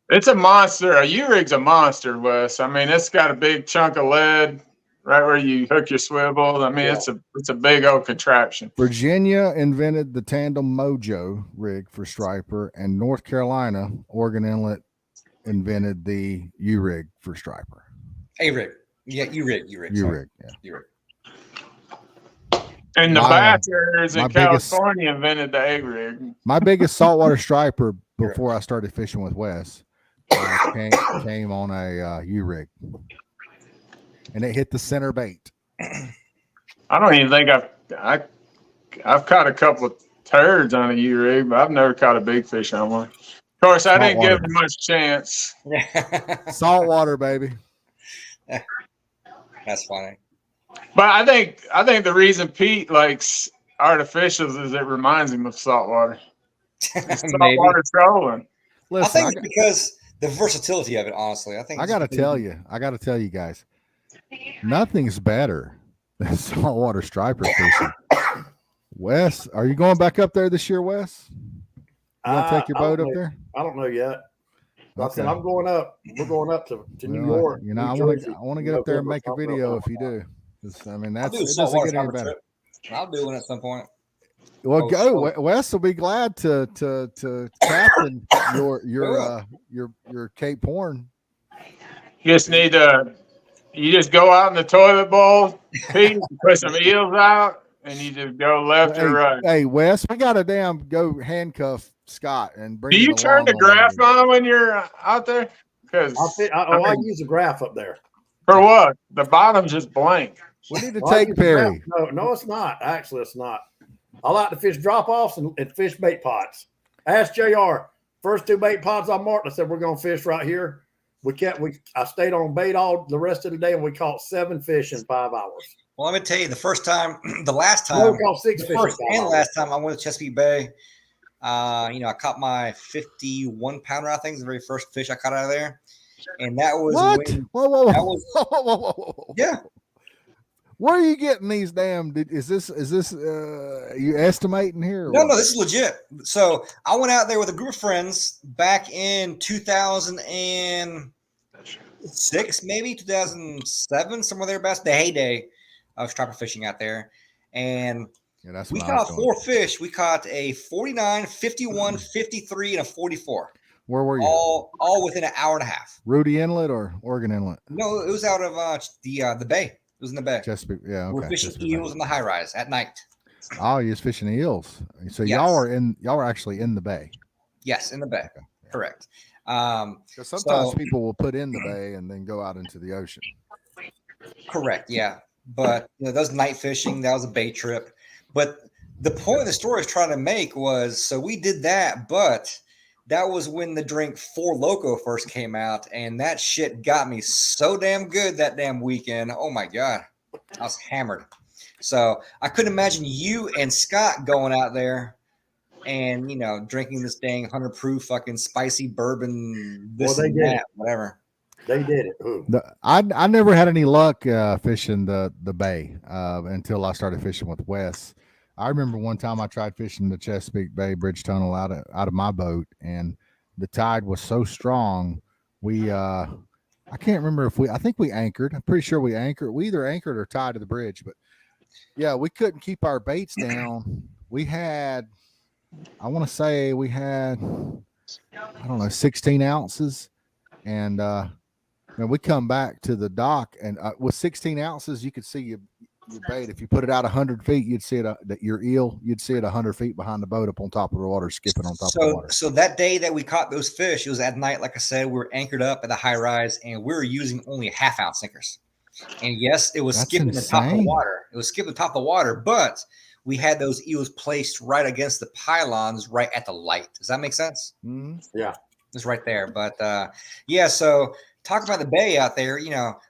It's a monster. A U-rig's a monster, Wes. I mean, it's got a big chunk of lead right where you hook your swivel. I mean, it's a big old contraption. Virginia invented the tandem mojo rig for striper, and North Carolina, Oregon Inlet, invented the U-rig for striper. A-rig. Yeah, U-rig. U-rig, yeah. U-rig. And the My- bass areas in my biggest- California invented the A-rig. My biggest saltwater striper before I started fishing with Wes came on a U-rig, and it hit the center bait. I don't even think I've caught a couple of turds on a U-rig, but I've never caught a big fish on one. Of course, I didn't give Saltwater. him much chance. Saltwater, baby. That's funny. But I think the reason Pete likes artificials is it reminds him of saltwater. Maybe. Saltwater trolling. I Listen, think it's because the versatility of it, honestly. I think I it's got to because- tell you guys, nothing's better than saltwater striper fishing. Wes, are you going back up there this year, Wes? You want to take your I don't boat up know- there? I don't know yet. I said Okay. I'm going up. We're going up to New Well, York. You know, New I want Jersey, to get up there and November, make a something video like if you do. 'Cause, I mean, I'll that's do a it doesn't saltwater get any striper better. trip. I'll do one at some point. Well, Oh, go. oh. Wes will be glad to captain your Cape Horn. You just need you just go out in the toilet bowl, Pete, put some eels out, and you just go left or right. Hey, Wes, we got to go handcuff Scott and bring. Do you him turn the along graph with on when you're out there? Because I use a graph up there. for what? The bottom's just blank. you. We need to Well, I take use a graph. Perry. No, it's not. Actually, it's not. I like to fish drop offs and fish bait pots. Ask JR. First 2 bait pods I marked, I said, we're going to fish right here. I stayed on bait all the rest of the day, and we caught 7 fish in 5 hours. Well, let me tell you, the last No, time, we caught 6 the fish. first and last time I went to Chesapeake Bay, I caught my 51 pounder. I think is the very first fish I caught out of there, and that was What? when, Whoa. that was, Whoa. yeah. Where are you getting these damn? Is this you estimating here? or No, what? this is legit. So I went out there with a group of friends back in 2006, maybe 2007, somewhere there. Best the heyday of striper fishing out there, and Yeah, that's we what I was caught doing. 4 fish. We caught a 49, 51, 53, and a 44. Where were you? All within an hour and a half. Rudy Inlet or Oregon Inlet? No, it was out of the bay. It was in the bay. Chesapeake. Yeah, We're okay. fishing Chesapeake Bay. eels in the high rise at night. Oh, you're just fishing eels. So Yes. y'all are actually in the bay. Yes, in the bay. Okay. Yeah. Correct. Because sometimes So- people will put in the bay and then go out into the ocean. Correct. Yeah. But that was night fishing. That was a bait trip. But the point of the story I was trying to make was, so we did that, but that was when the drink Four Loko first came out, and that shit got me so damn good that damn weekend. Oh my God. I was hammered. So I couldn't imagine you and Scott going out there and, drinking this dang 100 proof fucking spicy bourbon, this Well, they and did. that, whatever. They did it. Who? I never had any luck fishing the bay until I started fishing with Wes. I remember one time I tried fishing the Chesapeake Bay Bridge Tunnel out of my boat, and the tide was so strong. I can't remember I think we anchored. I'm pretty sure we anchored. We either anchored or tied to the bridge, but yeah, we couldn't keep our baits down. We had, I want to say we had, I don't know, 16 ounces. And we come back to the dock, and with 16 ounces, you could see your bait. If you put it out 100 feet, you'd see it. Your eel, you'd see it 100 feet behind the boat, up on top of the water, skipping on top of the water. So that day that we caught those fish, it was at night. Like I said, we were anchored up at the high rise, and we were using only half-ounce sinkers. And yes, it was That's skipping the top of the insane. water. It was skipping the top of the water, but we had those eels placed right against the pylons, right at the light. Does that make sense? Mhm. Yeah. It's right there. But yeah, so talk about the bay out there.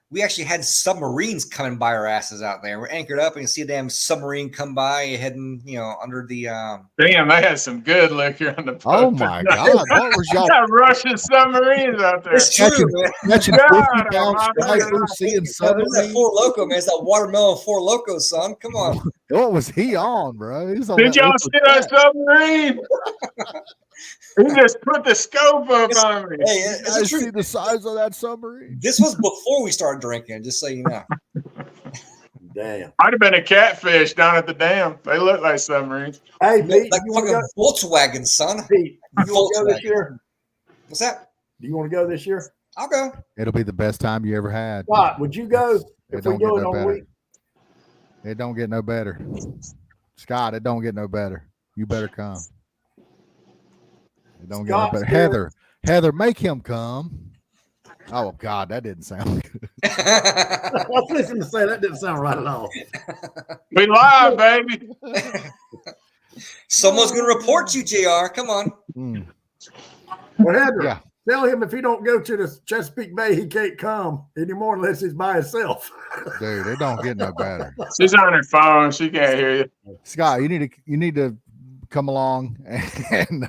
We actually had submarines coming by our asses out there. We're anchored up and you see a damn submarine come by heading, under the Damn, they had some good liquor on the boat. Oh my God! What was y'all Got Russian submarines out there. It's true, catching? man. Catching God, 50 pound I'm stripers, not- seeing It's that submarines? Four Loco, man. It's that watermelon Four Loco, son. Come on. What was he on, bro? He was on Did that y'all liquid see that crack. submarine? He just put the scope up It's- on me. Hey, You it's the guys see truth. the size of that submarine? This was before we started drinking, just so you know. Damn. Might have been a catfish down at the dam. They look like submarines. Hey, Pete, Like you want to fucking go? Volkswagen, son. Pete, you want to go this Volkswagen. year? What's that? Do you want to go this year? I'll go. It'll be the best time you ever had. Scott, would you go It if we don't do get it no on better. week? It don't get no better. Scott, it don't get no better. You better come. It don't get no Scott's better. good. Heather, make him come. Oh God, that didn't sound good. I was listening to say that didn't sound right at all. We live, baby. Someone's gonna report you, JR. Come on. Mm. Well, Heather, Yeah. tell him if he don't go to the Chesapeake Bay, he can't come anymore unless he's by himself. Dude, it don't get no better. She's on her phone. She can't hear you. Scott, you need to come along and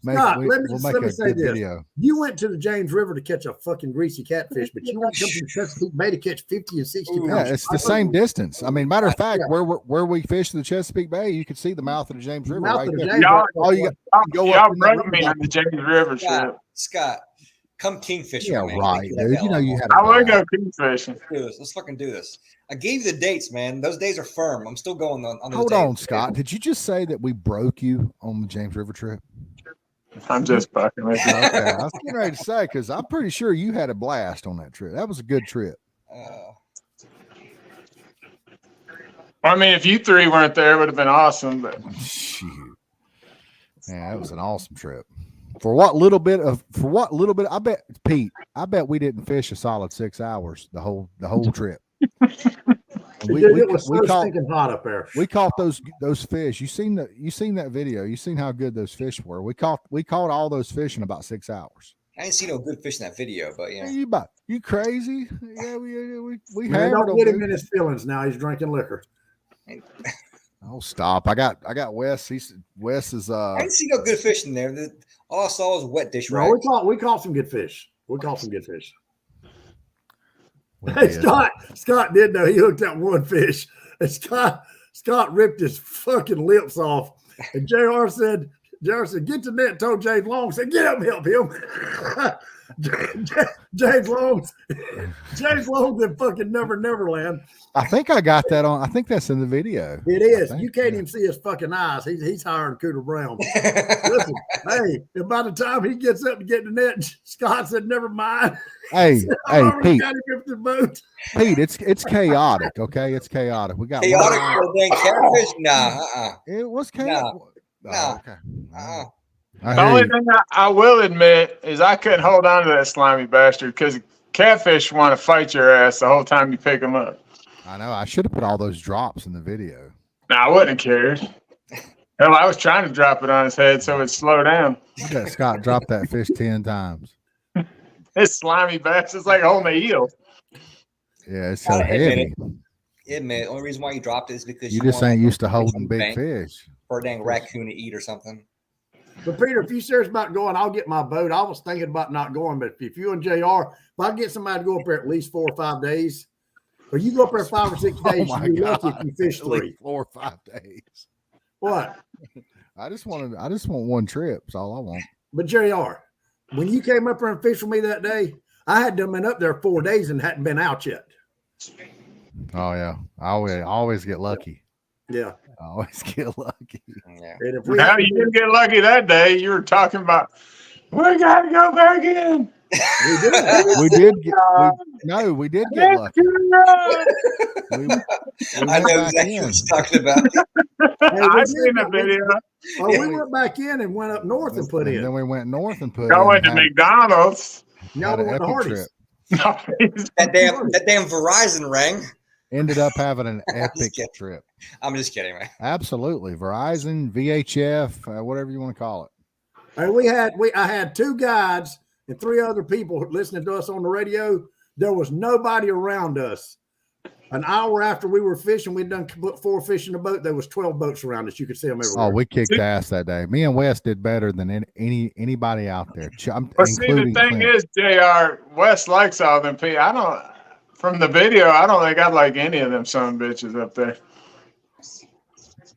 make Scott, we'll make let me a say good this. video. You went to the James River to catch a fucking greasy catfish, but you won't come to the Chesapeake Bay to catch 50 and 60 pounds. Yeah, it's the same distance. I mean, matter of fact, where we fish the Chesapeake Bay, you can see the mouth of the James River Mouth right of the there. James Y'all- River. All you got, go up Y'all in that broke river. me on the James River trip. Scott, come kingfish. Yeah, man. right, Let's do that dude. You know hell. you had. I a would blast. go kingfishing. Let's do this. Let's fucking do this. I gave you the dates, man. Those days are firm. I'm still going on those Hold dates. on, Scott. Did you just say that we broke you on the James River trip? I'm just fucking with you. Okay, I was getting ready to say because I'm pretty sure you had a blast on that trip. That was a good trip. I mean, if you three weren't there, it would have been awesome. But Shoot, yeah, that was an awesome trip. For what little bit, I bet Pete, I bet we didn't fish a solid 6 hours the whole trip. It was so stinking hot up there. We caught those fish. You seen that video? You seen how good those fish were? We caught all those fish in about 6 hours. I didn't see no good fish in that video, but yeah. You crazy? Yeah, we Man, hammered don't get them, him in dude. his feelings now. He's drinking liquor. Oh, stop! I got Wes. Wes is I didn't see no good fish in there. All I saw was wet dish No, rags. we caught some good fish. We caught some good fish. we Hey, did. Scott did know he hooked that one fish. And Scott ripped his fucking lips off. And JR said, get to net and told James Long, said, get up and help him. James Long in fucking Neverland. I think I got that on. I think that's in the video. It is. think, You can't yeah. even see his fucking eyes. He's higher than Cooter Brown. Listen, hey, and by the time he gets up to get in the net, Scott said, never mind. Hey, I hey, already Pete. got him up the boat. Pete, it's chaotic. Okay, it's chaotic. We got Chaotic for a dang catfish? Nah, It was chaotic. Nah. Okay. uh-uh. I The hear only you. thing I will admit is I couldn't hold on to that slimy bastard because catfish want to fight your ass the whole time you pick them up. I know. I should have put all those drops in the video. Now I wouldn't have cared. Hell, I was trying to drop it on his head so it'd slow down. Look at Scott drop that fish 10 times. This slimy bastard's like holding a eel. Yeah, it's so Gotta admit heavy. Admit, the only reason why you dropped it is because You just wanted ain't used to some holding big bank fish. for a dang raccoon to eat or something. But Peter, if you're serious about going, I'll get my boat. I was thinking about not going, but if you and JR, if I get somebody to go up there at least 4 or 5 days, or you go up there 5 or 6 days, my you'll be lucky God. if you fish At least 3. 4 or 5 days. What? I just want one trip. That's all I want. But JR, when you came up there and fished with me that day, I had done been up there 4 days and hadn't been out yet. Oh yeah. I always get lucky. Yeah. I always get lucky. Yeah. And if we Now hadn't you been- didn't get lucky that day. You were talking about we gotta go back in. we did. We did get we did get lucky. We I went know back exactly in. what you're talking about. Hey, we I've did seen the get- video. Oh, we went back in and went up north and put And in. then we went north and put Going in to and had- McDonald's. Now had we an went to epic Hardee's. trip. that damn Verizon rang. Ended up having an just epic kidding. trip. I'm just kidding, man. Absolutely. Verizon, VHF, whatever you want to call it. And I had 2 guides and 3 other people listening to us on the radio. There was nobody around us. An hour after we were fishing, we'd done put 4 fish in the boat. There was 12 boats around us. You could see them everywhere. Oh, we kicked ass that day. Me and Wes did better than anybody out there. But see, the including thing Clint. is, JR, Wes likes all them people. From the video, I don't think I like any of them son of bitches up there.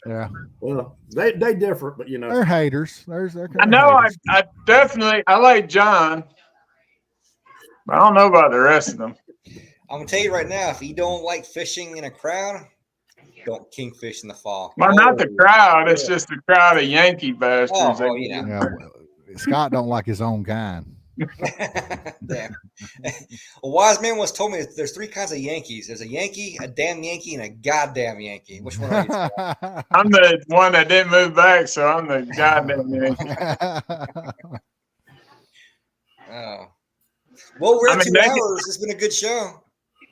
Yeah, Well, they differ, but you know. they're haters. They're I know, haters. I definitely, I like John, but I don't know about the rest of them. I'm gonna tell you right now, if you don't like fishing in a crowd, don't kingfish in the fall. Well, not the crowd. It's just the crowd of Yankee bastards. Oh, you know. Yeah, Scott don't like his own kind. Damn. A wise man once told me that there's 3 kinds of Yankees. There's a Yankee, a damn Yankee, and a goddamn Yankee. Which one are you? I'm the one that didn't move back, so I'm the goddamn Yankee. Oh. Well, we're I at mean, 2 they- hours. It's been a good show.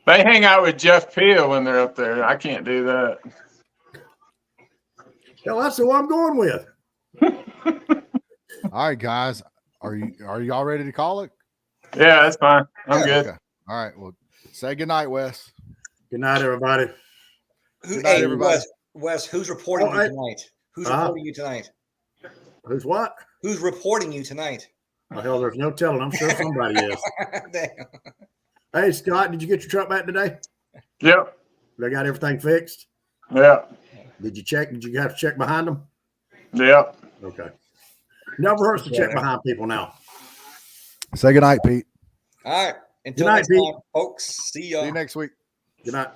They hang out with Jeff Peel when they're up there. I can't do that. Hell, that's who I'm going with. All right, guys. Are you all ready to call it? Yeah, that's fine. I'm good. Okay. All right. Well, say good night, Wes. Good night, everybody. Who, Good night, hey, everybody. Wes, who's reporting Oh, you I- tonight? Who's Huh? reporting you tonight? Who's what? Who's reporting you tonight? Oh, hell, there's no telling. I'm sure somebody is. Damn. Hey, Scott, did you get your truck back today? Yep. They got everything fixed? Yep. Did you check? Did you have to check behind them? Yep. Okay. Never hurts to check behind people now. Say good night, Pete. All right. Until Good night, next Pete. time, folks. See ya. See you next week. Good night.